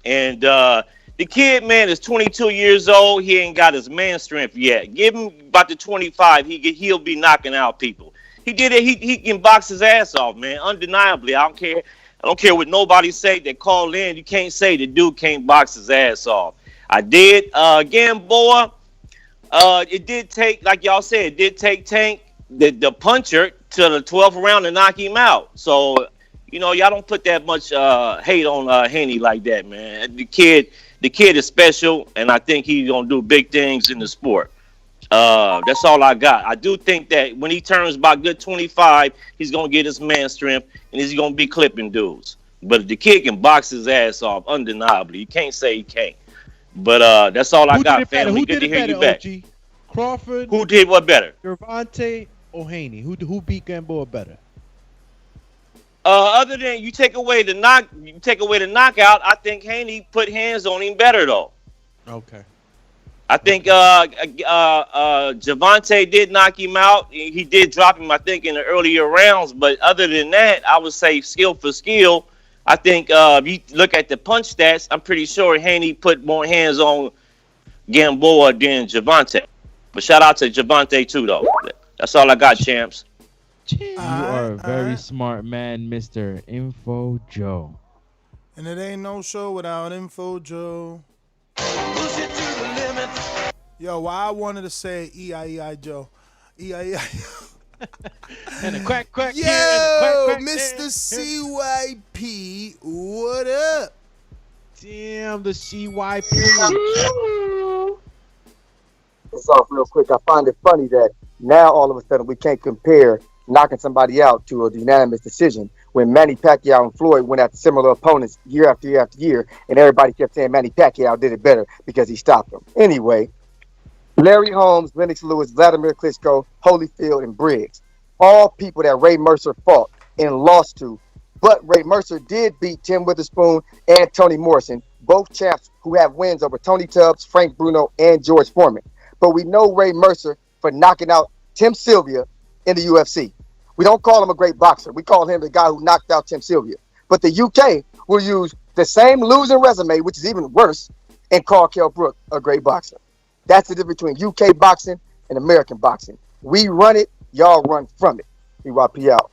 And the kid, man, is 22 years old. He ain't got his man strength yet. Give him about the 25. He'll be knocking out people. He did it. He can box his ass off, man. Undeniably. I don't care what nobody say that call in. You can't say the dude can't box his ass off. I did. Gamboa, it did take, like y'all said, it did take Tank, the puncher, to the 12th round to knock him out. So, y'all don't put that much hate on Haney like that, man. The kid is special, and I think he's going to do big things in the sport. That's all I got. I do think that when he turns about good 25, he's going to get his man strength, and he's going to be clipping dudes. But if the kid can box his ass off, undeniably. You can't say he can't. But that's all I got, family. Good to hear you back. OG? Crawford? Who did what better? Gervonta or Haney? Who beat Gamboa better? Other than you take away the knockout, I think Haney put hands on him better though. Okay. I think Gervonta did knock him out. He did drop him, I think, in the earlier rounds. But other than that, I would say skill for skill. I think if you look at the punch stats, I'm pretty sure Haney put more hands on Gamboa than Gervonta. But shout out to Gervonta too, though. That's all I got, champs. You are a very smart man, Mr. Info Joe. And it ain't no show without Info Joe. Yo, why I wanted to say E-I-E-I Joe. E-I-E-I. And a quack quack. Yo, here, and a quack, quack Mr. there. CYP, what up? Damn, the CYP. It's off real quick. I find it funny that now all of a sudden we can't compare knocking somebody out to a unanimous decision when Manny Pacquiao and Floyd went at similar opponents year after year after year, and everybody kept saying Manny Pacquiao did it better because he stopped them. Anyway, Larry Holmes, Lennox Lewis, Vladimir Klitschko, Holyfield, and Briggs, all people that Ray Mercer fought and lost to, but Ray Mercer did beat Tim Witherspoon and Tony Morrison, both champs who have wins over Tony Tubbs, Frank Bruno, and George Foreman. But we know Ray Mercer for knocking out Tim Sylvia in the UFC. We don't call him a great boxer. We call him the guy who knocked out Tim Sylvia. But the UK will use the same losing resume, which is even worse, and call Kell Brook a great boxer. That's the difference between UK boxing and American boxing. We run it, y'all run from it. CYP out.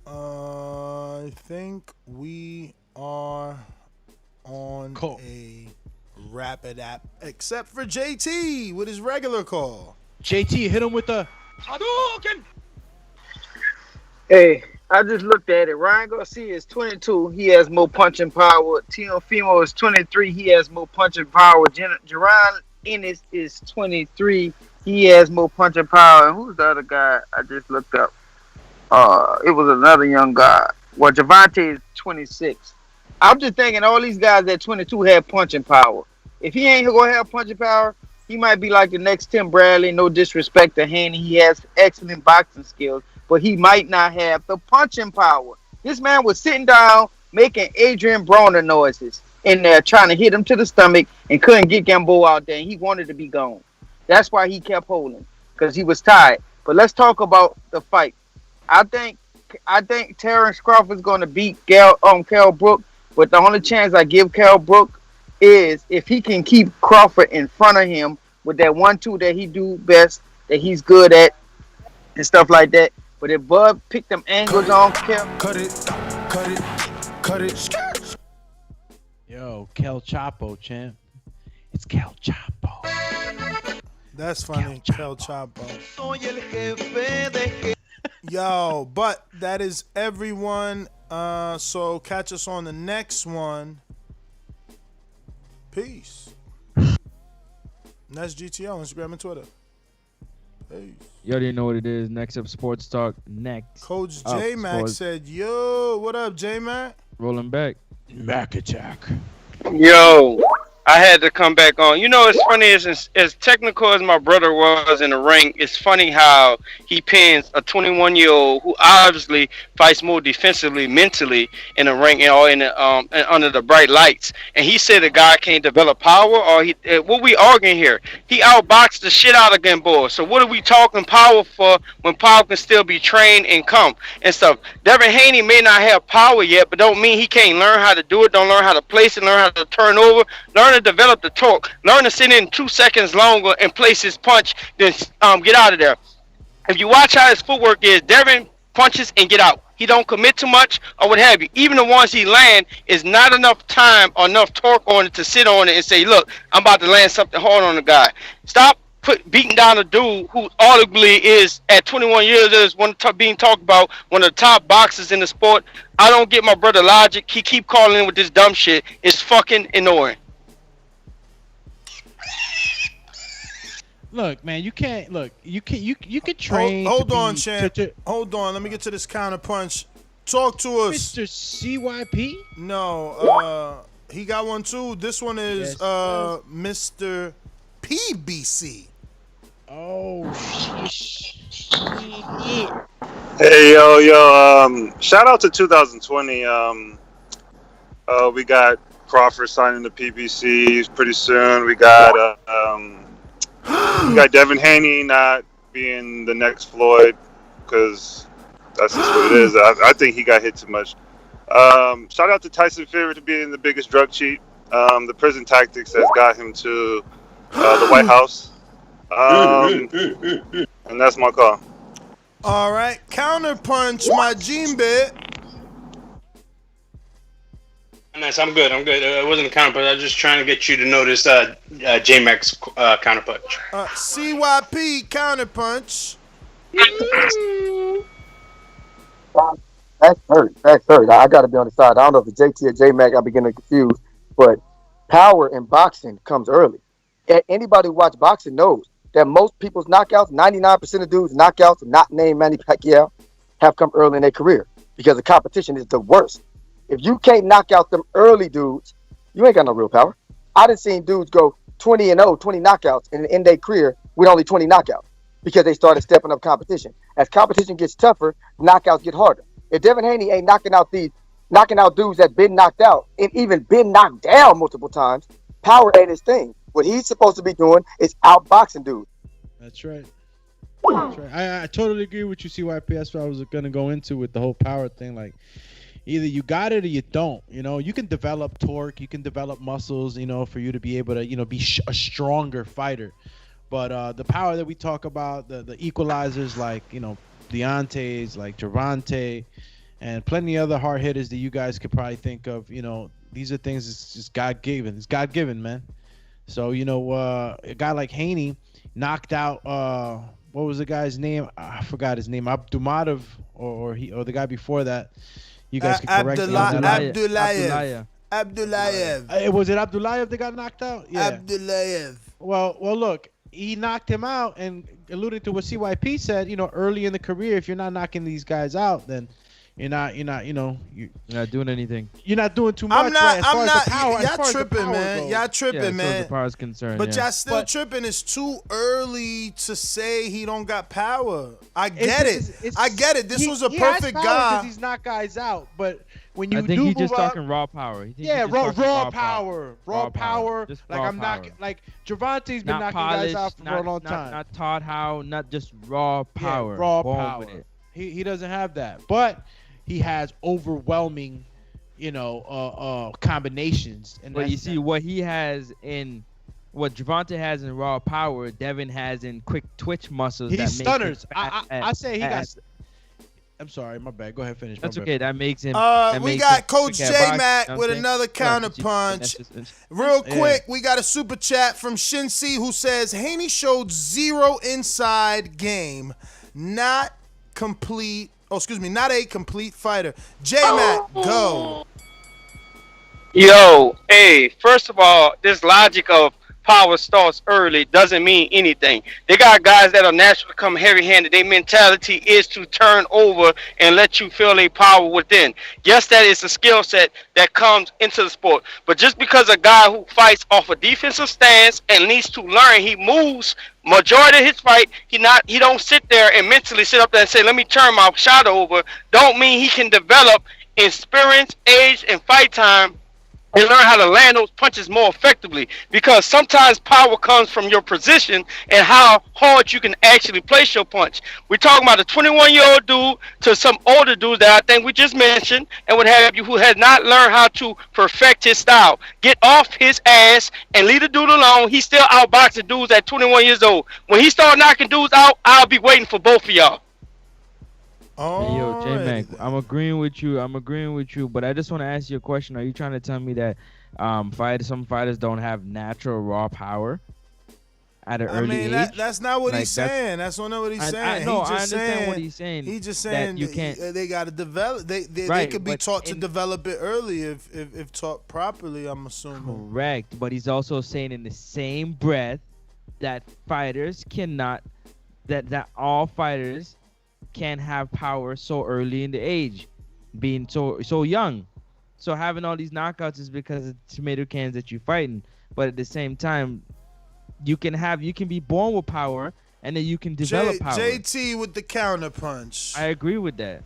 I think we are on a rapid app, except for JT with his regular call. JT, hit him with the Hadouken. Hey, I just looked at it. Ryan Garcia is 22. He has more punching power. Teofimo is 23. He has more punching power. Jerron Ennis is 23. He has more punching power. And who's the other guy I just looked up? It was another young guy. Well, Gervonta is 26. I'm just thinking all these guys at 22 have punching power. If he ain't gonna have punching power, he might be like the next Tim Bradley. No disrespect to Haney. He has excellent boxing skills, but he might not have the punching power. This man was sitting down making Adrian Broner noises in there, trying to hit him to the stomach and couldn't get Gamboa out there. And he wanted to be gone. That's why he kept holding, because he was tired. But let's talk about the fight. I think Terence Crawford is going to beat Kell Brook, but the only chance I give Kell Brook is if he can keep Crawford in front of him with that 1-2 that he do best, that he's good at, and stuff like that. But if Bud pick them angles on Kell, cut it. Yo, Kel Chapo, champ. It's Kel Chapo. That's funny, Kel Chapo. Yo, but that is everyone. So catch us on the next one. Peace. That's GTO, Instagram and Twitter. Peace. You already know what it is. Next up, Sports Talk. Next. Coach J-Mac said, yo, what up, J-Mac? Rolling back. Mac attack. Yo. I had to come back on. You know, it's funny as technical as my brother was in the ring. It's funny how he pins a 21-year-old who obviously fights more defensively, mentally in the ring, or in the, and under the bright lights. And he said the guy can't develop power, or what we arguing here? He outboxed the shit out of Gamboa. So what are we talking power for when power can still be trained and come and stuff? Devin Haney may not have power yet, but don't mean he can't learn how to do it. Don't learn how to place it. Learn how to turn over. Learn to develop the torque. Learn to sit in 2 seconds longer and place his punch. Then get out of there. If you watch how his footwork is, Devin punches and get out. He don't commit too much or what have you. Even the ones he land is not enough time or enough torque on it to sit on it and say, look, I'm about to land something hard on the guy. Stop beating down a dude who audibly is at 21 years is being talked about one of the top boxers in the sport. I don't get my brother logic. He keep calling in with this dumb shit. It's fucking annoying. Look, man, you can't look. You can train. Hold on, champ. Hold on. Let me get to this counter punch. Talk to us, Mr. CYP. No, he got one too. This one is Mr. PBC. Oh shit. Hey yo, shout out to 2020. We got Crawford signing the PBC pretty soon. We got Devin Haney not being the next Floyd because that's just what it is. I think he got hit too much. Shout out to Tyson Fury to being the biggest drug cheat. The prison tactics has got him to the White House. And that's my call. All right, counter punch, my Gene bit. Nice, I'm good. It wasn't a counter punch. I was just trying to get you to notice J-Max counter punch. CYP counter punch. That's hurt. I got to be on the side. I don't know if it's JT or J-Mac. I'm beginning to confuse. But power in boxing comes early. Anybody who watch boxing knows that most people's knockouts, 99% of dudes' knockouts, not named Manny Pacquiao, have come early in their career because the competition is the worst. If you can't knock out them early dudes, you ain't got no real power. I done seen dudes go 20-0, 20 knockouts, and end their career with only 20 knockouts because they started stepping up competition. As competition gets tougher, knockouts get harder. If Devin Haney ain't knocking out dudes that been knocked out and even been knocked down multiple times, power ain't his thing. What he's supposed to be doing is outboxing dudes. That's right. That's right. I totally agree with you, CYP. That's what I was gonna go into with the whole power thing. Like, either you got it or you don't. You know, you can develop torque, you can develop muscles, you know, for you to be able to, you know, be a stronger fighter. But the power that we talk about, the equalizers like, you know, Deontay's, like Gervonta, and plenty of other hard hitters that you guys could probably think of. You know, these are things that's just God given. It's God given, man. So, you know, a guy like Haney knocked out what was the guy's name? I forgot his name. Abdumadov or the guy before that. You guys can correct me. Abdullayev. Was it Abdullayev that got knocked out? Yeah. Abdullayev. Well, look, he knocked him out, and alluding to what CYP said, you know, early in the career, if you're not knocking these guys out, then you're not doing anything. You're not doing too much. Y'all tripping, man. Y'all tripping, man. As far as the power is concerned, but y'all still tripping. It's too early to say he don't got power. I get it. This was a perfect guy. Because he's knocked guys out, but when you I think he's just talking raw power. Raw power. Just like raw I'm power. not like Gervonta's been not knocking polished, guys out for a long time. Not taught how. Not just raw power. Raw Born power. with it. He doesn't have that, but he has overwhelming, you know, combinations. And but you see what he has in, what Gervonta has in raw power, Devin has in quick twitch muscles. He's stunners. I say he got. got. I'm sorry, my bad. Go ahead, finish. That's okay. That makes him. We got Coach J-Mac with another counter punch. Real quick, we got a super chat from Shinsi who says Haney showed zero inside game, not a complete fighter. J-Mac, go. Yo, hey, first of all, this logic of power starts early doesn't mean anything. They got guys that are naturally come heavy-handed. Their mentality is to turn over and let you feel their power within. Yes, that is a skill set that comes into the sport. But just because a guy who fights off a defensive stance and needs to learn, he moves majority of his fight, he don't sit there and mentally sit up there and say, let me turn my shot over, don't mean he can develop experience, age, and fight time and learn how to land those punches more effectively, because sometimes power comes from your position and how hard you can actually place your punch. We're talking about a 21-year-old dude to some older dude that I think we just mentioned and what have you, who has not learned how to perfect his style. Get off his ass and leave the dude alone. He's still outboxing dudes at 21 years old. When he start knocking dudes out, I'll be waiting for both of y'all. Hey, yo, J-Mac, I'm agreeing with you, but I just want to ask you a question. Are you trying to tell me that some fighters don't have natural raw power at an early age? That's not what he's saying. That's not what he's saying. I understand what he's saying. He's just saying you can't. They got to develop. They could be taught to develop it early if taught properly, I'm assuming. Correct, but he's also saying in the same breath that fighters cannot, that all fighters can't have power so early in the age, being so young. So having all these knockouts is because of tomato cans that you're fighting. But at the same time, you can be born with power and then you can develop power. JT with the counter punch. I agree with that.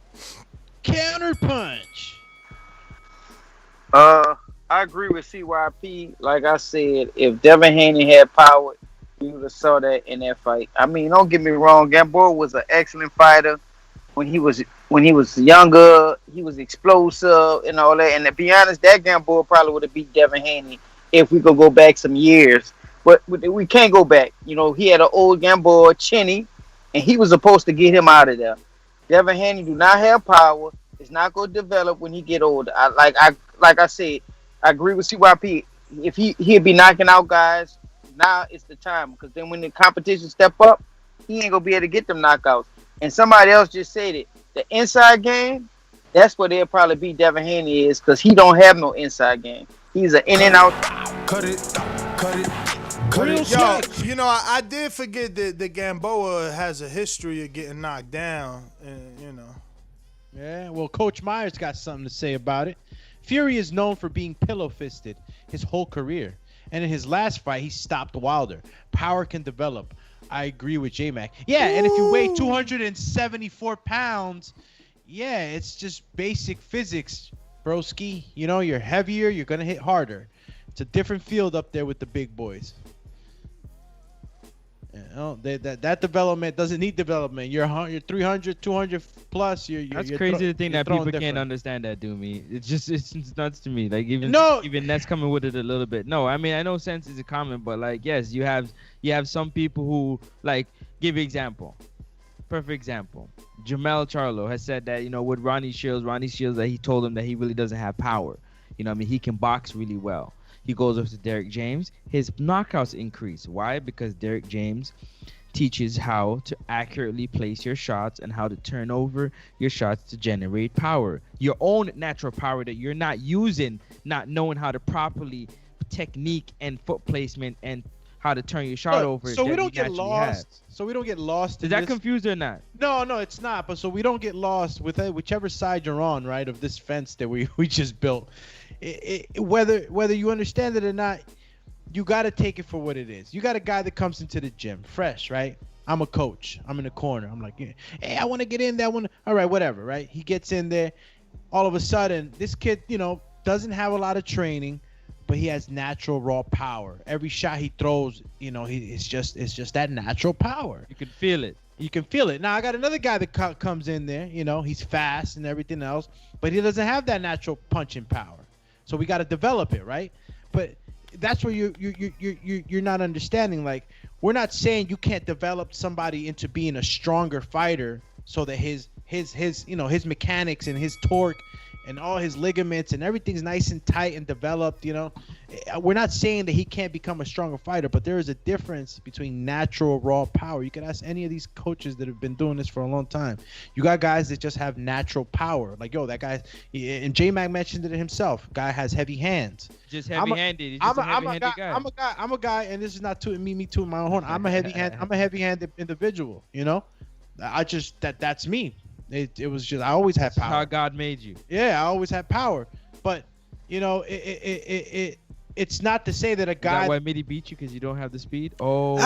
Counter punch. I agree with CYP. Like I said, if Devin Haney had power, you would have saw that in that fight. I mean, don't get me wrong. Gamboa was an excellent fighter when he was younger. He was explosive and all that. And to be honest, that Gamboa probably would have beat Devin Haney if we could go back some years. But we can't go back. You know, he had an old Gamboa, Chinny, and he was supposed to get him out of there. Devin Haney do not have power. It's not going to develop when he get older. Like I said, I agree with CYP. If he'd be knocking out guys, now it's the time, because then when the competition step up, he ain't gonna be able to get them knockouts. And somebody else just said it. The inside game, that's what they'll probably beat Devin Haney is, because he don't have no inside game. He's an in and out. Cut it. Yo, you know, I did forget that Gamboa has a history of getting knocked down, and you know. Yeah, well, Coach Myers got something to say about it. Fury is known for being pillow-fisted his whole career. And in his last fight, he stopped Wilder. Power can develop. I agree with J-Mac. Yeah, and if you weigh 274 pounds, yeah, it's just basic physics, broski. You know, you're heavier, you're going to hit harder. It's a different field up there with the big boys. You know, that development doesn't need development. You're 300, 200 plus. That's crazy to think that people can't understand that, Doomy. It's nuts to me. Like even that's coming with it a little bit. No, I mean I know sense is a comment, but like yes, you have some people who like give example. Perfect example. Jamel Charlo has said that, you know, with Ronnie Shields that he told him that he really doesn't have power. You know, I mean he can box really well. He goes over to Derek James. His knockouts increase. Why? Because Derek James teaches how to accurately place your shots and how to turn over your shots to generate power. Your own natural power that you're not using, not knowing how to properly technique and foot placement and how to turn your shot over. So we don't get lost. So we don't get lost. Is that confused or not? No, it's not. But so we don't get lost with whichever side you're on, right, of this fence that we just built. Whether you understand it or not, you got to take it for what it is. You got a guy that comes into the gym fresh, right? I'm a coach. I'm in the corner. I'm like, hey, I want to get in that one. All right, whatever, right? He gets in there. All of a sudden, this kid, you know, doesn't have a lot of training, but he has natural raw power. Every shot he throws, you know, it's just that natural power. You can feel it. You can feel it. Now, I got another guy that comes in there, you know, he's fast and everything else, but he doesn't have that natural punching power. So we got to develop it, right? But that's where you're not understanding. Like, we're not saying you can't develop somebody into being a stronger fighter so that his you know, his mechanics and his torque and all his ligaments and everything's nice and tight and developed, we're not saying that he can't become a stronger fighter, but there is a difference between natural raw power. You can ask any of these coaches that have been doing this for a long time. You got guys that just have natural power. Like, yo, that guy, and J-Mac mentioned it himself. Guy has heavy hands. Just heavy-handed. He's just a heavy-handed guy. I'm a guy, and this is not to me to my own horn. I'm a heavy-handed individual. That's me. It was just I always had power. How God made you. Yeah, I always had power. But it's not to say that a guy. Is that why Mitty beat you because you don't have the speed? Oh.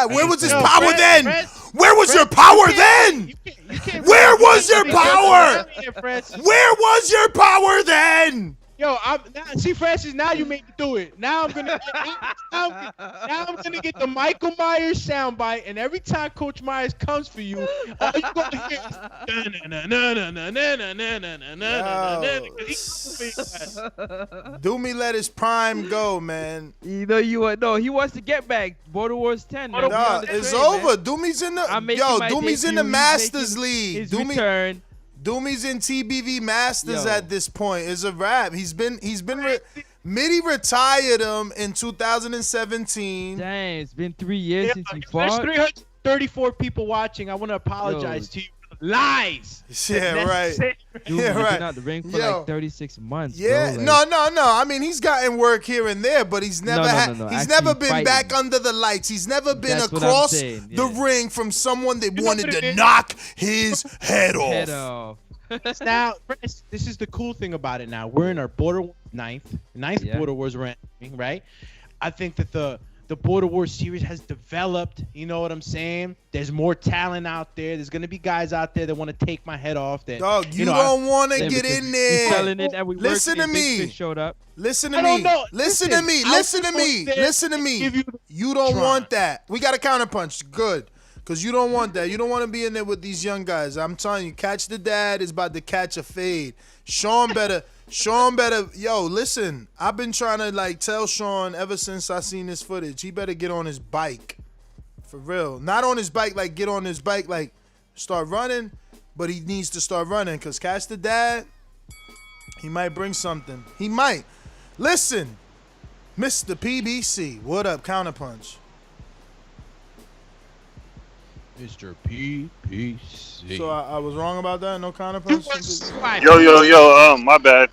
Where was his power then? Where was your power then? Where was your power? Where was your power then? Yo, see, Francis. Now you made me do it. Now I'm gonna get the Michael Myers soundbite, and every time Coach Myers comes for you, all you gonna hear is Do me let his prime go, man. He wants to get back. Border Wars 10. Man. It's over. Doomy's in the Masters League. Doomy's in TBV Masters at this point. It's a wrap. Mitty retired him in 2017. Dang, it's been 3 years since he fought. There's 334 people watching. I want to apologize to you for the lies. Yeah, right. Dude, yeah, right. Been out the ring for like 36 months. Yeah, bro. No. I mean, he's gotten work here and there, but he's never He's never been fighting. Back under the lights. He's never been across the ring from someone that wanted to knock his head off. Now, this is the cool thing about it. Now we're in our Border ninth Border Wars ranking, right? I think that the Border Wars series has developed. You know what I'm saying? There's more talent out there. There's gonna be guys out there that want to take my head off. That dog, you don't want to get in there. Listen to me. Showed up. Listen to me. Listen to me. You don't want that. We got a counterpunch. Good. Because you don't want that. You don't want to be in there with these young guys. I'm telling you, Catch the Dad is about to catch a fade. Sean better. Yo, listen. I've been trying to tell Sean ever since I seen this footage. He better get on his bike. For real. Not on his bike, get on his bike, start running. But he needs to start running because Catch the Dad, he might bring something. He might. Listen, Mr. PBC, what up, Counterpunch? Mr. PPC. So I was wrong about that? No counterpunch? Yo, my bad.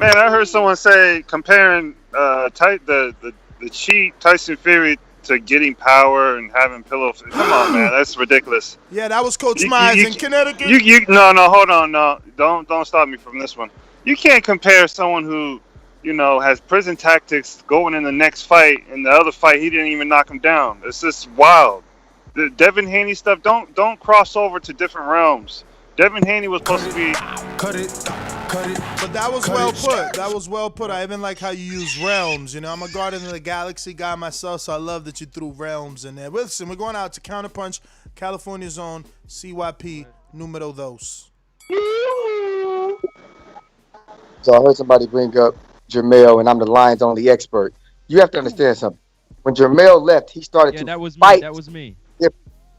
Man, I heard someone say comparing the cheat Tyson Fury to getting power and having pillow. Come on, man, that's ridiculous. Yeah, that was Coach Myers in Connecticut. No, hold on, no, don't stop me from this one. You can't compare someone who has prison tactics going in the next fight, and the other fight he didn't even knock him down. It's just wild. The Devin Haney stuff, don't cross over to different realms. Devin Haney was supposed to be cut it. But that was well put. That was well put. I even like how you use realms. I'm a Guardian of the Galaxy guy myself, so I love that you threw realms in there. Listen, we're going out to Counterpunch, California's own CYP numero dos. So I heard somebody bring up Jermell, and I'm the Lions only expert. You have to understand something. When Jermell left, he started to fight. That was me.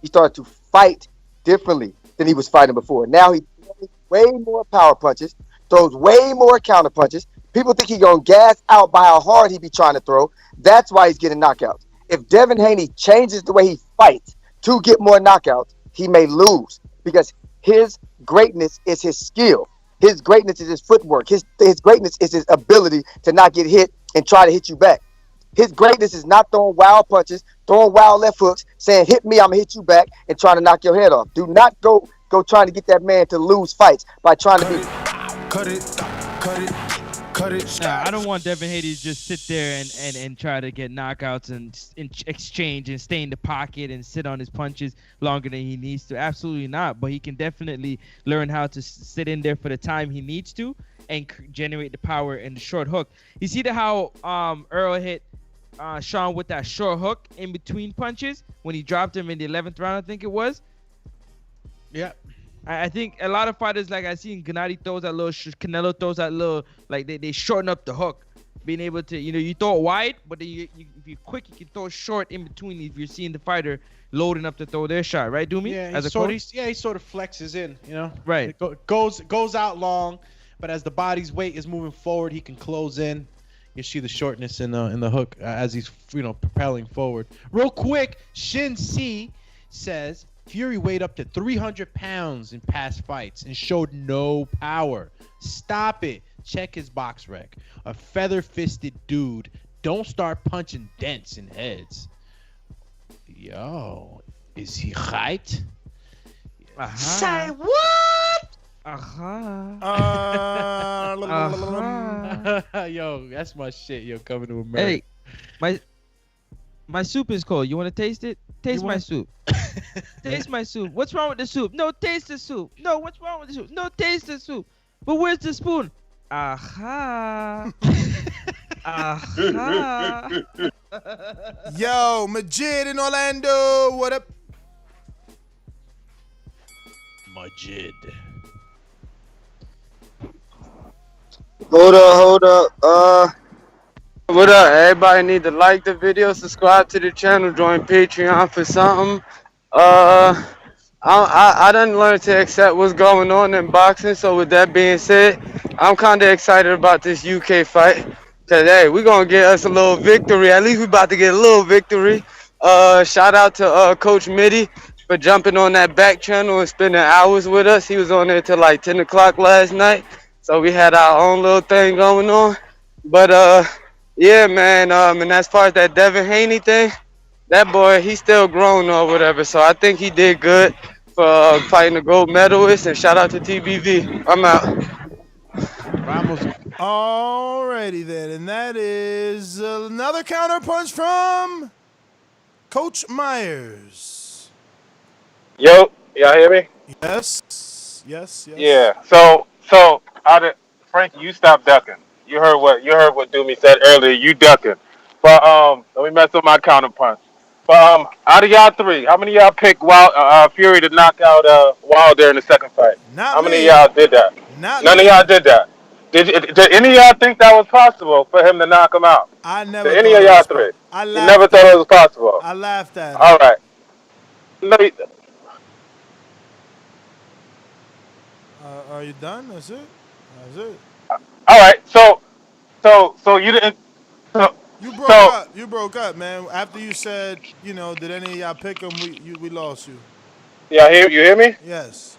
He started to fight differently than he was fighting before. Now he throws way more power punches, throws way more counter punches. People think he's going to gas out by how hard he be trying to throw. That's why he's getting knockouts. If Devin Haney changes the way he fights to get more knockouts, he may lose because his greatness is his skill. His greatness is his footwork. His greatness is his ability to not get hit and try to hit you back. His greatness is not throwing wild punches, throwing wild left hooks, saying, hit me, I'm going to hit you back, and trying to knock your head off. Do not go trying to get that man to lose fights by trying to be... Cut it. Nah, I don't want Devin Haney to just sit there and try to get knockouts and exchange and stay in the pocket and sit on his punches longer than he needs to. Absolutely not. But he can definitely learn how to sit in there for the time he needs to and generate the power in the short hook. You see how Earl hit Sean with that short hook in between punches when he dropped him in the 11th round, I think it was? Yeah. I think a lot of fighters, like I seen Gennady throws that little, Canelo throws that little, they shorten up the hook being able to, you throw it wide, but then if you're quick, you can throw it short in between if you're seeing the fighter loading up to throw their shot, right, Doomy? Yeah, As a he sort of flexes in, Right. It goes out long, but as the body's weight is moving forward, he can close in. You see the shortness in the hook as he's propelling forward. Real quick, Shin C says Fury weighed up to 300 pounds in past fights and showed no power. Stop it. Check his box rec. A feather-fisted dude. Don't start punching dents in heads. Yo, is he right? Say what? Uh-huh. Yo, that's my shit. Yo, coming to America. Hey, my soup is cold. You want to taste it? Taste my soup. Taste my soup. What's wrong with the soup? No, taste the soup. No, what's wrong with the soup? No, taste the soup. But where's the spoon? Aha. Aha. Yo, Majid in Orlando. What up? Majid. Hold up. What up? Everybody need to like the video, subscribe to the channel, join Patreon for something. I done learned to accept what's going on in boxing. So with that being said, I'm kind of excited about this UK fight. Cause hey, we gonna get us a little victory. At least we about to get a little victory. Shout out to Coach Mitty for jumping on that back channel and spending hours with us. He was on there till like 10 o'clock last night. So we had our own little thing going on. But yeah, man. And as far as that Devin Haney thing, that boy, he's still grown or whatever. So I think he did good for fighting the gold medalist. And shout out to TBV. I'm out. Ramos. Alrighty then, and that is another counterpunch from Coach Myers. Yo, y'all hear me? Yes. Yeah. So Frankie, you stop ducking. You heard what Doomy said earlier. You ducking. But let me mess up my counterpunch. But out of y'all three, how many of y'all picked Fury to knock out Wilder in the second fight? How many of y'all did that? None of y'all did that. Did any of y'all think that was possible for him to knock him out? I never. Did any of y'all three? You never thought it was possible. I laughed at it. All right. Are you done? That's it. All right. So you didn't. You broke up, man. After you said, did any of y'all pick him? We lost you. Yeah, you hear me? Yes.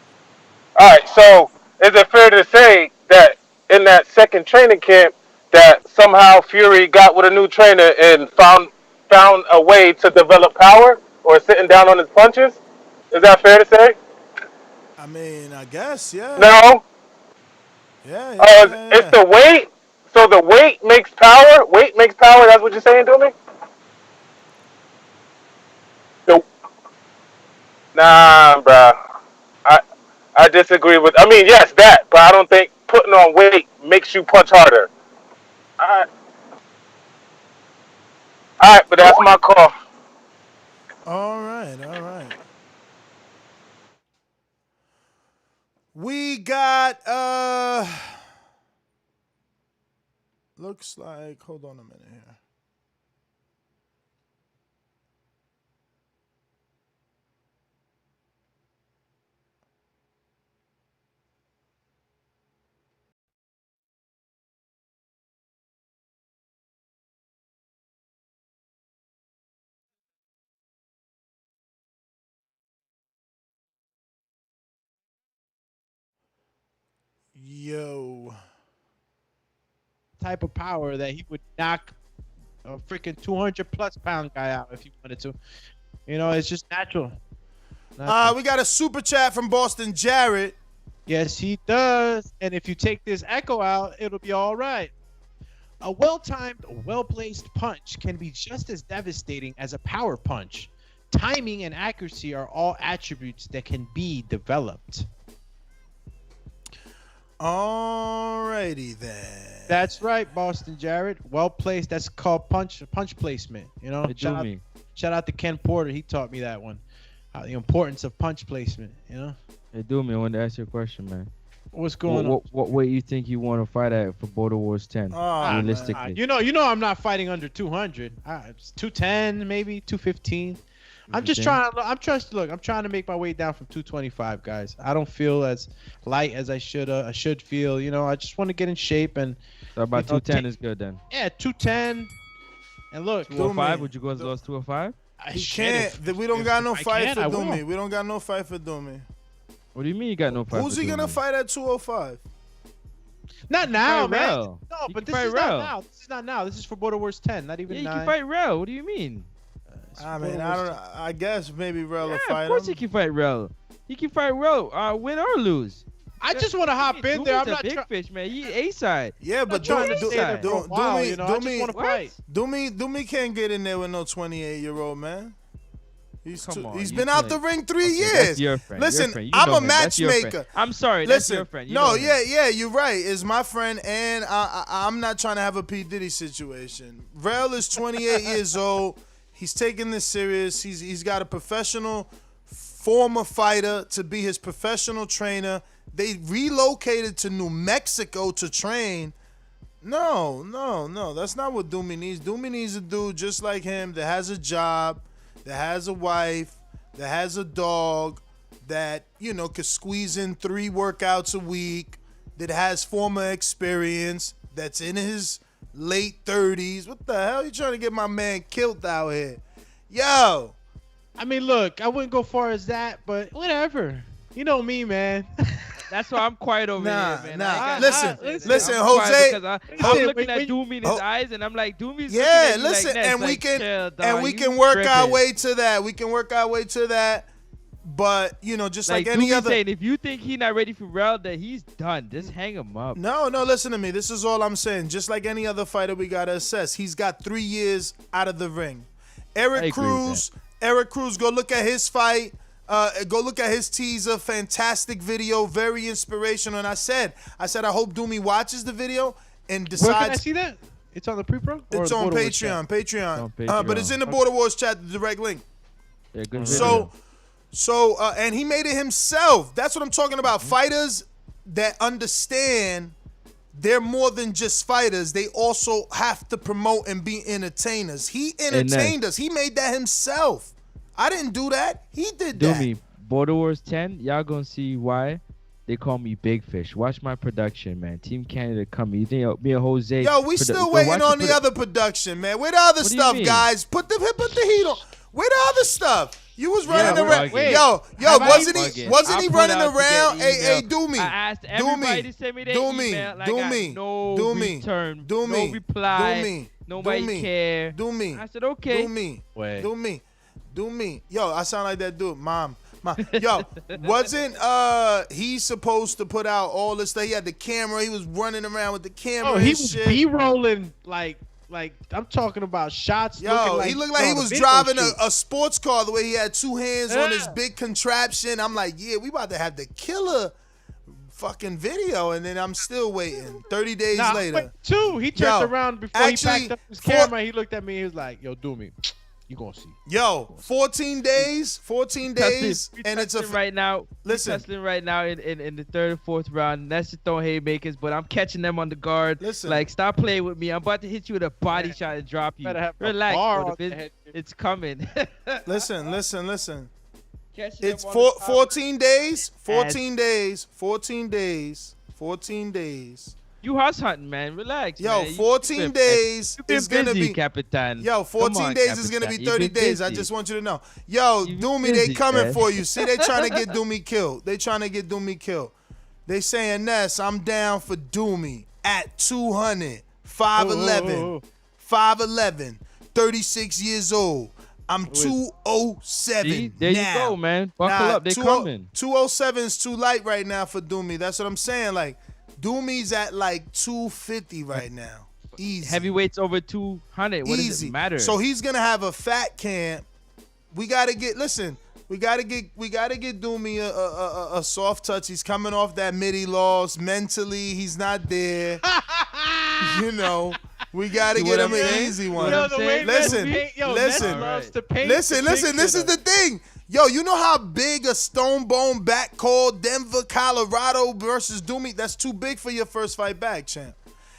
All right. So is it fair to say that in that second training camp that somehow Fury got with a new trainer and found a way to develop power or sitting down on his punches? Is that fair to say? I mean, I guess, yeah. No. Yeah. It's the weight. So the weight makes power. Weight makes power. That's what you're saying to me? Nah, bruh. I disagree with. I mean, yes, that, but I don't think putting on weight makes you punch harder. All right, but that's my call. All right. We got looks like, hold on a minute here. Yo. Type of power that he would knock a freaking 200+ pound guy out if he wanted to. It's just natural. We got a super chat from Boston Jarrett. Yes, he does. And if you take this echo out, it'll be all right. A well-timed, well-placed punch can be just as devastating as a power punch. Timing and accuracy are all attributes that can be developed. Alrighty then. That's right, Boston Jarrett. Well placed. That's called punch placement. Shout out to Ken Porter. He taught me that one. The importance of punch placement. Hey, Doomy, I wanted to ask you a question, man. What's going on? What weight you think you want to fight at for Border Wars 10? Realistically, You know, I'm not fighting under 200. It's 210, maybe 215. I'm just trying. I'm trying to make my way down from 225, guys. I don't feel as light as I should. I should feel. You know, I just want to get in shape and. So about 210 is good then. Yeah, 210. And look, 205. Would you go as low as 205? He can't. We don't got no fight for Dumi. We don't got no fight for Dumi. What do you mean you got no fight? Who's he gonna fight at 205? Not now, man. Rel. No, You but can this fight is Rel. not now. This is not now. This is for Border Wars 10. Not even Yeah, you 9. can fight Rel. What do you mean? I mean, I guess maybe Rel will Yeah, fight of course him. he can fight Rel. He can fight Rel, win or lose. I just want to hop in there. I'm not big fish, man. He A side. Yeah, but trying to stay there for a while, you know. I just want to fight. Dumi can't get in there with no 28-year-old man. Come on, He's you been out the playing. ring 3 Okay, years. that's your friend, Listen, your friend. You I'm know a him. That's your friend. matchmaker. I'm sorry, that's Listen, your friend. You no, know him. yeah, you're right. It's my friend, and I'm not trying to have a P. Diddy situation. Rel is 28 years old. He's taking this serious. He's got a professional former fighter to be his professional trainer. They relocated to New Mexico to train. No. That's not what Dumi needs. Dumi needs a dude just like him that has a job, that has a wife, that has a dog, that, you know, could squeeze in 3 workouts a week, that has former experience, that's in his late 30s. What the hell? You trying to get my man killed out here? Yo. I mean, look, I wouldn't go far as that, but whatever. You know me, man. That's why I'm quiet over here, man. Listen, I'm Jose. quiet because I'm looking at Doomy in his eyes, and I'm like, Doomy's looking Yeah, at you listen, like that. and It's we like, can chill, dog, and we you can work our tripping. way to that. We can work our way to that. But, you know, just like any Doomy's other. saying, if you think he's not ready for Rel, then he's done. Just hang him up. No, listen to me. This is all I'm saying. Just like any other fighter, we gotta assess. He's got 3 years out of the ring. Eric Cruz, go look at his fight. Go look at his teaser. Fantastic video, very inspirational. And I said, I hope Doomy watches the video and decides. Where can I see that? It's on the pre-pro? It's on Patreon. But it's in the Border Wars chat, the direct link. Yeah, good So, and he made it himself. That's what I'm talking about. Fighters that understand they're more than just fighters. They also have to promote and be entertainers. He entertained us. He made that himself. I didn't do that. He did that. Doomy, Border Wars 10, y'all gonna see why they call me Big Fish. Watch my production, man. Team Canada coming. You think me and Jose? Yo, we still waiting on the other production, man. Where the other stuff, guys? Put the heat on. Where the other stuff? You was running around. Yo, wasn't he running around? Hey, Doomy. I asked everybody to send me their email. I got no return, no reply. Nobody care. Doomy. I said, okay. Doomy. Yo, I sound like that dude. Mom. Yo, wasn't he supposed to put out all this stuff? He had the camera. He was running around with the camera. Oh, he was B-rolling like I'm talking about shots. Yo, he looked like he was driving a sports car the way he had 2 hands on his big contraption. I'm like, yeah, we about to have the killer fucking video, and then I'm still waiting. 30 days later. He turned around before he packed up his camera. He looked at me. He was like, yo, do me. You gonna see. Yo, 14 days, and it's right now. Listen, wrestling right now in the 3rd and 4th round. That's just throwing haymakers, but I'm catching them on the guard. Listen, like stop playing with me. I'm about to hit you with a body shot and drop you. Relax, it's coming. listen. Catching It's them on the 14 days. 14 days. You horse hunting, man. Relax. Yo, man. 14 days is gonna be Capitan. Yo, 14 days is gonna be 30 days. I just want you to know. Yo, Doomy, they coming for you. See, they trying to get Doomy killed. They saying, Ness, I'm down for Doomy at 200, 5'11", 36 years old. I'm 207 See? There now. you go, man. Buckle up. They coming. 207 is too light right now for Doomy. That's what I'm saying. Like, Doomy's at like 250 right now. Easy. Heavyweights over 200. What does it matter? So he's gonna have a fat camp. We gotta get Doomy a soft touch. He's coming off that midi loss. Mentally, he's not there. You know, We gotta See get what him I'm an saying? easy See one. what I'm saying? Listen, listen, loves to paint. listen. This is the thing. Yo, you know how big a stone bone back call Denver, Colorado versus Doomy? That's too big for your first fight back, champ.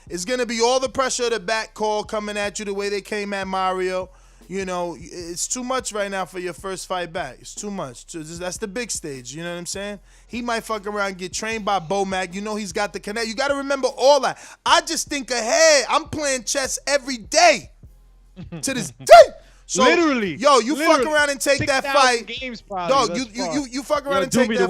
It's gonna be all the pressure of the back call coming at you the way they came at Mario. You know, it's too much right now for your first fight back. It's too much. That's the big stage. You know what I'm saying? He might fuck around and get trained by Bomac. You know he's got the connect. You got to remember all that. I just think ahead. I'm playing chess every day to this day. So, literally, yo, you fuck around and take that 6,000 fight. games probably. Dog, you fuck around and Doomy, take that fight.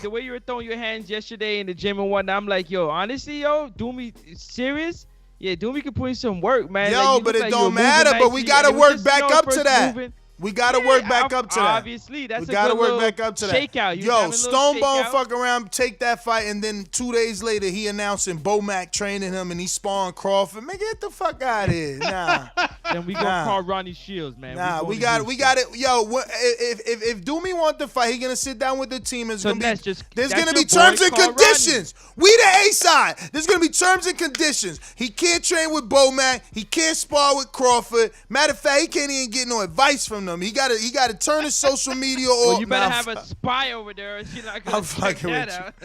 the way you were throwing your hands yesterday in the gym and whatnot, I'm like, yo, honestly, yo, Doomy, serious? Yeah, Doomy can put in some work, man. Yo, like, but it like don't matter. But we gotta work back up to that. We gotta work back up to that. Obviously, that's we gotta a good work little back up to that. shakeout. You Yo, having a little Stone Bone shakeout. fuck around, take that fight, and then 2 days later he announcing Bomac training him and he spawned Crawford. Man, get the fuck out of here. Nah. Then we gonna call Ronnie Shields, man. Nah, we got it. Yo, if Doomy want to fight, he gonna sit down with the team. There's gonna be terms and conditions. We the A side. There's gonna be terms and conditions. He can't train with Bomac. He can't spar with Crawford. Matter of fact, he can't even get no advice from them. He gotta turn his social media off. Well, you better have a spy over there, or she's not gonna check that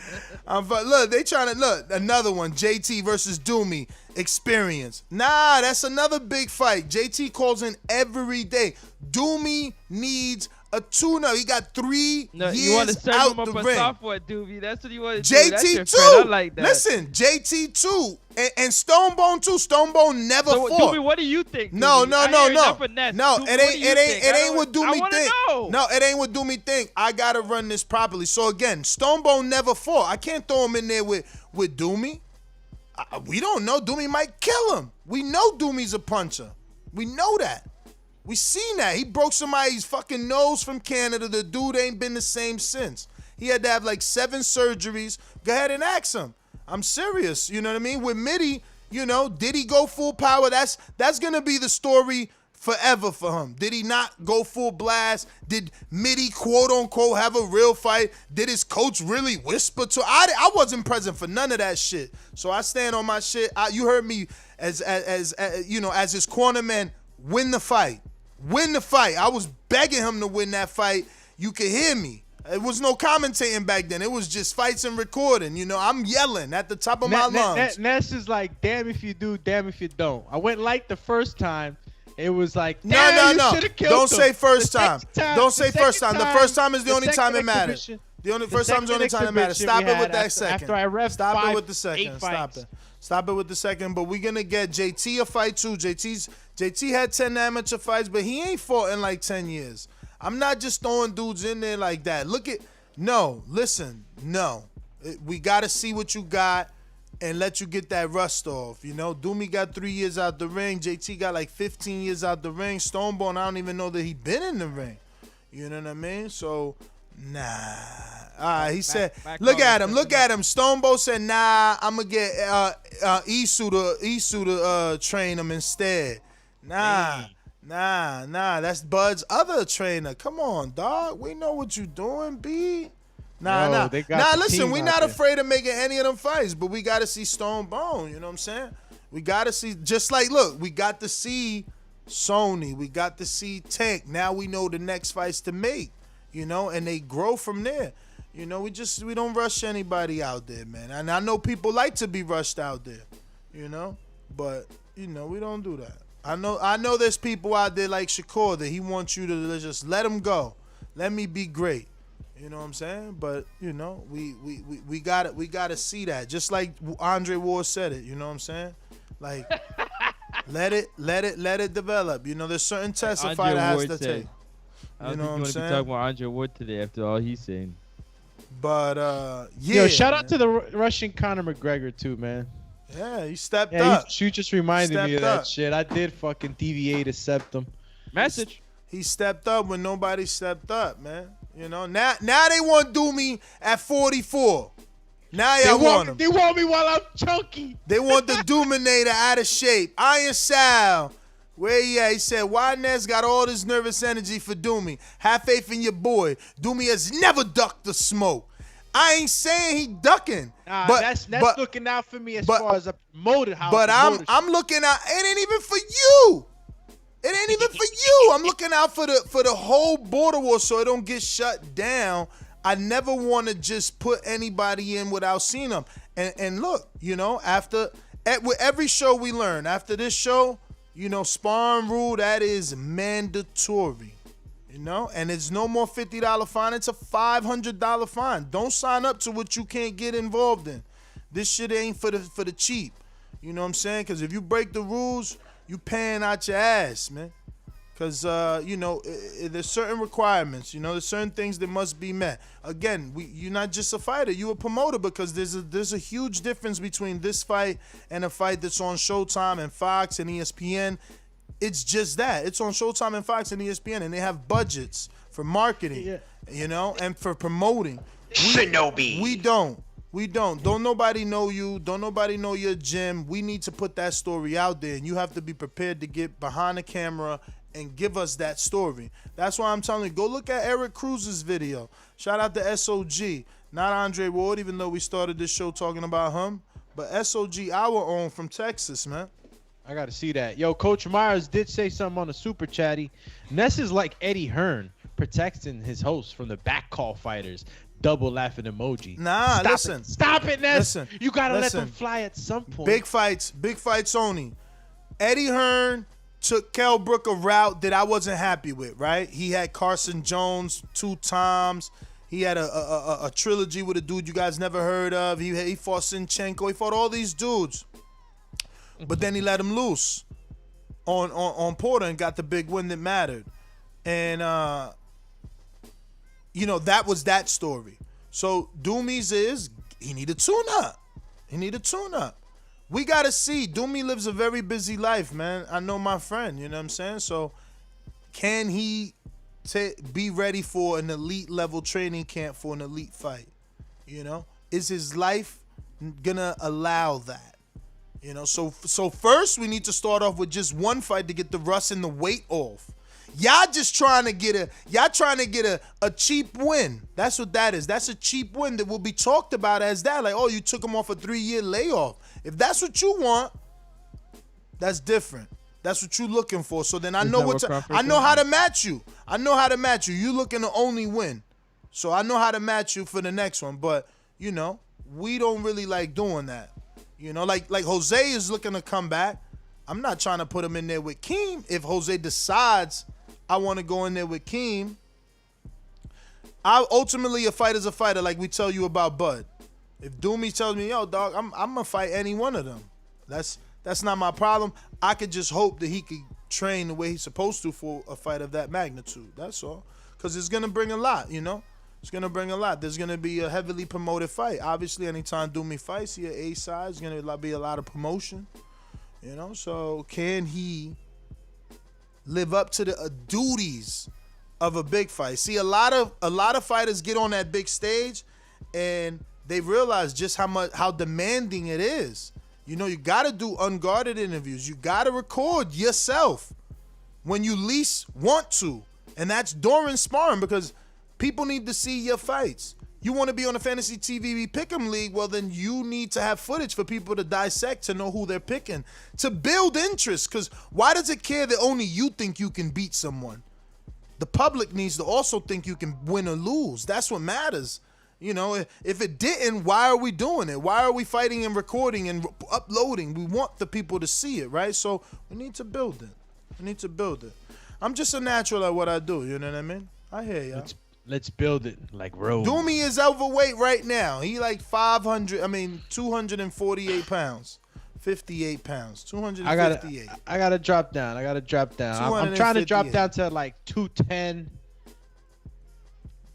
out. Look, they trying to look another one. JT versus Doomy experience. Nah, that's another big fight. JT calls in every day. Doomy needs a tune-up. He got 3 No, years you want to serve out him up the a ring. software, Doobie. That's what you want to do. That's your JT friend. I too. like that. Listen, JT too, and Stone Bone too. Stone Bone never So, fought. Doobie, what do you think? No, Doobie? no, I no, hear no. enough of that. No, Doobie, it ain't what I Doomy wanna think. know. No, it ain't what Doomy think. I gotta run this properly. So again, Stone Bone never fought. I can't throw him in there with Doomy. We don't know. Doomy might kill him. We know Doomy's a puncher. We know that. We seen that. He broke somebody's fucking nose from Canada. The dude ain't been the same since. He had to have like 7 surgeries. Go ahead and ask him. I'm serious. You know what I mean? With Mitty, you know, did he go full power? That's gonna be the story forever for him. Did he not go full blast? Did Mitty quote unquote have a real fight? Did his coach really whisper to? I wasn't present for none of that shit. So I stand on my shit. You heard me as you know, as his cornerman, win the fight. Win the fight. I was begging him to win that fight. You could hear me. It was no commentating back then. It was just fights and recording. You know, I'm yelling at the top of my lungs. Ness is like, damn if you do, damn if you don't. I went like the first time. It was like, No. Don't Don't say first time. Don't say first time. The first time is the only time it matters. First time is the only time it matters. Stop it with that second. After I ref Stop it with the 8 second. Stop fights. it. Stop it with the second. But we're gonna get JT a fight too. JT had 10 amateur fights, but he ain't fought in like 10 years. I'm not just throwing dudes in there like that. Listen. We gotta see what you got and let you get that rust off. You know, Doomy got 3 years out the ring. JT got like 15 years out the ring. Stonebone, I don't even know that he been in the ring. You know what I mean? So, nah. All right, he said, look at him. Stonebone said, nah, I'm going to get Isu to train him instead. Nah. That's Bud's other trainer. Come on, dog. We know what you doing, B. Nah. Listen, we not afraid of making any of them fights, but we got to see Stone Bone. You know what I'm saying? We got to see, just like, look, we got to see Sony. We got to see Tank. Now we know the next fights to make, you know, and they grow from there. You know, we don't rush anybody out there, man. And I know people like to be rushed out there, you know, but, you know, we don't do that. I know there's people out there like Shakur that he wants you to just let him go. Let me be great. You know what I'm saying? But, you know, we gotta see that. Just like Andre Ward said it, you know what I'm saying? Like let it develop. You know, there's certain tests a fighter has to take. You know what I'm saying? Be talking about Andre Ward today after all he's saying. But yeah. Yo, shout out to the Russian Conor McGregor too, man. Yeah, he stepped up. You just reminded me of that up. shit. I did fucking deviate a septum. Message. He stepped up when nobody stepped up, man. You know, now they want Doomy at 44. Now y'all want him. They want me while I'm chunky. They want the Doominator out of shape. Iron Sal, where he at? He said, why Ness got all this nervous energy for Doomy? Have faith in your boy. Doomy has never ducked the smoke. I ain't saying he ducking. But that's looking out for me as far as a promoter. But I'm looking out. It ain't even for you. It ain't even for you. I'm looking out for the whole border war so it don't get shut down. I never want to just put anybody in without seeing them. And look, with every show we learn, after this show, sparring rule, that is mandatory. And it's no more $50 fine. It's a $500 fine. Don't sign up to what you can't get involved in. This shit ain't for the cheap. You know what I'm saying? Because if you break the rules, you paying out your ass, man. Because, there's certain requirements. There's certain things that must be met. Again, you're not just a fighter. You're a promoter because there's a huge difference between this fight and a fight that's on Showtime and Fox and ESPN. It's just that. It's on Showtime and Fox and ESPN, and they have budgets for marketing, and for promoting. We don't. Don't nobody know you. Don't nobody know your gym. We need to put that story out there, and you have to be prepared to get behind the camera and give us that story. That's why I'm telling you, go look at Eric Cruz's video. Shout out to SOG, not Andre Ward, even though we started this show talking about him. But SOG, our own from Texas, man. I got to see that. Yo, Coach Myers did say something on the super chatty. Ness is like Eddie Hearn, protecting his host from the back call fighters. Double laughing emoji. Nah, listen. Stop it, Ness. Listen. You got to let them fly at some point. Big fights only. Eddie Hearn took Kell Brook a route that I wasn't happy with, right? He had Carson Jones 2 times. He had a trilogy with a dude you guys never heard of. He fought Sinchenko. He fought all these dudes. But then he let him loose on Porter and got the big win that mattered. And, that was that story. So Doomy's he need a tune-up. We got to see. Doomy lives a very busy life, man. I know my friend, you know what I'm saying? So can he be ready for an elite level training camp for an elite fight? Is his life going to allow that? So first we need to start off with just one fight to get the rust and the weight off. Y'all just trying to get a cheap win. That's what that is. That's a cheap win that will be talked about as that. Like, oh, you took him off a 3-year layoff. If that's what you want, that's different. That's what you're looking for. So then I know how to match you. You looking to only win. So I know how to match you for the next one. But, we don't really like doing that. Like Jose is looking to come back. I'm not trying to put him in there with Keem. If Jose decides I want to go in there with Keem, ultimately a fighter's a fighter, like we tell you about Bud. If Doomy tells me, yo, dog, I'm gonna fight any one of them. That's not my problem. I could just hope that he could train the way he's supposed to for a fight of that magnitude. That's all. Because it's gonna bring a lot, It's going to bring a lot. There's going to be a heavily promoted fight. Obviously, anytime Doomy fights, he at A-side. It's going to be a lot of promotion. So can he live up to the duties of a big fight? See, a lot of fighters get on that big stage and they realize just how demanding it is. You got to do unguarded interviews. You got to record yourself when you least want to. And that's during sparring because people need to see your fights. You want to be on a fantasy TV pick'em league, well, then you need to have footage for people to dissect to know who they're picking, to build interest. Because why does it care that only you think you can beat someone? The public needs to also think you can win or lose. That's what matters. If it didn't, why are we doing it? Why are we fighting and recording and uploading? We want the people to see it, right? So we need to build it. I'm just a natural at what I do, you know what I mean? I hear y'all. Let's build it like Rose. Doomy is overweight right now. He like 248 pounds. 58 pounds. 258. I gotta drop down. I'm trying to drop down to like 210.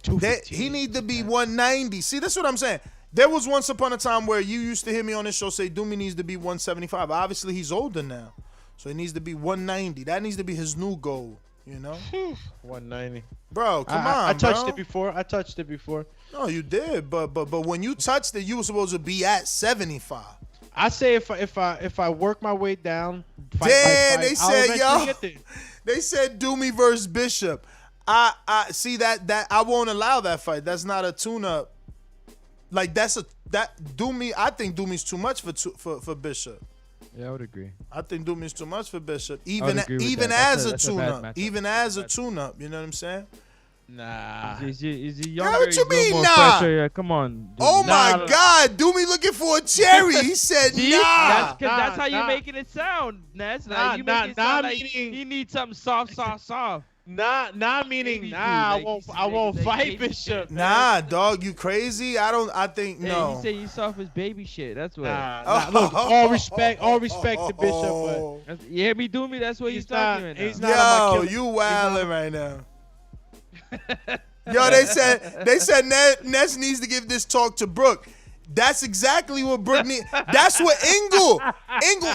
215. He need to be 190. See, that's what I'm saying. There was once upon a time where you used to hear me on this show say Doomy needs to be 175. Obviously, he's older now. So he needs to be 190. That needs to be his new goal. 190. Bro, come on, I touched it before. No, you did, but when you touched it, you were supposed to be at 75. I say if I work my way down, fight, they said, yo, they said Doomy versus Bishop. I see that I won't allow that fight. That's not a tune-up. Like Doomy. I think Doomy's too much for Bishop. Yeah, I would agree. I think Doomy's too much for Bishop. agree with Even that. as a That's a bad tune-up. matchup. Even as a tune-up. You know what I'm saying? Nah. Is he Yeah, younger? what you He's a little mean, more nah? fresher. Yeah, come on. Dude. Oh my God, Doomy looking for a cherry. He said, See? nah. That's how you're making it sound, Ness. Like, you make it sound like he needs something soft. Nah, meaning nah. I won't fight Bishop. Nah, dog, you crazy? I think Hey, no. he said you soft as baby shit. That's what. Nah, look, all respect to Bishop, but you hear me, Doomy? That's what he's talking right now. he's not Yo, you wildin' right now. Yo, they said Ness needs to give this talk to Brooke. That's exactly what Brooke needs. That's what Ingle,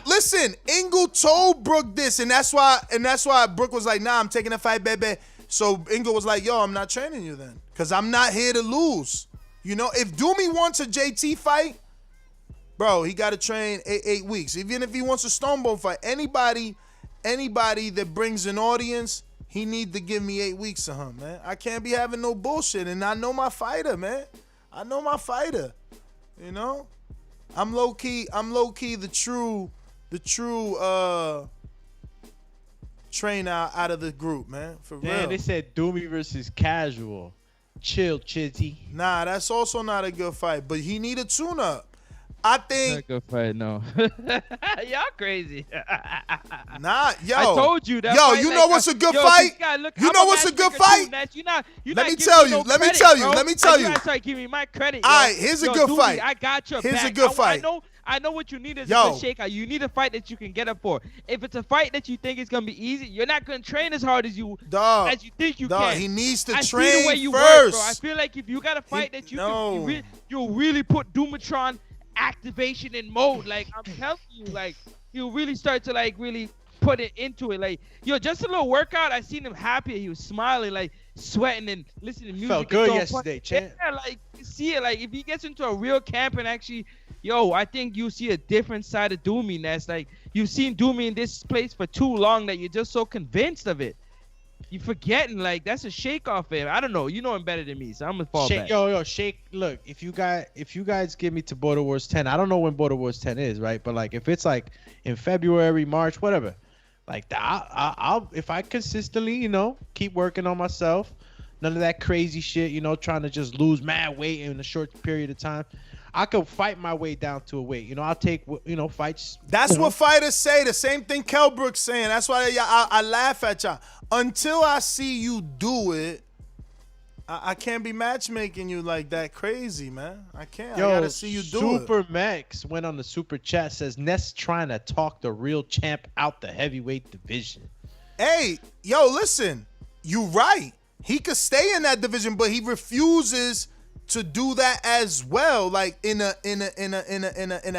listen, Ingle told Brooke this, and that's why Brooke was like, nah, I'm taking a fight, baby. So Ingle was like, yo, I'm not training you then, because I'm not here to lose. You know, if Doomy wants a JT fight, bro, he got to train 8 weeks. Even if he wants a Stonebone fight, anybody that brings an audience, he need to give me 8 weeks of him, man. I can't be having no bullshit, and I know my fighter, man. I know my fighter. You know, I'm low key the true trainer out of the group, man. For real. Damn, they said Doomy versus Casual. Chill, Chizzy. Nah, that's also not a good fight, but he need a tune-up. I think. Not a good fight, no. Y'all crazy. Nah, yo. I told you that. Yo, you know what's a good fight? You know what's a good fight? Let me tell you. Let me tell you. You start giving me my credit. All right, here's a good fight. I got your back. Here's a good fight. I know what you need is a good shakeout. You need a fight that you can get up for. If it's a fight that you think is gonna be easy, you're not gonna train as hard as you think you can. He needs to train train the way you first. work, bro. I feel like if you got a fight that you'll really put Doomatron activation in mode. Like, I'm telling you, like, he'll really start to like really put it into it. Like, yo, just a little workout. I seen him happy. He was smiling, like sweating and listening to music. Felt good yesterday, champ. Yeah, like you see it. Like, if he gets into a real camp and actually, yo, I think you see a different side of Doomy. Ness. Like, you've seen Doomy in this place for too long that you're just so convinced of it. You're forgetting, like, that's a shake off him. I don't know. You know him better than me, so I'm gonna fall back. Yo, shake. Look, if you guys give me to Border Wars 10, I don't know when Border Wars 10 is, right? But like, if it's like in February, March, whatever, like I'll if I consistently, you know, keep working on myself, none of that crazy shit, you know, trying to just lose mad weight in a short period of time, I could fight my way down to a weight. You know, I'll take, you know, fights. That's what fighters say. The same thing Kell Brook saying. That's why I laugh at y'all. Until I see you do it, I can't be matchmaking you like that crazy, man. I can't. Yo, I gotta see you do it. Super Max went on the super chat, says Ness trying to talk the real champ out the heavyweight division. Hey, yo, listen. You right. He could stay in that division, but he refuses to do that as well, like in a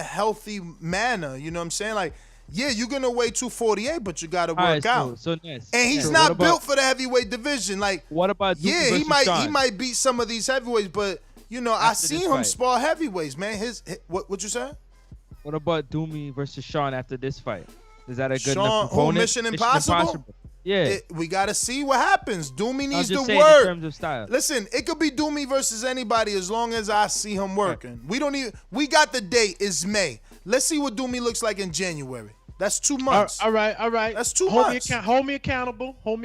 healthy manner. You know what I'm saying? Like, yeah, you're gonna weigh 248, but you gotta work out. So Ness, and he's not built for the heavyweight division. Like, what about yeah, he might beat some of these heavyweights, but you know, I seen him spar heavyweights, man. What you say? What about Doomy versus Sean after this fight? Is that a good Sean, enough opponent? Mission Impossible? Yeah, we gotta see what happens. Doomy needs to in work. terms of style. Listen, it could be Doomy versus anybody as long as I see him working. Right. We got the date. It's May. Let's see what Doomy looks like in January. That's 2 months. All right. That's 2 months. Hold me accountable. You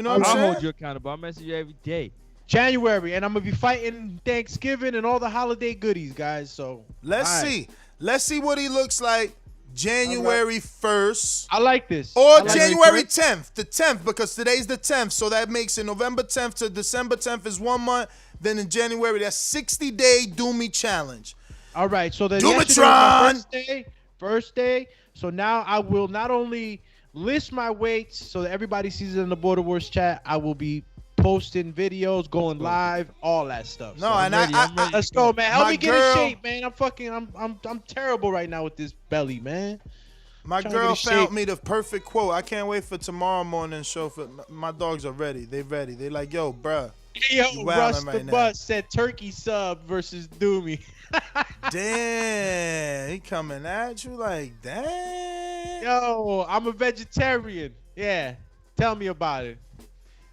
know what I'm saying? I'll hold you accountable. I'll message you every day. January, and I'm gonna be fighting Thanksgiving and all the holiday goodies, guys. So let's see what he looks like January 1st. I like this. Or January 10th, the 10th, because today's the 10th, so that makes it November 10th to December 10th is 1 month. Then in January, that's 60-day Doomy challenge. All right, so then Doomatron! First day. So now I will not only list my weights so that everybody sees it in the Border Wars chat, I will be posting videos, going live, all that stuff. No, so and I'm ready. Let's go, man. Help me get in shape, man. I'm terrible right now with this belly, man. My girl found me the perfect quote. I can't wait for tomorrow morning show. For my dogs are ready. They ready. They like, yo, bruh. Yo, Russ the Bus said turkey sub versus Doomy. Damn, he coming at you like, damn. Yo, I'm a vegetarian. Yeah, tell me about it.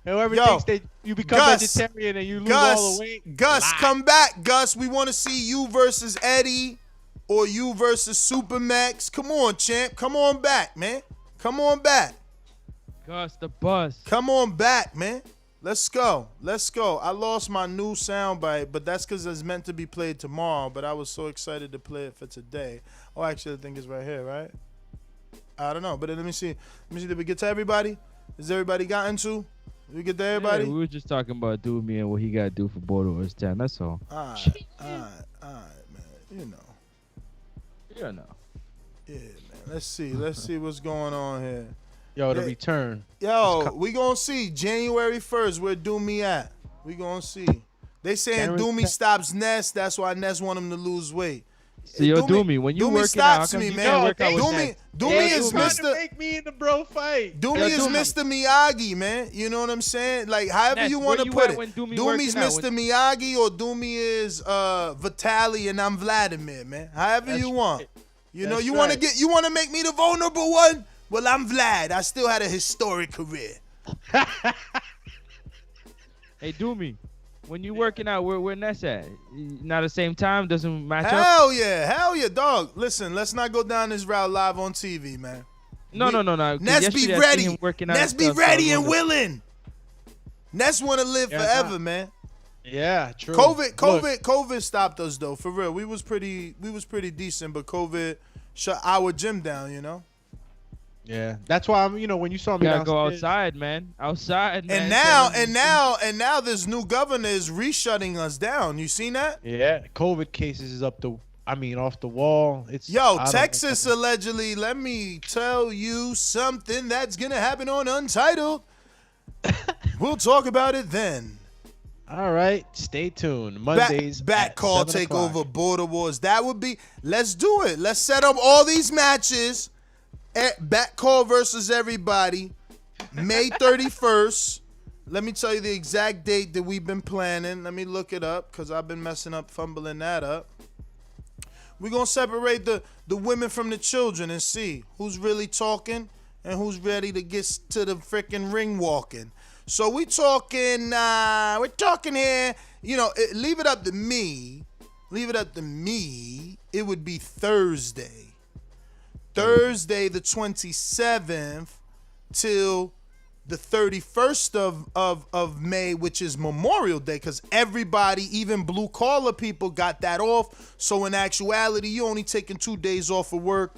Whoever Yo, thinks you become Gus, vegetarian and you lose all the weight. Gus, lie. come back, Gus. We want to see you versus Eddie or you versus Supermax. Come on, champ. Come on back, man. Come on back. Gus the bus. Come on back, man. Let's go. Let's go. I lost my new soundbite, but that's because it's meant to be played tomorrow, but I was so excited to play it for today. Oh, actually, I think it's right here, right? I don't know, but let me see. Let me see. Did we get to everybody? Is everybody gotten to? Did we get to everybody? Yeah, we were just talking about Doomy and what he got to do for Bordeaux Town. That's all. All right, man. You know. You know. Yeah, man. Let's see what's going on here. Yo, the return. Yo, we gonna see January 1st where Doomy at. We gonna see. They saying Doomy stops Ness. That's why Ness want him to lose weight. So yo, Doomy, when you Doomy working stops out, me, you man. can't work out with Doomy Ness. is trying Mr. to make me in the bro fight. Doomy is Mr. Miyagi, man. You know what I'm saying? Like, however Ness, you want to where put you it. at when Doomy Doomy's working out? Mr. Miyagi or Doomy is Vitaly and I'm Vladimir, man. However you want. You know, That's you right. want to make me the vulnerable one? Well, I'm Vlad. I still had a historic career. Hey, Doomy, when you working out, where Ness at? Not the same time? Doesn't match up? Hell yeah, dog. Listen, let's not go down this route live on TV, man. No. Ness be ready. Ness be ready and willing. Ness want to live forever, man. Yeah, true. COVID stopped us though. For real, we was pretty decent, but COVID shut our gym down. You know. Yeah, that's why I'm. You know, when you saw me You gotta go downstairs- outside, man. Outside, man. And now this new governor is re-shutting us down. You seen that? Yeah, COVID cases is off the wall. It's Yo, I don't know. Texas allegedly. Let me tell you something that's gonna happen on Untitled. We'll talk about it then. All right, stay tuned. Mondays. Back call 7 take o'clock. over Border Wars. That would be. Let's do it. Let's set up all these matches. Back call versus everybody. May 31st. Let me tell you the exact date that we've been planning. Let me look it up because I've been fumbling that up. We're going to separate the women from the children and see who's really talking and who's ready to get to the freaking ring walking. So we're talking here, you know, leave it up to me. It would be Thursday the 27th till the 31st of May, which is Memorial Day, because everybody, even blue collar people, got that off. So in actuality, you only taking 2 days off of work.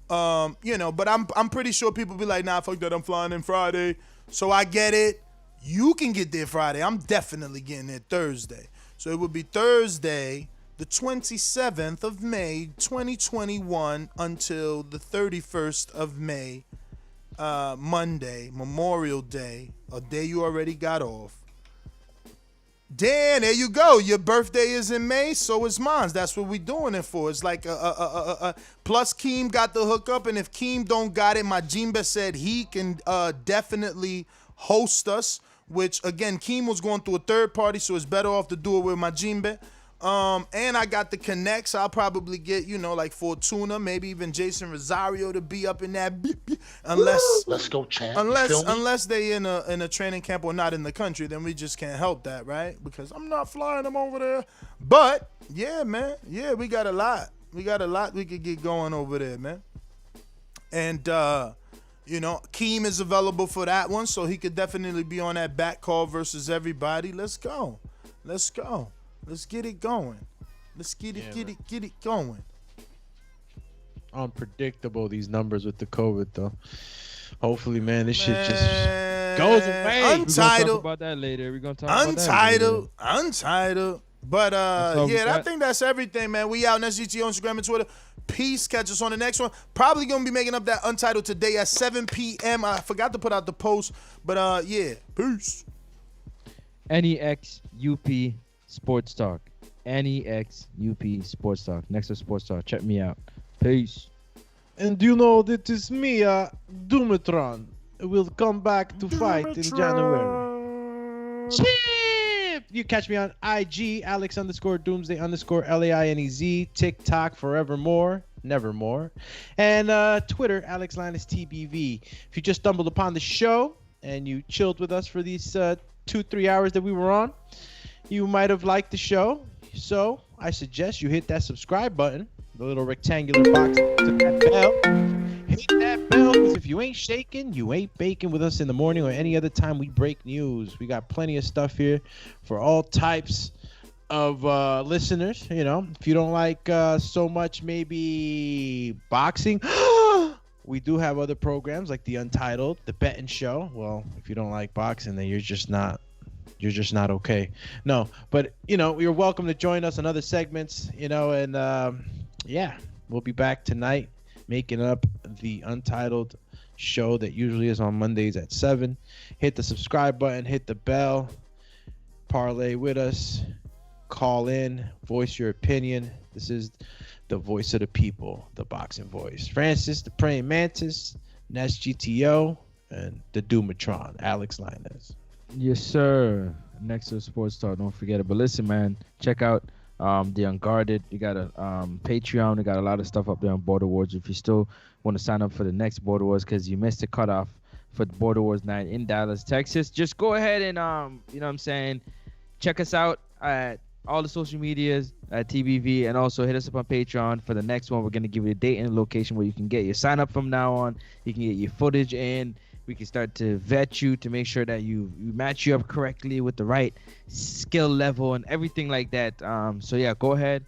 You know, but I'm pretty sure people be like, nah, fuck that, I'm flying in Friday. So I get it. You can get there Friday. I'm definitely getting there Thursday. So it would be Thursday, the 27th of May, 2021, until the 31st of May, Monday, Memorial Day, a day you already got off. Dan, there you go. Your birthday is in May, so is mine. That's what we doing it for. It's like plus Keem got the hookup, and if Keem don't got it, my Jimba said he can definitely host us, which again, Keem was going through a third party, so it's better off to do it with my Jimba. And I got the connects. I'll probably get, you know, like Fortuna, maybe even Jason Rosario to be up in that. Unless let's go, champ. Unless they in a training camp or not in the country, then we just can't help that, right? Because I'm not flying them over there. But yeah, man, yeah, we got a lot. We could get going over there, man. And you know, Keem is available for that one, so he could definitely be on that back call versus everybody. Let's go. Let's get it going. Let's get it going. Unpredictable, these numbers with the COVID though. Hopefully, man, this shit just goes away. We're gonna talk Untitled. about that later. Untitled. But all we yeah, I got. think that's everything, man. We out. SGT on Instagram and Twitter. Peace. Catch us on the next one. Probably gonna be making up that Untitled today at 7 p.m. I forgot to put out the post, but yeah. Peace. NEX UP Sports Talk. NEX UP Sports Talk. Next to Sports Talk. Check me out. Peace. And you know that is me, Doometron will come back to fight in January. Chip! You catch me on IG, Alex_Doomsday_LAINEZ, TikTok, Forevermore, Nevermore, and Twitter, AlexLinusTBV. If you just stumbled upon the show, and you chilled with us for these 2-3 hours that we were on, you might have liked the show. So I suggest you hit that subscribe button, the little rectangular box to that bell. Hit that bell, because if you ain't shaking, you ain't baking with us in the morning or any other time we break news. We got plenty of stuff here for all types of listeners. You know, if you don't like so much maybe boxing, we do have other programs like the Untitled, the Betting Show. Well, if you don't like boxing, then you're just not okay. No, but you know, you're welcome to join us on other segments, you know, and yeah, we'll be back tonight making up the Untitled show that usually is on Mondays at 7. Hit the subscribe button, hit the bell, parlay with us, call in, voice your opinion. This is the voice of the people, the boxing voice. Francis, the praying mantis, Ness GTO, and the Doomatron, Alex Linez. Yes, sir. Next to Sports Talk, don't forget it. But listen, man, check out the Unguarded. You got a Patreon. We got a lot of stuff up there on Border Wars. If you still want to sign up for the next Border Wars because you missed the cutoff for Border Wars 9 in Dallas, Texas, just go ahead and you know what I'm saying, check us out at all the social medias at TBV, and also hit us up on Patreon for the next one. We're going to give you a date and a location where you can get your sign up from now on. You can get your footage in. We can start to vet you to make sure that you match you up correctly with the right skill level and everything like that. So yeah, go ahead,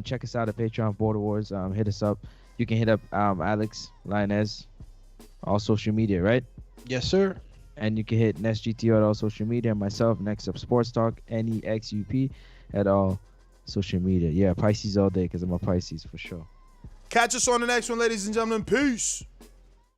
check us out at Patreon Border Wars. Hit us up. You can hit up Alex Linez, all social media, right? Yes, sir. And you can hit NestGTO at all social media. And myself, Next Up Sports Talk, NEXUP at all social media. Yeah, Pisces all day because I'm a Pisces for sure. Catch us on the next one, ladies and gentlemen. Peace.